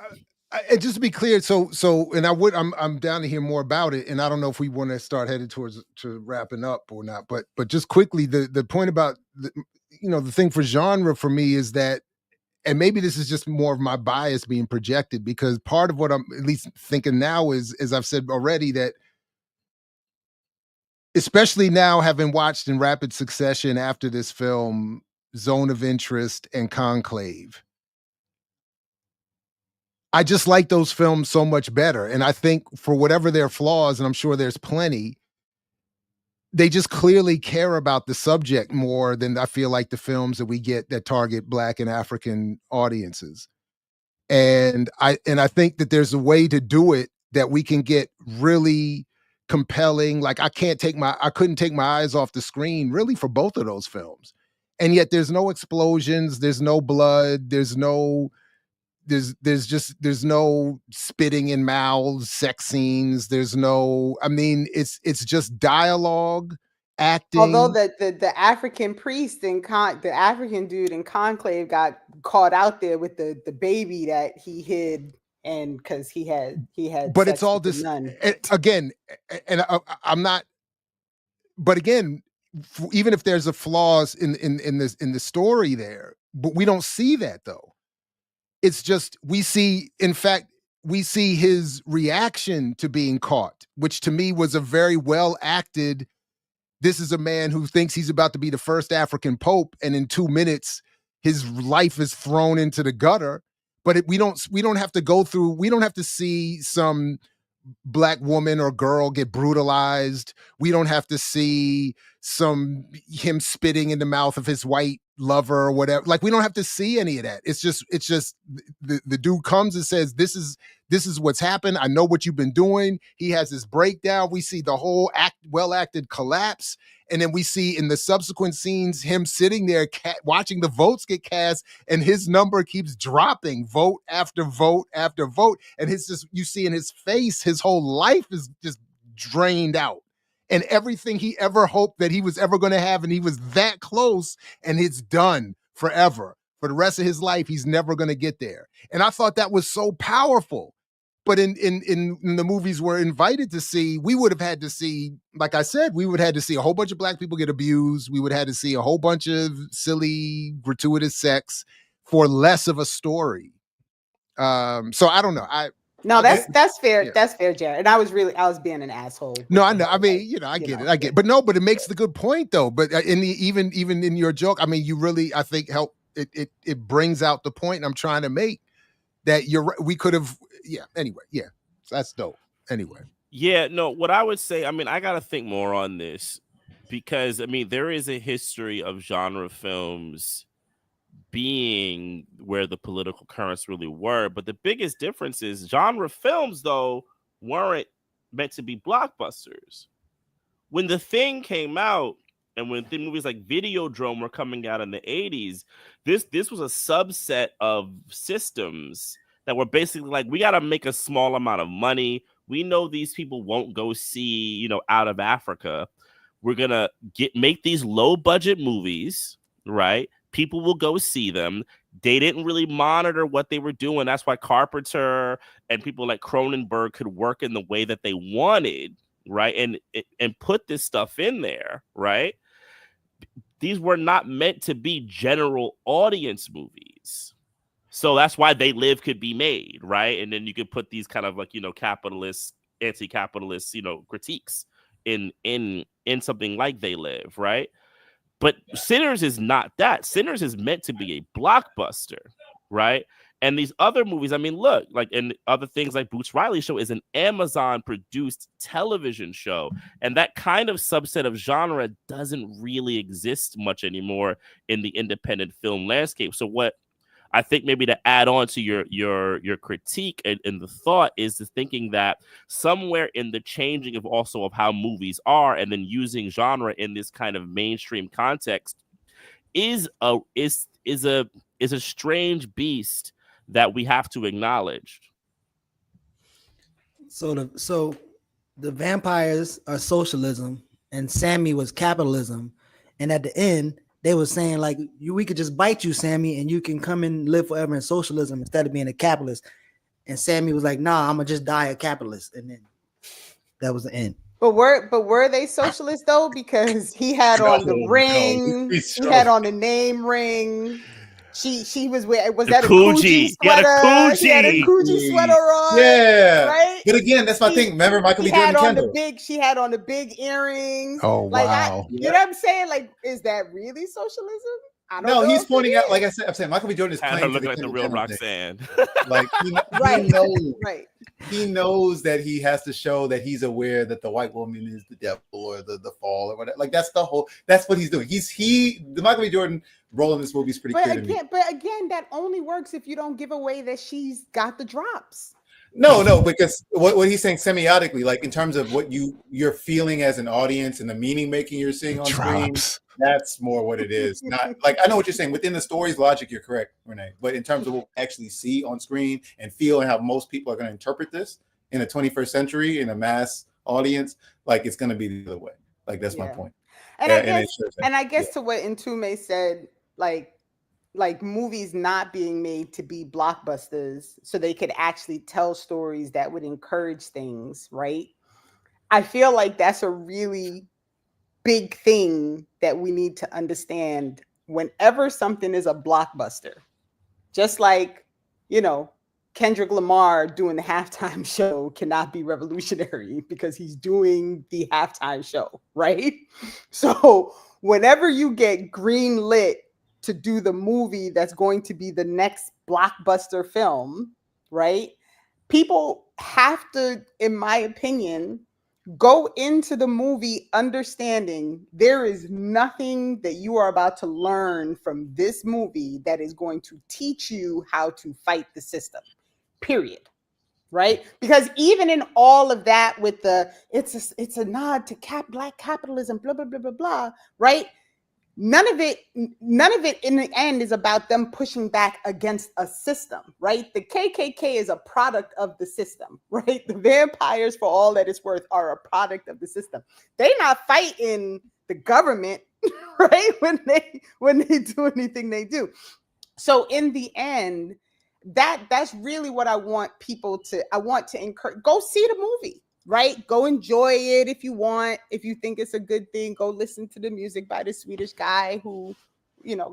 And just to be clear, and I'm down to hear more about it, and I don't know if we want to start headed towards to wrapping up or not, but just quickly, the point about the thing for genre for me is that, and maybe this is just more of my bias being projected, because part of what I'm at least thinking now is, as I've said already, that especially now having watched in rapid succession after this film, Zone of Interest and Conclave, I just like those films so much better. And I think for whatever their flaws, and I'm sure there's plenty, they just clearly care about the subject more than I feel like the films that we get that target Black and African audiences. And I think that there's a way to do it that we can get really compelling. Like I couldn't take my eyes off the screen really for both of those films. And yet there's no explosions, there's no blood, there's no spitting in mouths, sex scenes. There's no, I mean, it's just dialogue, acting. Although the African priest and the African dude in Conclave got caught out there with the baby that he hid, and because he had. But it's all this again, and I'm not. But again, even if there's a flaws in the story there, but we don't see that though. It's just we see his reaction to being caught, which to me was a very well acted. This is a man who thinks he's about to be the first African pope, and in 2 minutes, his life is thrown into the gutter. But we don't have to go through. We don't have to see some Black woman or girl get brutalized. We don't have to see him spitting in the mouth of his white lover or whatever. Like we don't have to see any of that. It's just the dude comes and says, this is what's happened. I know what you've been doing. He has this breakdown. We see the whole well acted collapse. And then we see in the subsequent scenes him sitting there watching the votes get cast, and his number keeps dropping, vote after vote after vote. And you see in his face, his whole life is just drained out. And everything he ever hoped that he was ever going to have, and he was that close, and it's done forever. For the rest of his life, he's never going to get there. And I thought that was so powerful. But in the movies we're invited to see, we would have had to see, like I said, we would have had to see a whole bunch of Black people get abused. We would have had to see a whole bunch of silly, gratuitous sex for less of a story. So I don't know. That's fair. Yeah. That's fair, Jared. And I was being an asshole. No, I know. I mean, I get it. But it makes the good point though. But even in your joke, I mean, you really, I think, help it brings out the point I'm trying to make, that we could have. Yeah. Anyway. Yeah. That's dope. Anyway. Yeah. No. What I would say, I mean, I got to think more on this, because I mean, there is a history of genre films being where the political currents really were, but the biggest difference is genre films though weren't meant to be blockbusters. When The Thing came out, and when movies like Videodrome were coming out in the 80s, this was a subset of systems that were basically like, we got to make a small amount of money. We know these people won't go see, Out of Africa. We're going to make these low budget movies, right? People will go see them. They didn't really monitor what they were doing. That's why Carpenter and people like Cronenberg could work in the way that they wanted, right? And put this stuff in there, right? These were not meant to be general audience movies. So that's why They Live could be made, right? And then you could put these kind of like, capitalist, anti-capitalist, critiques in something like They Live, right? But Sinners is not that. Sinners is meant to be a blockbuster, right? And these other movies, I mean, look, like, and other things like Boots Riley Show is an Amazon produced television show. And that kind of subset of genre doesn't really exist much anymore in the independent film landscape. So what I think maybe to add on to your critique and the thought is the thinking that somewhere in the changing of also of how movies are and then using genre in this kind of mainstream context is a strange beast that we have to acknowledge. So the vampires are socialism and Sammy was capitalism, and at the end they were saying like we could just bite you, Sammy, and you can come and live forever in socialism instead of being a capitalist. And Sammy was like, "Nah, I'm gonna just die a capitalist," and then that was the end. But were they socialists though? Because he had on the ring, he had on the name ring. She was wearing, was that a Coogee sweater? He had a Coogee sweater on. Yeah, right. But again, that's my thing. Remember, Michael B. Jordan Kendall. She had on the big earrings. Oh like, wow! You know what I'm saying? Like, is that really socialism? I don't know. He's pointing out, like I'm saying, Michael B. Jordan is playing looking like the real Roxanne. Like he knows, right. He knows that he has to show that he's aware that the white woman is the devil or the fall or whatever. Like that's what he's doing. The Michael B. Jordan role in this movie is pretty clear to me. But again, that only works if you don't give away that she's got the drops. No, because what he's saying semiotically, like in terms of what you're feeling as an audience and the meaning making you're seeing on screen, that's more what it is. Not like I know what you're saying. Within the story's logic, you're correct, Renee. But in terms of what we actually see on screen and feel and how most people are going to interpret this in the 21st century in a mass audience, like it's going to be the other way. Like that's my point. And I guess to what Ntume said, like movies not being made to be blockbusters so they could actually tell stories that would encourage things, right? I feel like that's a really big thing that we need to understand whenever something is a blockbuster. Just like, Kendrick Lamar doing the halftime show cannot be revolutionary because he's doing the halftime show, right? So whenever you get green lit to do the movie that's going to be the next blockbuster film, right? People have to, in my opinion, go into the movie understanding there is nothing that you are about to learn from this movie that is going to teach you how to fight the system, period. Right? Because even in all of that with it's a nod to black capitalism, blah, blah, blah, blah, blah, right? None of it in the end is about them pushing back against a system, right? The KKK is a product of the system, right? The vampires, for all that it's worth, are a product of the system. They're not fighting the government, right? When they do anything they do. So in the end, that's really what I want to encourage. Go see the movie. Right? Go enjoy it if you want. If you think it's a good thing, go listen to the music by the Swedish guy who,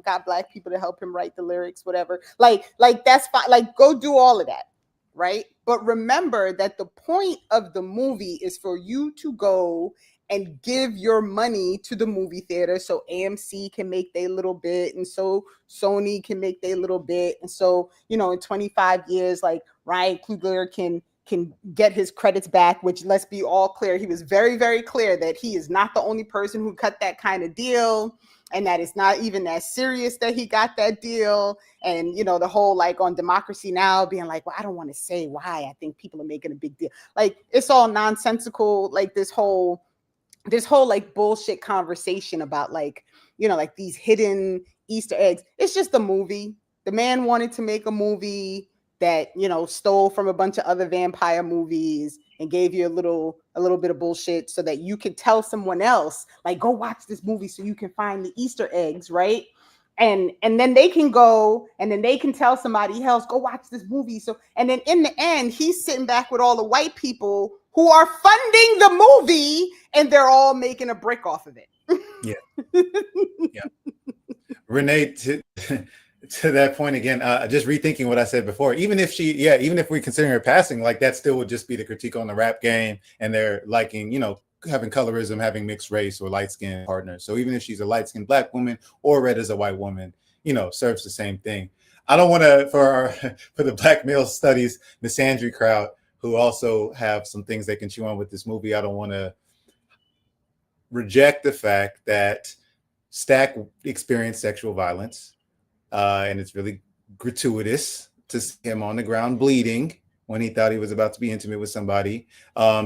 got black people to help him write the lyrics, whatever. Like that's fine. Like go do all of that. Right? But remember that the point of the movie is for you to go and give your money to the movie theater so AMC can make their little bit and so Sony can make their little bit. And so, in 25 years, like Ryan Coogler can get his credits back, which let's be all clear. He was very, very clear that he is not the only person who cut that kind of deal and that it's not even that serious that he got that deal. And, the whole like on Democracy Now! Being like, well, I don't want to say why I think people are making a big deal. Like it's all nonsensical. Like this whole like bullshit conversation about like, like these hidden Easter eggs. It's just a movie. The man wanted to make a movie that stole from a bunch of other vampire movies and gave you a little bit of bullshit so that you could tell someone else like go watch this movie so you can find the Easter eggs, right? And then they can go and then they can tell somebody else go watch this movie. So and then in the end he's sitting back with all the white people who are funding the movie and they're all making a brick off of it. Yeah. Renee, to that point again, just rethinking what I said before, even if we're considering her passing, like that still would just be the critique on the rap game and they're liking, having colorism, having mixed race or light skinned partners. So even if she's a light skinned black woman or red as a white woman, serves the same thing. I don't want to for the Black male studies misandry crowd who also have some things they can chew on with this movie. I don't want to reject the fact that Stack experienced sexual violence, and it's really gratuitous to see him on the ground bleeding when he thought he was about to be intimate with somebody.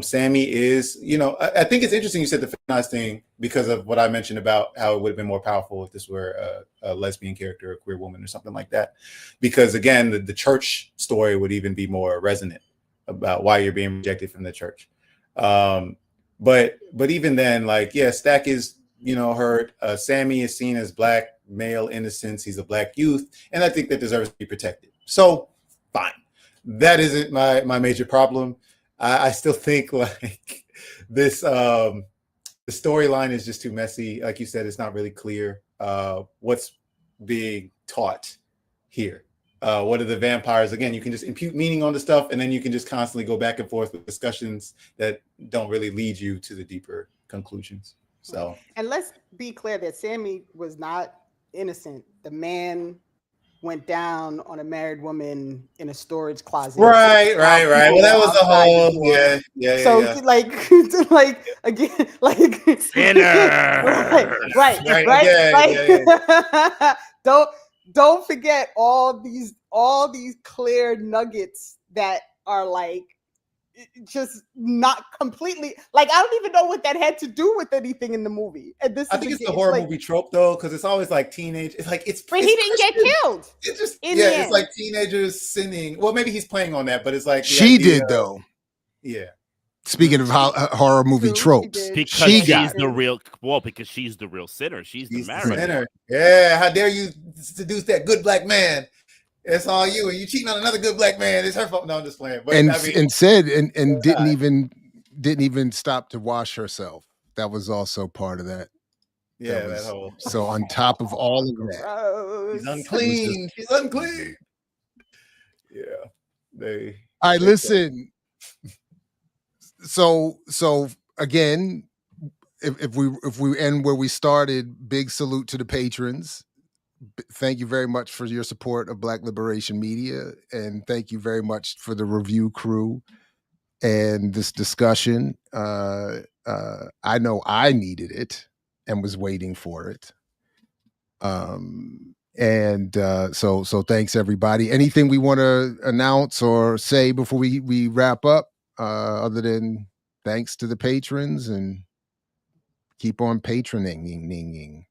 Sammy is, I think it's interesting you said the feminized thing because of what I mentioned about how it would have been more powerful if this were a lesbian character, a queer woman or something like that. Because again, the church story would even be more resonant about why you're being rejected from the church. But even then, Stack is, hurt. Sammy is seen as Black male innocence. He's a Black youth. And I think that deserves to be protected. So fine. That isn't my major problem. I still think this, the storyline is just too messy. Like you said, it's not really clear what's being taught here. What are the vampires? Again, you can just impute meaning on the stuff, and then you can just constantly go back and forth with discussions that don't really lead you to the deeper conclusions. So, and let's be clear that Sammy was not innocent. The man went down on a married woman in a storage closet. Right. Well, that was the whole, yeah. So, again, sinner. Right. Don't forget all these clear nuggets that are just not completely I don't even know what that had to do with anything in the movie. And I think it's the horror movie trope though, because it's always teenage. It's but he didn't get killed. It's just it's like teenagers sinning. Well, maybe he's playing on that, but it's like she did though. Yeah. Speaking of horror movie tropes, because she's the real sinner. She's the married sinner. Yeah, how dare you seduce that good Black man? It's all you, and you cheating on another good Black man. It's her fault. No, I'm just playing. But, didn't even stop to wash herself. That was also part of that. Yeah, that whole. So on top of all of that, he's unclean. She's unclean. Yeah, all right, listen. So again, if we end where we started, big salute to the patrons. Thank you very much for your support of Black Liberation Media, and thank you very much for the review crew and this discussion. I know I needed it and was waiting for it. So thanks everybody. Anything we want to announce or say before we wrap up, other than thanks to the patrons and keep on patroning.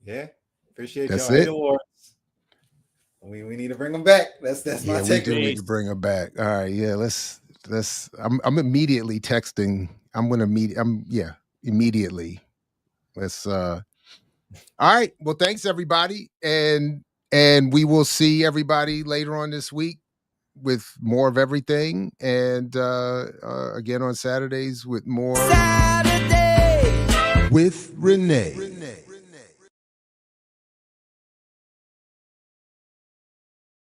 Yeah. Appreciate That's y'all. it. Awards. We need to bring them back. That's my take. We need to bring them back. All right, yeah. Let's. I'm immediately texting. Immediately. Let's. All right. Well, thanks everybody, and we will see everybody later on this week with more of everything, and again on Saturdays with more Saturday with Renee.